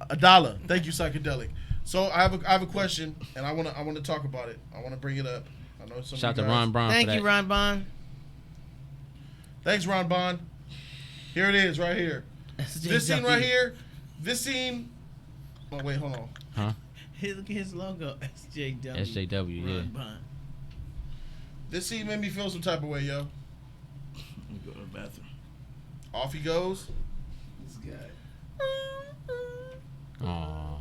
$1. Thank you, Psychedelic. So I have a question, and I wanna talk about it. I wanna bring it up. I know some. Shout out of to you guys- Ron Brown Thank for you, that. Ron Bond. Thanks, Ron Bond. Here it is, right here. This scene right here. This scene. Oh wait, hold on. Huh? Look at his logo. SJW. SJW, yeah. Ron Bond. This scene made me feel some type of way, yo. Let me go to the bathroom. Off he goes. This guy. Aw.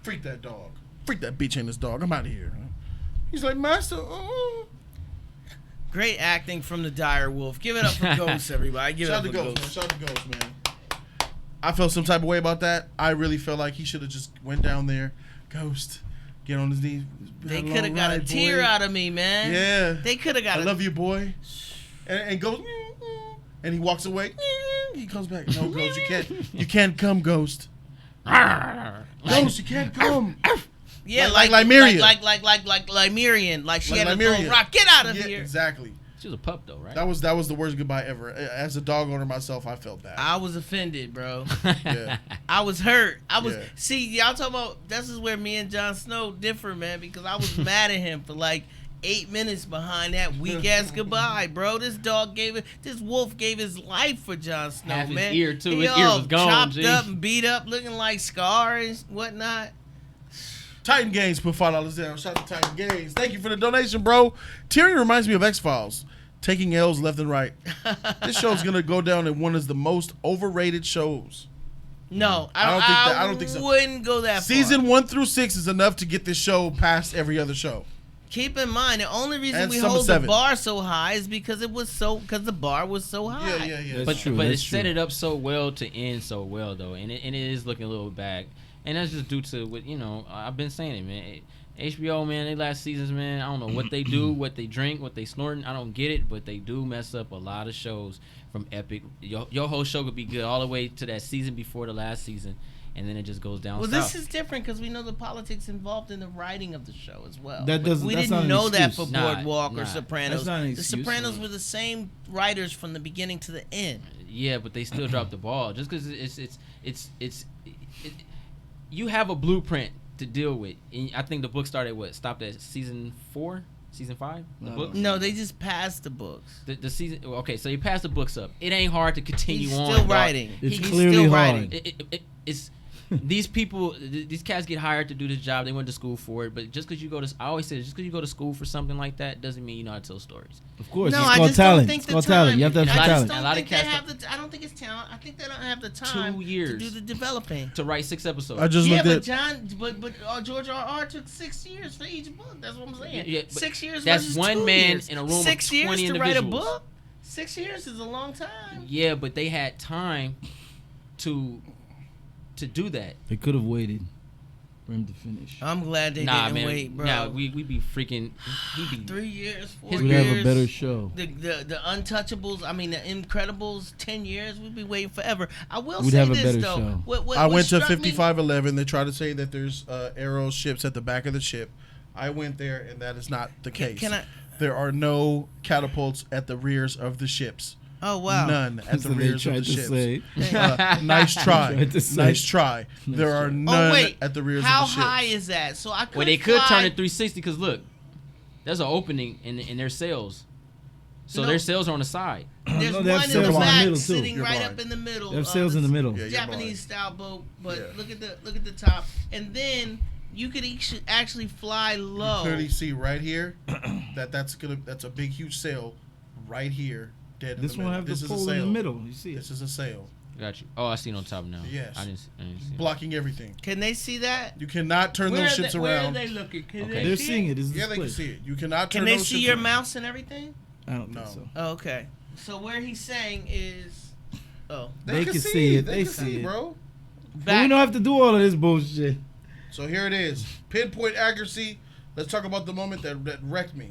Freak that dog. freak that bitch and this dog. I'm out of here. He's like, Master. Great acting from the dire wolf. Give it up for Ghost, everybody. Give Shout it out up to for Ghost, man. Ghost. Shout out to Ghost, man. I felt some type of way about that. I really felt like he should have just went down there. Ghost, get on his knees. They could have got a tear out of me, man. Yeah. They could have got I love you, boy. And Ghost, and he walks away. He comes back. No, Ghost, you can't come, Ghost. Ghost, you can't come. Yeah, like Lymeria. Like Lymeria. Like she had to throw a rock. Get out of here. Exactly. She was a pup though, right? That was the worst goodbye ever. As a dog owner myself, I felt bad. I was offended, bro. Yeah. I was hurt. Yeah. See, y'all talking about, this is where me and Jon Snow differ, man, because I was mad at him for like 8 minutes behind that weak ass goodbye, bro. This wolf gave his life for Jon Snow, Half his man. ear, too. He His ear all was gone, chopped G. up and beat up, looking like Scar and whatnot. Titan Games put $5 down. Shout out to Titan Games. Thank you for the donation, bro. Tyrion reminds me of X-Files. Taking L's left and right. This show's gonna go down in one of the most overrated shows. No, I don't think so. Wouldn't go that far. Season 1 through 6 is enough to get this show past every other show. Keep in mind, the only reason And we some of hold the 7. bar so high is because the bar was so high. Yeah. But true, but it that's set true. it up so well to end so well though, and it is looking a little bad, and that's just due to what I've been saying it, man. HBO, man, they last seasons, man. I don't know what they do, what they drink, what they snorting. I don't get it, but they do mess up a lot of shows from epic. Your whole show could be good all the way to that season before the last season, and then it just goes down. Well, south. this is different because we know the politics involved in the writing of the show as well. That doesn't. We that's not didn't an know that excuse. for Nah, Boardwalk or nah. Sopranos. That's not an The excuse, Sopranos man. were the same writers from the beginning to the end. Yeah, but they still dropped the ball just because you have a blueprint to deal with. And I think the book stopped at season 4, season 5. The book. No, they just passed the books. The season. Okay, so you pass the books up. It ain't hard to continue He's on. still dog. writing. It's He's clearly still hard. writing. It's these people, these cats get hired to do this job. They went to school for it, but just because you go to, I always say, just because you go to school for something like that doesn't mean you know how to tell stories. Of course, No, it's I called just don't talent. think It's the called time. talent. You have to have I some I just talent. just A don't lot of think they cats have the. I don't think it's talent. I think they don't have the time 2 years. to do the developing. To write 6 episodes. I just Yeah, looked but at. George R.R. took 6 years for each book. That's what I'm saying. Yeah, but 6 years. that's versus one 2 man years. in a room of 6 years 20 to write a individuals. book. 6 years is a long time. Yeah, but they had time to do that. They could have waited for him to finish. I'm glad they Nah, didn't man. wait, bro. Nah, we be freaking. He be 3 years, 4 His- We'd years. have a better show. The Untouchables, I mean the Incredibles, 10 years. We'd be waiting forever. I will We'd say have a this better though. show. What I went to struck me- 5511. They try to say that there's arrow ships at the back of the ship. I went there, and that is not the case. Can I? There are no catapults at the rears of the ships. Oh wow. None at the So they rears of tried the to ships. say. Nice try. Tried to say. Nice try. There are none Oh wait. at the rears How of the ships. high is that? So I could. Well, they could fly. turn it 360 because look, there's an opening in their sails, so No. their sails are on the side. There's No, they have one in sails the in the back, middle, too. sitting You're right blind. up in the middle. They have of sails in the middle. Yeah, you're Japanese style boat, but Yeah. look at the top, and then you could actually fly low. Clearly see right here that's a big huge sail right here dead in This the one middle. have This the is a pole in sail. the middle. You see it. This is a sail Got you. Oh, I see it on top now. Yes. I didn't see it. blocking everything. Can they see that? You cannot turn Where those are ships they, Where are around. they looking? Can Okay. they They're see seeing it. This is Yeah, they can split. see it. You cannot turn Can they those see ships your around. mouse and everything? I don't No. think so. Oh, okay. So where he's saying is, oh, They can see it. They can see it. bro. But we don't have to do all of this bullshit. So here it is. Pinpoint accuracy. Let's talk about the moment that wrecked me.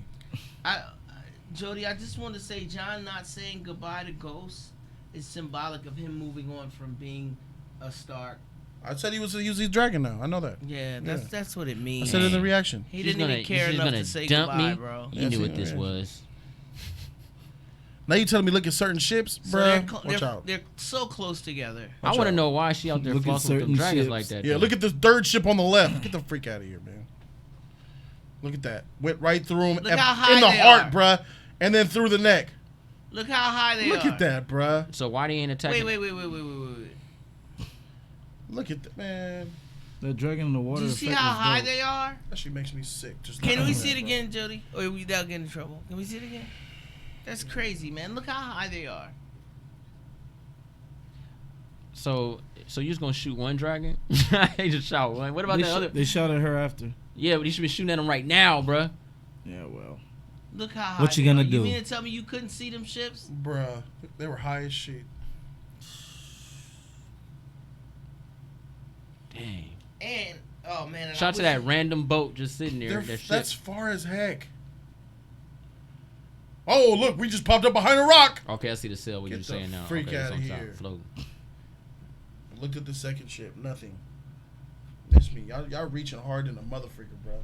Jody, I just want to say, John not saying goodbye to Ghost is symbolic of him moving on from being a Stark. I said he was a dragon now. I know that. Yeah, that's what it I means. said it in the reaction. He didn't even care enough to say dump goodbye, me. bro. You Yes, knew he what this did. was. Now you telling me look at certain ships, So bro? they're, Watch out. they're so close together. I want to know why she out there Look at flossing with them certain dragons ships. like that. Yeah, though. look at this third ship on the left. Get the freak out of here, man. Look at that. Went right through him Look how high in the they heart, are. bruh, and then through the neck. Look how high they are. Look at that, bruh. So why they ain't attacking? Wait. Look at that, man. That dragon in the water. Do you see effect how was high dope. they are? That shit makes me sick. Just Can looking we at see it that, bro. again, Jody? Or without getting in trouble? Can we see it again? That's crazy, man. Look how high they are. So you just gonna shoot one dragon? They just shot one. What about They the other? They shot at her after. Yeah, but you should be shooting at them right now, bruh. Yeah, well. Look how high. What you gonna do? You mean to tell me you couldn't see them ships? Bruh, they were high as shit. Dang. And oh man, and Shout out to that random boat just sitting there. That's far as heck. Oh, look, we just popped up behind a rock. Okay, I see the sail. What Get you're the saying now? freak Okay, it's outta on top, here. floating. Looked at the second ship, nothing. Miss me. Y'all reaching hard in a motherfucker, bro.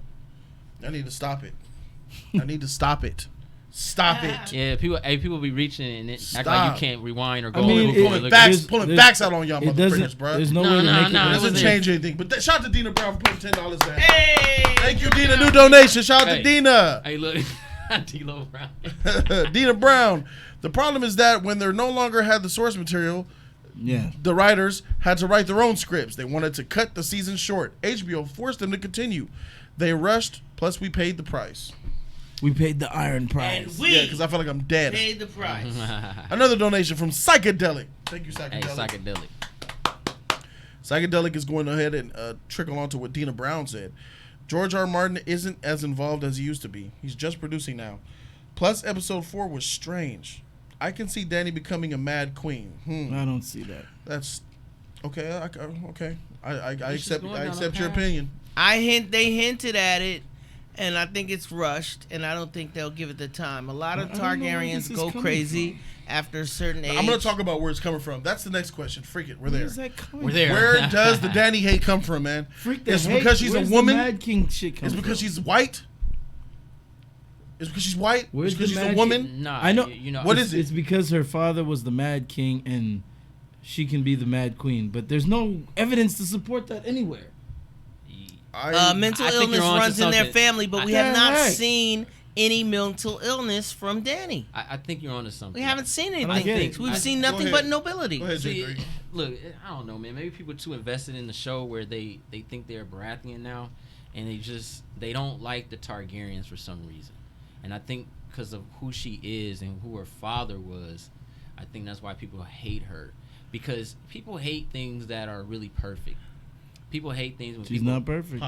I need to stop it. I need to stop it. Stop it. Yeah, people be reaching and it act like Stop. you can't rewind or go. I mean, over Pulling look- backs, pulling backs out on y'all It motherfuckers, doesn't. bro. There's no No, way to no, make no, it. it doesn't wasn't- change anything. But shout out to Dina Brown for putting $10 down. Hey, Thank you, Dina. New donation. Shout out to Hey. Dina. Hey, look, D-Lo Brown. Dina Brown. The problem is that when they no longer had the source material, Yeah. the writers had to write their own scripts. They wanted to cut the season short. HBO forced them to continue. They rushed, plus we paid the price. We paid the iron price. and we Yeah, because I feel like I'm dead. paid the price. Another donation from Psychedelic. Thank you, Hey, Psychedelic. psychedelic. Psychedelic is going ahead and trickle on to what Dina Brown said. George R. Martin isn't as involved as he used to be. He's just producing now. Plus, episode 4 was strange. I can see Dany becoming a mad queen. I don't see that. That's okay. Okay. I She's accept. going I down a accept your path. opinion. They hinted at it, and I think it's rushed, and I don't think they'll give it the time. A lot of I don't know where Targaryens this is go coming crazy from. after a certain age. I'm going to talk about where it's coming from. That's the next question. Freak it. We're there. Where's that coming We're there. Where does the Dany hate come from, man? Freak the It's hate. because she's Where's a the woman. Mad King shit come It's because from? she's white. It's because she's white. Where's It's because the she's a Mad woman. Nah, I know- You know What It's- is it? It's because her father was the Mad King and she can be the Mad Queen, but there's no evidence to support that anywhere. Mental I think illness you're onto runs in their something. family, but we Yeah, have not right. seen any mental illness from Dany. I think you're onto something. We haven't seen don't anything. get it. We've seen Go nothing ahead. but nobility. Go ahead, See, J3. look, I don't know, man. Maybe people are too invested in the show where they think they're Baratheon now, and they don't like the Targaryens for some reason. And I think because of who she is and who her father was, I think that's why people hate her. Because people hate things that are really perfect. People hate things when She's people not perfect.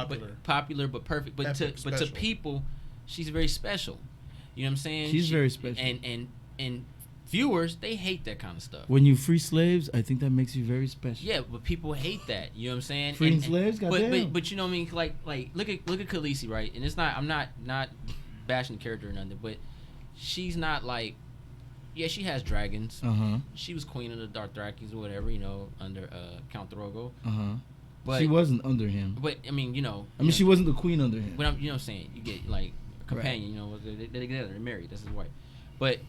popular but perfect. But Epic, to special. people, she's very special. You know what I'm saying? She's very special. And viewers, they hate that kind of stuff. When you free slaves, I think that makes you very special. Yeah, but people hate that. You know what I'm saying? Freeing slaves, goddamn. but you know what I mean? Like look at Khaleesi, right? And it's not. I'm not bashing the character or nothing, but she's not like. Yeah, she has dragons. She was queen of the Dothrakis or whatever, you know, under Count Drogo. But She wasn't under him. But I mean, you know. I mean, she wasn't the queen under him. But you know what I'm saying? You get like a companion. You know, they're together. They're married. That's his wife. But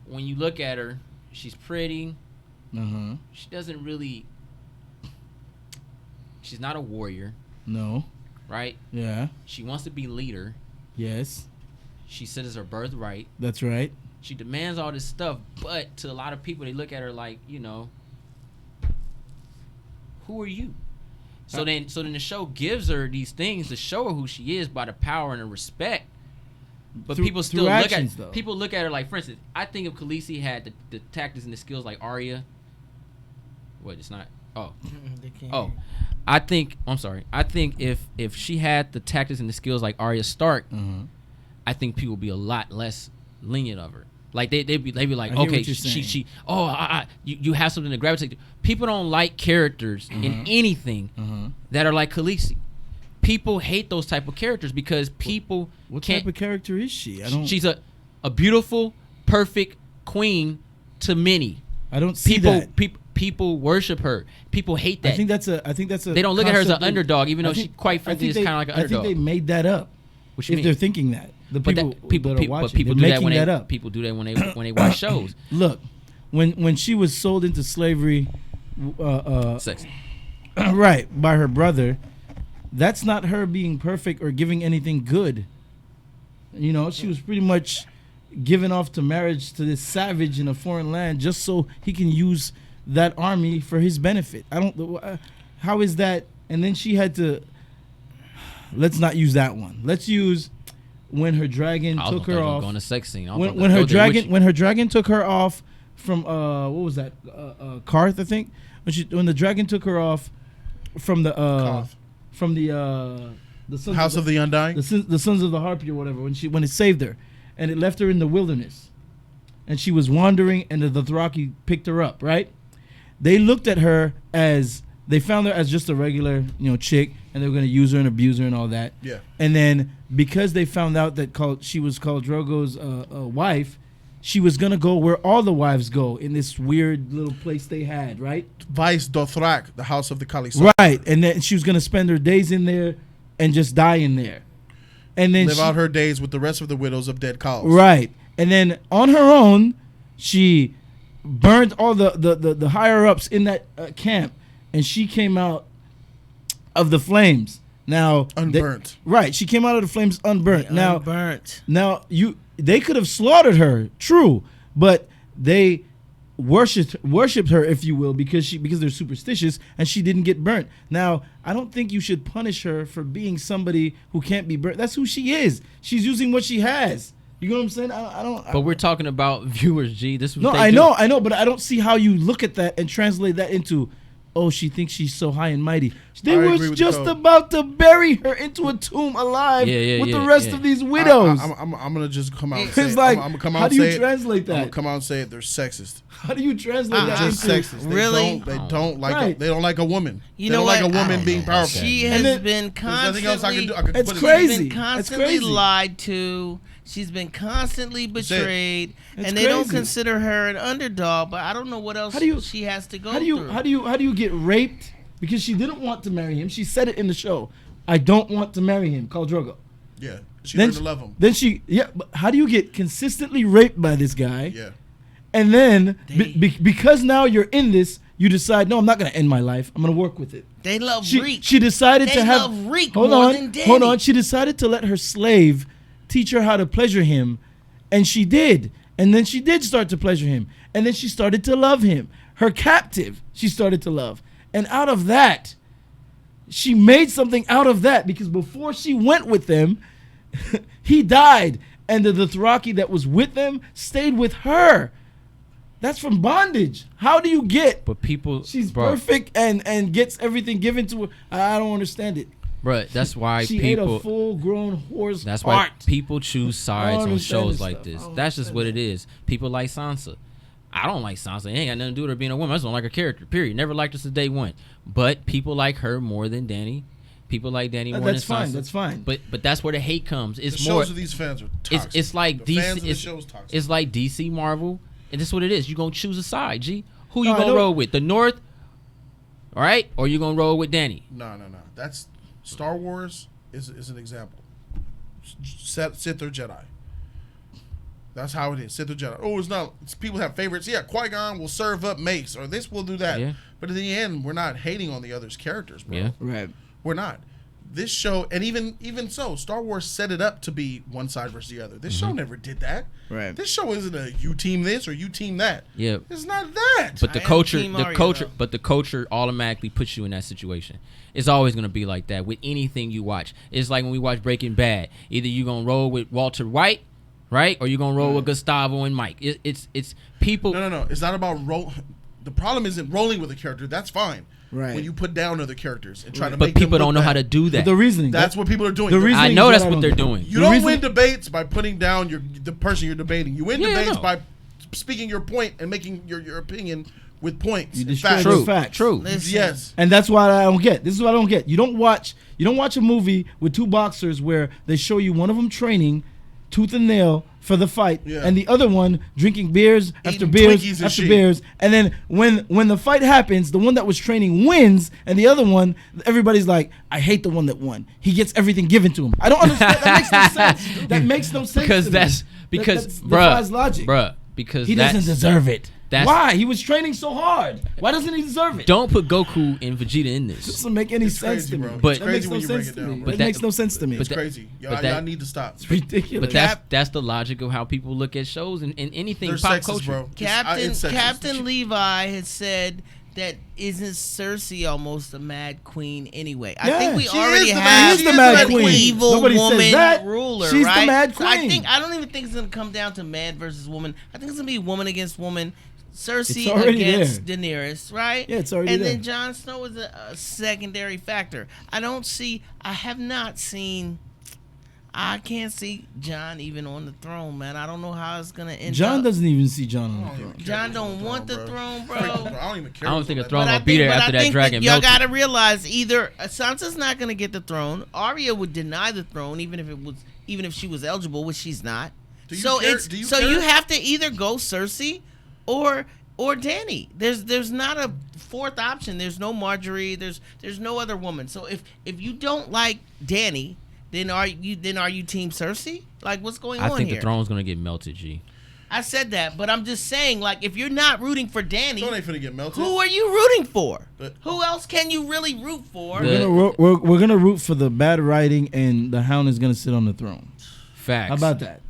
when you look at her, she's pretty. She doesn't really. She's not a warrior, No. right? Yeah. She wants to be leader. Yes. She said it's her birthright. That's right. She demands all this stuff, but to a lot of people, they look at her like, you know, who are you? So then the show gives her these things to show her who she is by the power and the respect. But Through- people still through look actions, at though. people look at her like, for instance, I think if Khaleesi had the tactics and the skills like Arya. What? It's not. Oh. Oh. I'm sorry. I think if she had the tactics and the skills like Arya Stark, I think people would be a lot less lenient of her. Like they'd be like, I hear okay, what you're saying. you have something to gravitate to. People don't like characters in anything that are like Khaleesi. People hate those type of characters because people What can't. type of character is she? I don't. She's a beautiful, perfect queen to many. I don't see People that. people worship her. People hate that. I think that's a. They don't look at her as an concept that- underdog, even I though she think- quite I frankly think is they- kind of like an I underdog. think they made that up. What you If mean? they're thinking that, the But people that are watching, people they're do that making when that up. people do that when they watch shows. Look, when she was sold into slavery, Sexy. right, by her brother, that's not her being perfect or giving anything good. You know, she was pretty much given off to marriage to this savage in a foreign land just so he can use that army for his benefit. I don't. How is that? And then she had to. Let's not use that one. Let's use when her dragon took her off. Going to sex scene. When her dragon took her off from what was that? Karth, I think. When the dragon took her off from the Koth. from the the sons House of the Undying. the sons of the Harpy or whatever, when it saved her, and it left her in the wilderness, and she was wandering, and the Dothraki picked her up. Right? They looked at her as they found her as just a regular, chick, and they were going to use her and abuse her and all that. Yeah. And then because they found out that she was called Drogo's wife, she was going to go where all the wives go in this weird little place they had, right? Vice Dothrak, the house of the Khalisah. Right. And then she was going to spend her days in there and just die in there. And then live out her days with the rest of the widows of dead cows. Right. And then on her own, she burned all the higher ups in that camp, and she came out of the flames. Now unburnt. Right. She came out of the flames unburnt. Unburnt. Now they could have slaughtered her, true, but they worshipped her, if you will, because they're superstitious, and she didn't get burnt. Now, I don't think you should punish her for being somebody who can't be burnt. That's who she is. She's using what she has. You know what I'm saying? I don't. But we're talking about viewers, G. This was I know, but I don't see how you look at that and translate that into, oh, she thinks she's so high and mighty. They were just about to bury her into a tomb alive with the rest of these widows. I'm gonna just come out and say it's like, I'm gonna come out how and do say you translate that? I'm gonna come out and say it. They're sexist. How do you translate that Just into sexist. Really? They don't like Right. they don't like a woman. You they know don't like what? a woman being powerful. She And has then- been There's nothing else I can do. constantly. I can It's put crazy. She's been It's constantly crazy. lied to. She's been constantly betrayed, It's and they don't crazy. consider her an underdog. But I don't know what else she has to go through. How do you get raped because she didn't want to marry him? She said it in the show. I don't want to marry him. Khal Drogo. Yeah, she learned to love him. Then but how do you get consistently raped by this guy? Yeah, And then because now you're in this, you decide, no, I'm not going to end my life. I'm going to work with it. They love She Reek. decided They to have. love Reek hold more on, than Danny. hold on. She decided to let her slave teach her how to pleasure him, and she did. And then she did start to pleasure him, and then she started to love him. Her captive, she started to love, and out of that, she made something out of that, because before she went with them, he died, and the Dothraki that was with them stayed with her. That's from bondage. How do you get? But people, She's bro, perfect and gets everything given to her. I don't understand it. bro. That's why She ate people. a full-grown horse. That's why heart. people choose sides on understand shows this like stuff. this. I don't That's just understand what it is. People like Sansa. I don't like Sansa. It ain't got nothing to do with her being a woman. I just don't like her character. Period. Never liked her since day one. But people like her more than Dany. People like Dany more That's than Sansa. fine. That's fine. But that's where the hate comes. It's the more. shows of these fans are toxic. It's like the DC. fans of the show's toxic. It's like DC, Marvel, and this is what it is. You gonna choose a side, G. Who you No, I gonna know- roll with? The North, all right, or you gonna roll with Dany? No. That's Star Wars is an example. Sith or Jedi. That's how it is. Sith or Jedi. Oh, it's not. People have favorites. Yeah, Qui-Gon will serve up Mace, or this will do that. Yeah. But in the end, we're not hating on the other's characters, bro. Yeah. Right. We're not. This show, and even so, Star Wars set it up to be one side versus the other. This show never did that. Right. This show isn't a you team this or you team that. Yeah. It's not that. But the I am culture, Team Mario, though. but the culture automatically puts you in that situation. It's always gonna be like that with anything you watch. It's like when we watch Breaking Bad. Either you gonna roll with Walter White, right, or you gonna roll with Gustavo and Mike. It's people. No. It's not about roll. The problem isn't rolling with a character. That's fine. Right. When you put down other characters and try to But make them people look don't know how bad. to do that. The reasoning. That's what people are doing. The reason- I know that's I what don't they're do. doing. You The don't reason- win debates by putting down the person you're debating. You win Yeah, I debates know. by speaking your point and making your opinion with points. You and destroy facts. the True. facts. True. Listen, Yes. And that's what I don't get. This is what I don't get. You don't watch a movie with two boxers where they show you one of them training tooth and nail for the fight, Yeah. and the other one drinking beers after Eating beers Twinkies and after shit. beers, and then when the fight happens, the one that was training wins, and the other one, everybody's like, I hate the one that won. He gets everything given to him. I don't understand. That makes no sense. That makes no sense. because to that's me. because that defies logic. bruh, because He doesn't deserve it. that's- Why? He was training so hard. Why doesn't he deserve it? Don't put Goku and Vegeta in This this. doesn't make any sense crazy, to me. bro. But- It's that crazy makes no when you break sense it to down, me. bro. But It that- makes no sense to me. but It's that- crazy. but Y'all, that- y'all need to stop. It's ridiculous. But that's the logic of how people look at shows and anything They're pop sexist, culture. bro. Captain It's sexist. Captain Levi had said that isn't Cersei almost a mad queen anyway? I Yeah, think we she already is the have She is the mad an queen. evil Nobody says woman that. ruler, She's the right? mad So I queen. think I don't even think it's gonna come down to man versus woman. I think it's gonna be woman against woman. Cersei It's already against Daenerys, right? Yeah, it's already and there. then Jon Snow is a secondary factor. I have not seen. I can't see Jon even on the throne, man. I don't know how it's gonna end. John up. doesn't even see John on the throne. John don't want the throne, bro. I don't even care. I don't think a who's throne But I gonna be there after that dragon y'all melted. gotta realize either Sansa's not gonna get the throne. Arya would deny the throne even if she was eligible, which she's not. Do you So care? it's Do you so care? you have to either go Cersei or Dany. There's not a fourth option. There's no Marjorie. There's no other woman. So if you don't like Dany, then are you team Cersei? Like what's going on I think here? the throne's gonna get melted, G. I said that, but I'm just saying, like, if you're not rooting for Dany, Throne ain't finna get melted. who are you rooting for? But- Who else can you really root for? We're gonna root for the bad writing, and the Hound is gonna sit on the throne. Facts. How about that?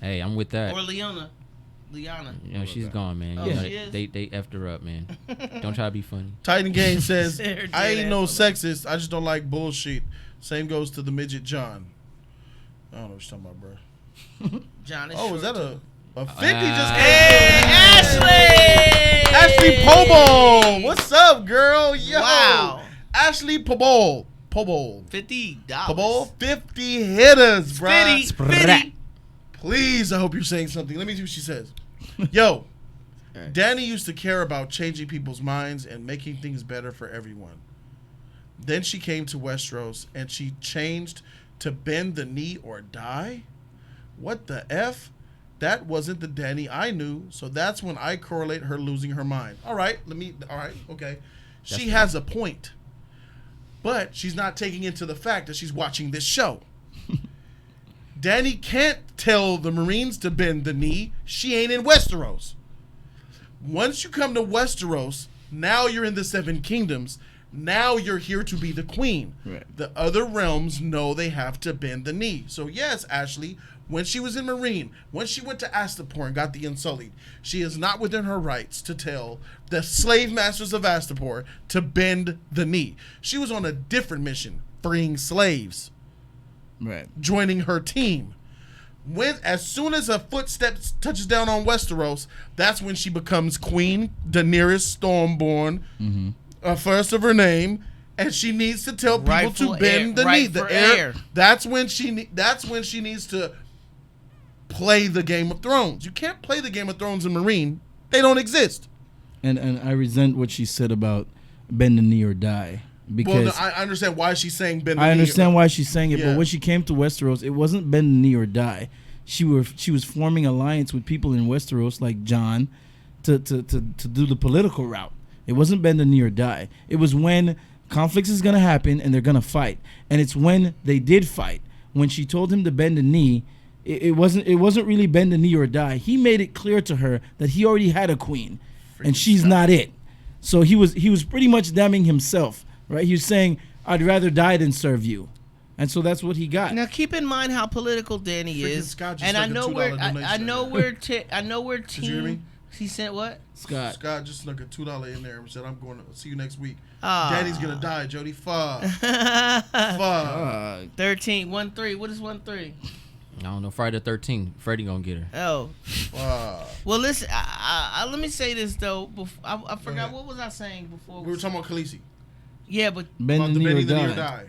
Hey, I'm with that. Or Lyanna. You know, she's gone, man. Oh, You know, she is? they effed her up, man. Don't try to be funny. Titan Game says, Sarah I ain't Jane no asshole. sexist. I just don't like bullshit. Same goes to the midget John. I don't know what you're talking about, bro. John is Oh, short is that too. a 50 just Hey, came? Ashley! Ashley Pobo. What's up, girl? Yo. Wow. Ashley Pobo. $50. Pobo. 50 hitters, bro. 50. Please, I hope you're saying something. Let me see what she says. Yo, Dany used to care about changing people's minds and making things better for everyone. Then she came to Westeros and she changed to bend the knee or die? What the F? That wasn't the Dany I knew, so that's when I correlate her losing her mind. All right, okay. She has a point. But she's not taking into the fact that she's watching this show. Dany can't tell the Marines to bend the knee. She ain't in Westeros. Once you come to Westeros, now you're in the Seven Kingdoms. Now you're here to be the queen. Right. The other realms know they have to bend the knee. So yes, Ashley, when she was in Marine, when she went to Astapor and got the Unsullied, she is not within her rights to tell the slave masters of Astapor to bend the knee. She was on a different mission, freeing slaves, Right. joining her team. As soon as her footsteps touches down on Westeros, that's when she becomes Queen Daenerys Stormborn, first of her name, and she needs to tell people Rightful to bend the knee. rightful The heir. heir. That's when she needs to play the Game of Thrones. You can't play the Game of Thrones in Marine; they don't exist. And I resent what she said about bend the knee or die. Because Well, no, I understand why she's saying bend the knee. I understand why she's saying it, Yeah. but when she came to Westeros, it wasn't bend the knee or die. She was forming alliance with people in Westeros like Jon to do the political route. It wasn't bend the knee or die. It was when conflicts is gonna happen and they're gonna fight, and it's when they did fight. When she told him to bend the knee, it wasn't really bend the knee or die. He made it clear to her that he already had a queen, and she's not it. So he was pretty much damning himself. Right, he was saying, "I'd rather die than serve you," and so that's what he got. Now keep in mind how political Dany Freaking is, Scott just and I snuck a know $2 where donation I know in where I know where Did you hear me? team. He sent what? Scott. Scott just snuck a $2 in there and said, "I'm going to see you next week." Ah. Daddy's gonna die, Jody. Fuck. Fuck. 13, 1-3. What is 1-3? I don't know. Friday the 13th, Freddie gonna get her. Oh, Fuck. well, listen. Let me say this though. I ahead. forgot what was I saying before. We were talking about Khaleesi. Yeah, but Bend About the the knee or bending the knee or die. die.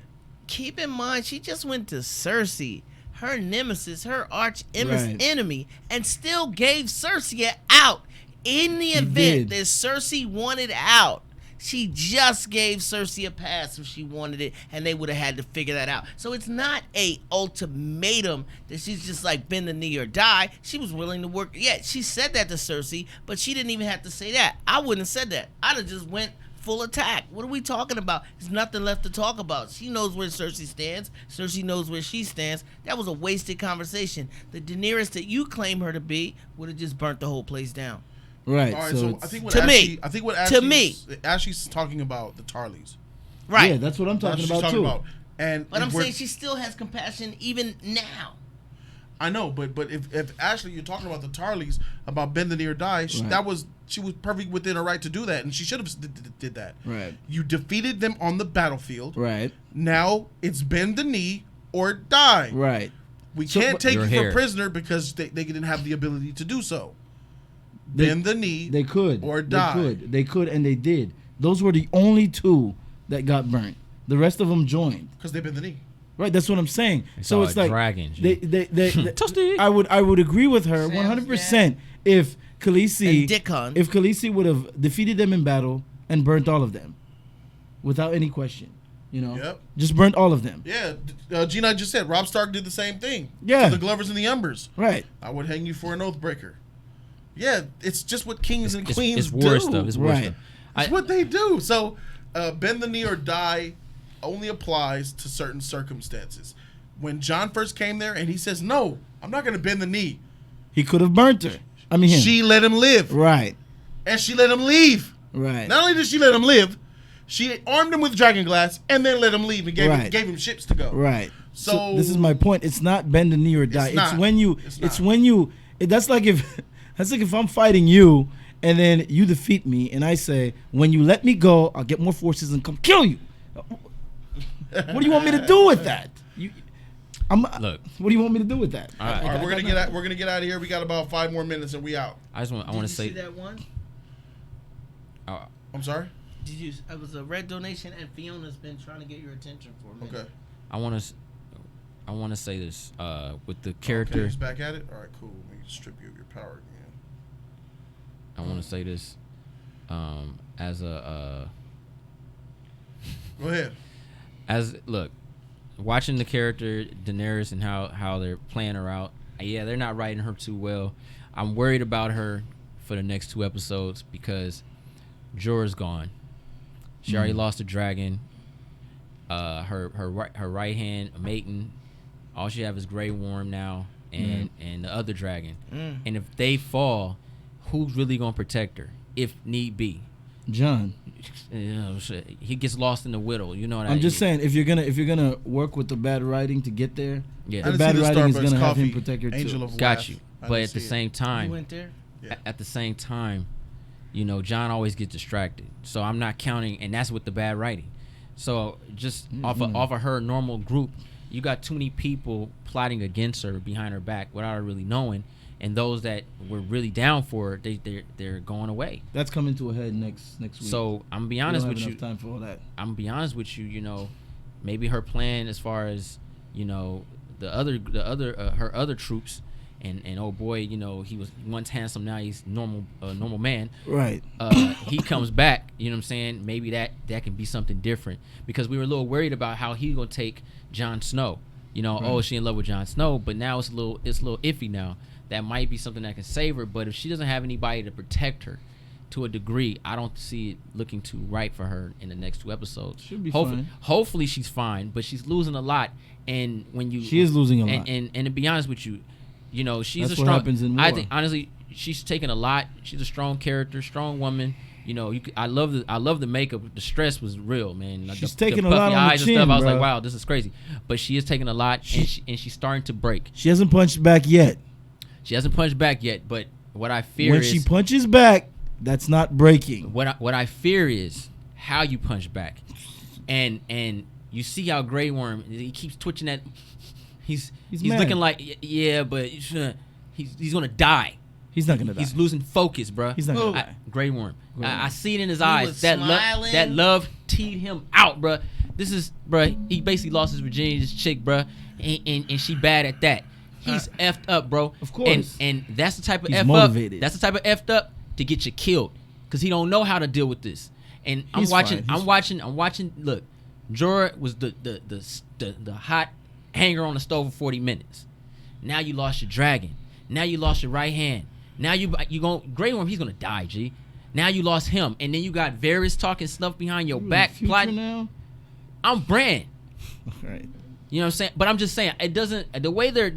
keep in mind she just went to Cersei, her nemesis, her arch Right. enemy, and still gave Cersei out. In the event did. that Cersei wanted out, she just gave Cersei a pass if she wanted it, and they would have had to figure that out. So it's not a ultimatum that she's just like bend the knee or die. She was willing to work. Yeah, she said that to Cersei, but she didn't even have to say that. I wouldn't have said that. I'd have just went full attack. What are we talking about? There's nothing left to talk about. She knows where Cersei stands. Cersei knows where she stands. That was a wasted conversation. The Daenerys that you claim her to be would have just burnt the whole place down. Right. All right, so so it's- I think what To Ashley, me. I think what To Ashley's, me. Ashley's talking about the Tarleys. Right. Yeah, that's what I'm That's talking what she's about too. And But I'm we're- saying she still has compassion even now. I know, but if Ashley, you're talking about the Tarleys, about bend the knee or die, Right. she was perfectly within her right to do that, and she should have did that. Right. You defeated them on the battlefield. Right. Now it's bend the knee or die. Right. We So, can't but- take you Your for hair. prisoner because they didn't have the ability to do so. bend the knee. They could. Or die. They could, and they did. Those were the only two that got burnt. The rest of them joined. Because they bend the knee. Right, that's what I'm saying. So it's like dragon. they I would agree with her 100% if Khaleesi would have defeated them in battle and burnt all of them, without any question. You know, just burnt all of them. Yeah, Gina just said Robb Stark did the same thing. Yeah, to the Glovers and the Umbers. Right. I would hang you for an oath breaker. Yeah, it's just what kings and queens it's war do. stuff. It's war stuff. It's what they do. So, bend the knee or die only applies to certain circumstances. When Jon first came there and he says, "No, I'm not going to bend the knee," he could have burnt her. I mean, she let him live. Right. And she let him leave. Right. Not only did she let him live, she armed him with dragon glass and then let him leave and gave him ships to go. Right. So this is my point. It's not bend the knee or die. It's when you. That's like if I'm fighting you and then you defeat me and I say, when you let me go, I'll get more forces and come kill you. What do you want me to do with that? Look. What do you want me to do with that? All right, we're gonna get out of here. We got about 5 more minutes and we out. I want to say see that one. I'm sorry. Did you? It was a red donation, and Fiona's been trying to get your attention for a minute. Okay. I want to say this with the character. Okay, he's back at it. All right, cool. Let me strip you of your power again. I want to say this as a. Go ahead. Look, watching the character Daenerys and how they're playing her out. Yeah, they're not writing her too well. I'm worried about her for the next 2 episodes because Jorah's gone. She already lost a dragon. Her right hand mating. All she have is Grey Worm now and the other dragon. And if they fall, who's really gonna protect her if need be? Jon. He gets lost in the whittle. You know what I'm just saying, if you're gonna work with the bad writing to get there, the bad writing is gonna have him protect her Angel too. Of Got Wrath. you. But at the same time, you went there. Yeah. At the same time, Jon always gets distracted. So I'm not counting, and that's with the bad writing. So just off of her normal group, you got too many people plotting against her behind her back without her really knowing. And those that were really down for her, they're going away. That's coming to a head next week. So I'm gonna be honest with you. Time for all that. I'm gonna be honest with you. Maybe her plan as far as her other troops, and oh boy, he was once handsome, now he's normal man. Right. He comes back. You know what I'm saying? Maybe that can be something different because we were a little worried about how he's gonna take Jon Snow. Oh, she in love with Jon Snow, but now it's a little iffy now. That might be something that can save her, but if she doesn't have anybody to protect her to a degree, I don't see it looking too right for her in the next 2 episodes. She'll be fine. Hopefully she's fine, but she's losing a lot. And when she is losing a lot. And to be honest with you, she's That's a strong. What happens in war. I think honestly, she's taken a lot. She's a strong character, strong woman. I love the makeup. The stress was real, man. She's the taking a puffy lot on eyes the chin, and stuff. I was bro. like, wow, this is crazy. But she is taking a lot, and she's starting to break. She hasn't punched back yet. She hasn't punched back yet, but what I fear when is she punches back, that's not breaking. What I fear is how you punch back, and you see how Grey Worm, he keeps twitching that. He's looking like but he's gonna die. He's not gonna die. He's losing focus, bro. He's not gonna die. Grey Worm. I see it in his He eyes. was That smiling. love teed him out, bro. This is, bro. He basically lost his virginity to this chick, bro, and she bad at that. He's effed up, bro. Of course. And that's the type of He's F motivated. up. That's the type of effed up to get you killed, because he don't know how to deal with this. And I'm watching. Look, Jorah was the hot hanger on the stove for 40 minutes. Now you lost your dragon. Now you lost your right hand. Now you Grey Worm. He's gonna die, G. Now you lost him, and then you got Varys talking stuff behind your back. Plotting. Now? I'm Bran. Right. You know what I'm saying? But I'm just saying, it doesn't. The way they're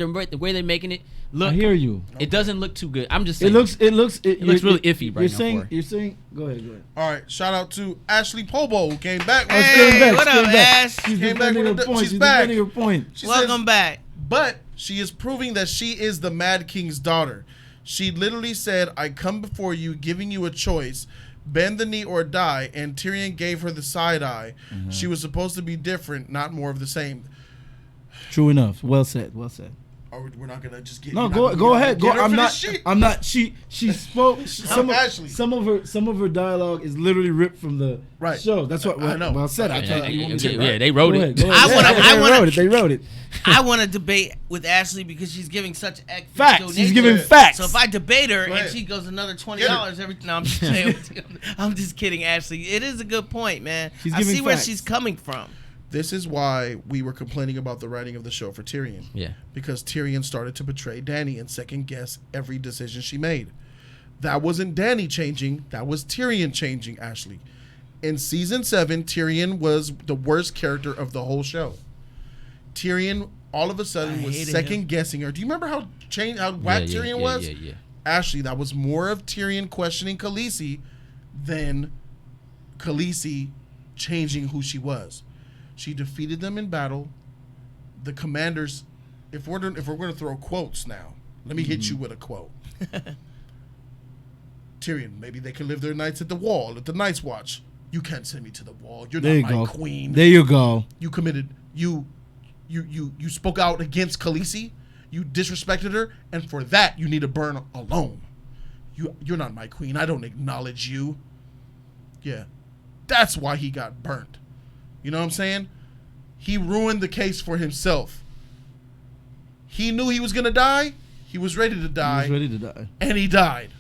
making it look. I hear you. It doesn't look too good. I'm just saying. It looks really iffy right now. You're saying. Go ahead. All right. Shout out to Ashley Pobo who came back. Hey, what up, Ash? She's Came back defending with her a- point. she's She's back. defending her point. She Welcome says, back. but she is proving that she is the Mad King's daughter. She literally said, "I come before you, giving you a choice. Bend the knee or die," and Tyrion gave her the side eye. Mm-hmm. She was supposed to be different, not more of the same. True enough. Well said. Or we're not gonna just get. No, go ahead. Go. I'm not. She spoke. Some of her dialogue is literally ripped from the show. That's what I know. Well said. They wrote it. They wrote it. I want to debate with Ashley because she's giving such facts. donation. She's giving facts. So if I debate her and she goes another $20 every, no, I'm just saying. I'm just kidding, Ashley. It is a good point, man. I see where she's coming from. This is why we were complaining about the writing of the show for Tyrion. Yeah. Because Tyrion started to betray Dany and second guess every decision she made. That wasn't Dany changing. That was Tyrion changing, Ashley. In season 7, Tyrion was the worst character of the whole show. Tyrion all of a sudden was second guessing her. Do you remember how whack Tyrion was? Yeah. Ashley, that was more of Tyrion questioning Khaleesi than Khaleesi changing who she was. She defeated them in battle. The commanders, if we're going to throw quotes now, let me hit you with a quote. Tyrion, maybe they can live their nights at the wall, at the Night's Watch. You can't send me to the wall. You're not my queen. There you go. You committed. You spoke out against Khaleesi. You disrespected her, and for that you need to burn alone. You're not my queen. I don't acknowledge you. Yeah, that's why he got burnt. You know what I'm saying? He ruined the case for himself. He knew he was going to die. He was ready to die. And he died.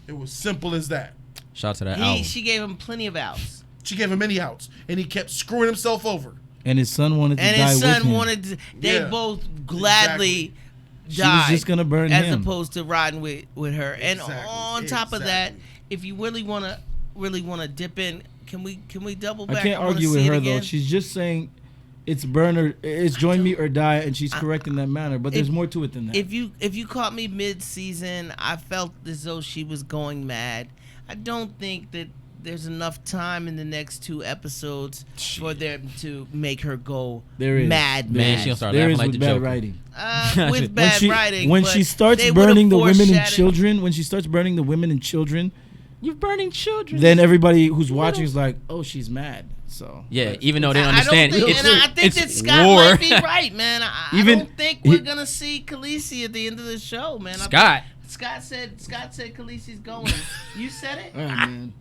It was simple as that. Shout out to that album. She gave him plenty of outs. She gave him many outs. And he kept screwing himself over. And his son wanted to die with him. And his son wanted to. They both gladly died. She was just going to burn him. As opposed to riding with her. And on top of that, if you really want to dip in, can we double back? I can't argue with her though. She's just saying it's burn it's join me or die, and she's correct in that manner. But there's more to it than that. If you caught me mid-season, I felt as though she was going mad. I don't think that there's enough time in the next 2 episodes for them to make her go mad. Man, she'll start laughing like the Joker. Writing. With bad writing. When she starts burning the women and children, you're burning children. Then everybody who's watching is like, "Oh, she's mad." So even though they don't understand, I think that Scott might be right, man. I don't think we're gonna see Khaleesi at the end of the show, man. Scott said Khaleesi's going. You said it. Oh, man.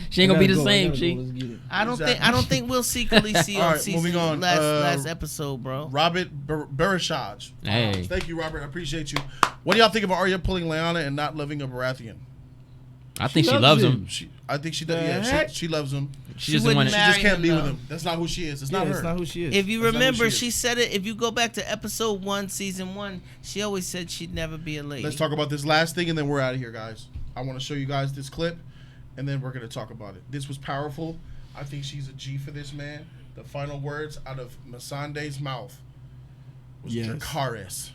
She ain't gonna be the same. I don't think we'll see Khaleesi on season. Moving on. Last episode, bro. Robert Barashaj. Hey, thank you, Robert. I appreciate you. What do y'all think of Arya pulling Lyanna and not loving a Baratheon? I think she loves him. I think she does. Yeah, she loves him. She doesn't want to. She just can't be with him. That's not who she is. It's not her. That's not who she is. If you remember, she said it. If you go back to episode 1, season 1, she always said she'd never be a lady. Let's talk about this last thing, and then we're out of here, guys. I want to show you guys this clip, and then we're going to talk about it. This was powerful. I think she's a G for this, man. The final words out of Missandei's mouth was Dracarys.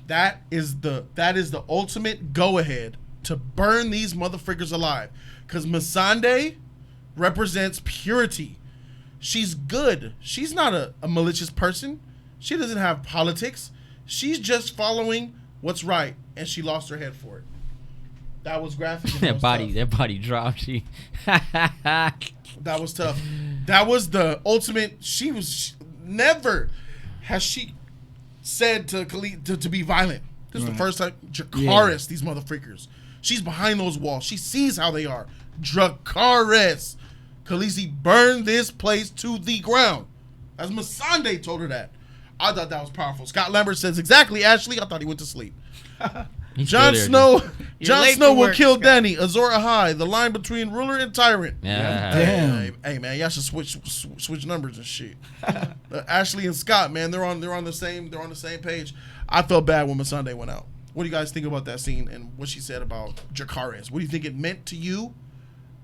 That is the ultimate go-ahead to burn these motherfuckers alive. Because Missandei represents purity. She's good. She's not a malicious person. She doesn't have politics. She's just following what's right, and she lost her head for it. That was graphic. That body dropped. That was tough. That was the ultimate. Never has she said to Khalid to be violent. This is the first time. Dracarys, these motherfuckers. She's behind those walls. She sees how they are. Dracarys. Khaleesi burned this place to the ground. As Missandei told her that. I thought that was powerful. Scott Lambert says, exactly, Ashley. I thought he went to sleep. Jon Snow will kill Dany. Azor Ahai. The line between ruler and tyrant. Yeah. Damn. Hey, man, y'all should switch numbers and shit. Ashley and Scott, man, they're on the same page. I felt bad when Missandei went out. What do you guys think about that scene and what she said about Dracarys? What do you think it meant to you?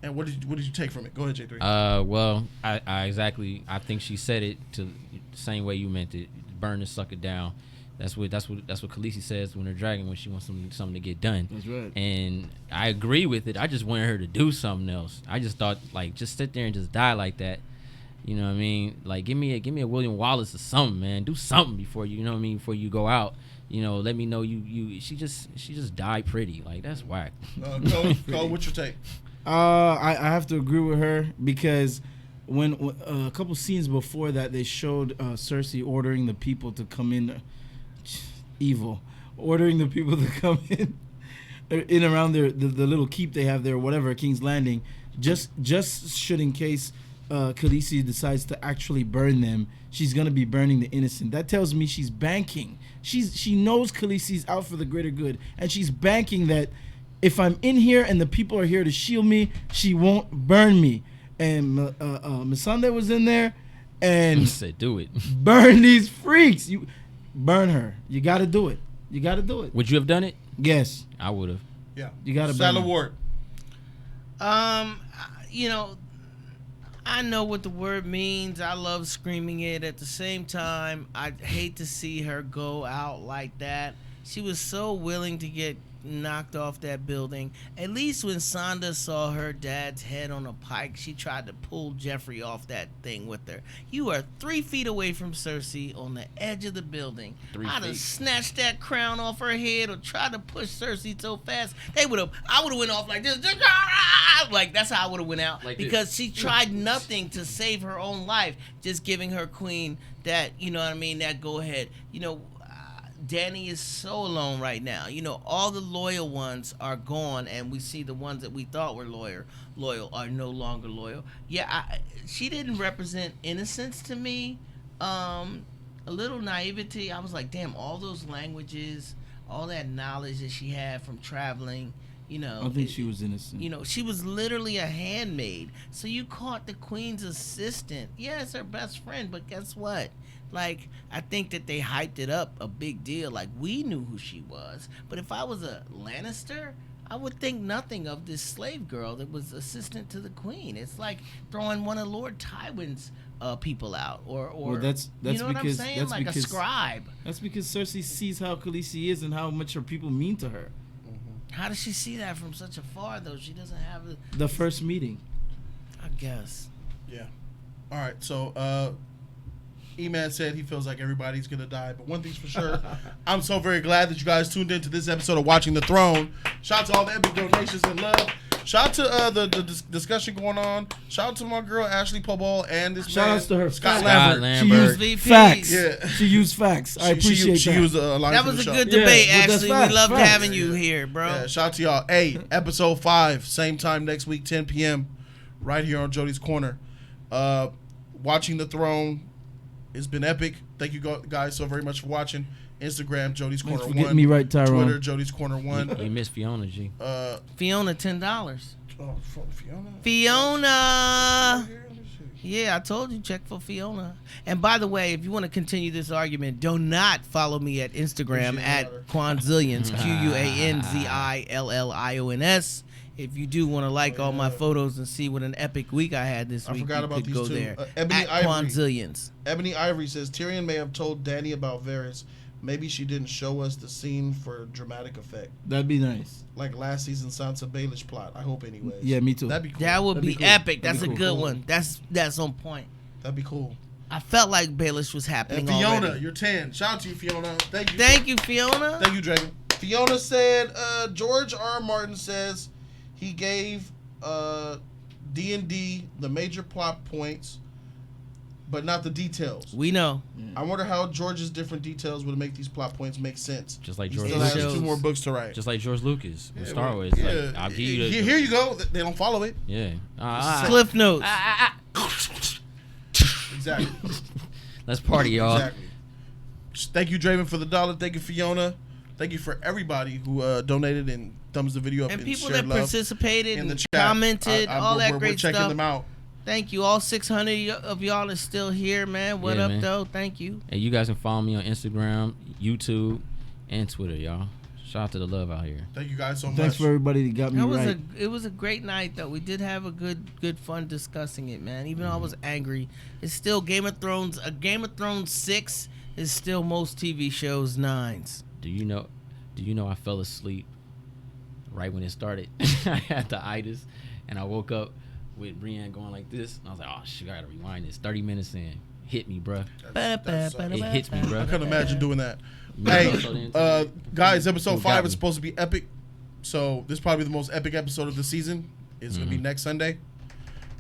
And what did you take from it? Go ahead, J3. Well, I think she said it to the same way you meant it. Burn the sucker down. That's what Khaleesi says when they're dragging when she wants something to get done. That's right. And I agree with it. I just wanted her to do something else. I just thought just sit there and just die like that. You know what I mean? Like give me a William Wallace or something, man. Do something before before you go out. Let me know you. She just died pretty. Like that's whack. Cole, what's your take? I have to agree with her because when a couple scenes before that they showed Cersei ordering the people to come in. evil, ordering the people to come in around the little keep they have there, whatever, King's Landing, just should in case Khaleesi decides to actually burn them, she's gonna be burning the innocent. That tells me she's banking. She knows Khaleesi's out for the greater good, and she's banking that if I'm in here and the people are here to shield me, she won't burn me. And Missandei was in there, and said, "Do it, burn these freaks. You burn her. You got to do it. You got to do it." Would you have done it? Yes, I would have. Yeah, you got to burn her. Ward. You know, I know what the word means. I love screaming it. At the same time, I hate to see her go out like that. She was so willing to get knocked off that building. At least when Sansa saw her dad's head on a pike, she tried to pull Joffrey off that thing with her. You are 3 feet away from Cersei on the edge of the building. I'd have snatched that crown off her head or tried to push Cersei so fast. I would have went off like this. Like, that's how I would have went out. Like because she tried nothing to save her own life, just giving her queen that, you know what I mean, that go ahead. You know, Dany is so alone right now. You know, all the loyal ones are gone, and we see the ones that we thought were loyal are no longer loyal. Yeah, she didn't represent innocence to me. A little naivety. I was like, damn, all those languages, all that knowledge that she had from traveling, you know. I think she was innocent. You know, she was literally a handmaid. So you caught the queen's assistant. Yeah, it's her best friend, but guess what? Like, I think that they hyped it up a big deal. Like, we knew who she was. But if I was a Lannister, I would think nothing of this slave girl that was assistant to the queen. It's like throwing one of Lord Tywin's people out. Or well, that's you know because, what I'm saying? that's like because, a scribe. That's because Cersei sees how Khaleesi is and how much her people mean to her. How does she see that from such afar, though? She doesn't have the first meeting. I guess. Yeah. All right, so... E-Man said he feels like everybody's going to die. But one thing's for sure, I'm so very glad that you guys tuned into this episode of Watching the Throne. Shout out to all the epic donations and love. Shout out to the discussion going on. Shout out to my girl, Ashley Pobol, and this Shout man, outs to her. Scott Lambert. She used VPs. facts. Yeah. She used facts. I appreciate she that. used a line That for was the a show. good debate, Yeah, but that's actually. facts, We loved facts. having you here, bro. Yeah, shout out to y'all. Hey, episode 5, same time next week, 10 p.m., right here on Jody's Corner. Watching the Throne. It's been epic. Thank you guys so very much for watching. Instagram, Jody's Corner 1. Getting me right, Tyrone. Twitter, Jody's Corner 1. You missed Fiona, G. Fiona, $10. Oh, Fiona? Fiona. Yeah, I told you, check for Fiona. And by the way, if you want to continue this argument, do not follow me at Instagram at Quanzillions, QUANZILLIONS. If you do want to like all my photos and see what an epic week I had this week, I forgot you about could these go two. there. Ebony at Ivory. Quanzillions. Ebony Ivory says, Tyrion may have told Dany about Varys. Maybe she didn't show us the scene for dramatic effect. That'd be nice. Like last season Sansa Baelish plot. I hope anyways. Yeah, me too. That'd be cool. That would That'd be be cool. epic. That'd That's be a cool. good one. That's on point. That'd be cool. I felt like Baelish was happening And Fiona, already. you're 10. Shout out to you, Fiona. Thank you. Thank you, Fiona. Thank you, Dragon. Fiona said, George R. Martin says he gave D&D the major plot points, but not the details. We know. I wonder how George's different details would make these plot points make sense. Just like He George still has Lucas. 2 more books to write. Just like George Lucas with Star Wars. Yeah. Like, I'll give you the, Here you go. They don't follow it. Yeah. Cliff Notes. Exactly. Let's party, y'all. Exactly. Thank you, Draven, for the $1. Thank you, Fiona. Thank you for everybody who donated and thumbs the video up And and people shared that love participated in the and chat. commented, all that we're great checking stuff. them out. Thank you. All 600 of y'all is still here, man. What Yeah, up, man. though? Thank you. And you guys can follow me on Instagram, YouTube, and Twitter, y'all. Shout out to the love out here. Thank you guys so much. Thanks for everybody that got me right. It was a great night, though. We did have a good fun discussing it, man. Even though I was angry, it's still Game of Thrones. A Game of Thrones 6 is still most TV shows 9s. Do you know I fell asleep right when it started? I had the itis, and I woke up with Brienne going like this, and I was like, oh shit, I gotta rewind this. 30 minutes in, hit me, bruh. It hits me, bruh. I couldn't imagine doing that. Me Hey, also didn't. guys, episode Who got 5 me? is supposed to be epic. So this is probably the most epic episode of the season. It's going to be next Sunday.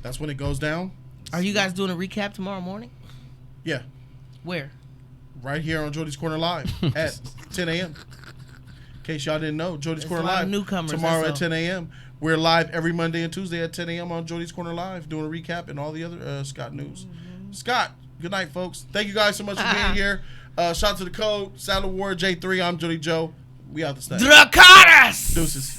That's when it goes down. Are you guys doing a recap tomorrow morning? Yeah. Where? right here on Jody's Corner Live at 10 a.m. In case y'all didn't know, Jody's Corner a lot of Live newcomers, tomorrow that's at all. 10 a.m. We're live every Monday and Tuesday at 10 a.m. on Jody's Corner Live, doing a recap and all the other Scott news. Scott, good night, folks. Thank you guys so much for being here. Shout out to the code, Saddle War J3. I'm Jody Joe. We out the snake. Dracarys! Deuces.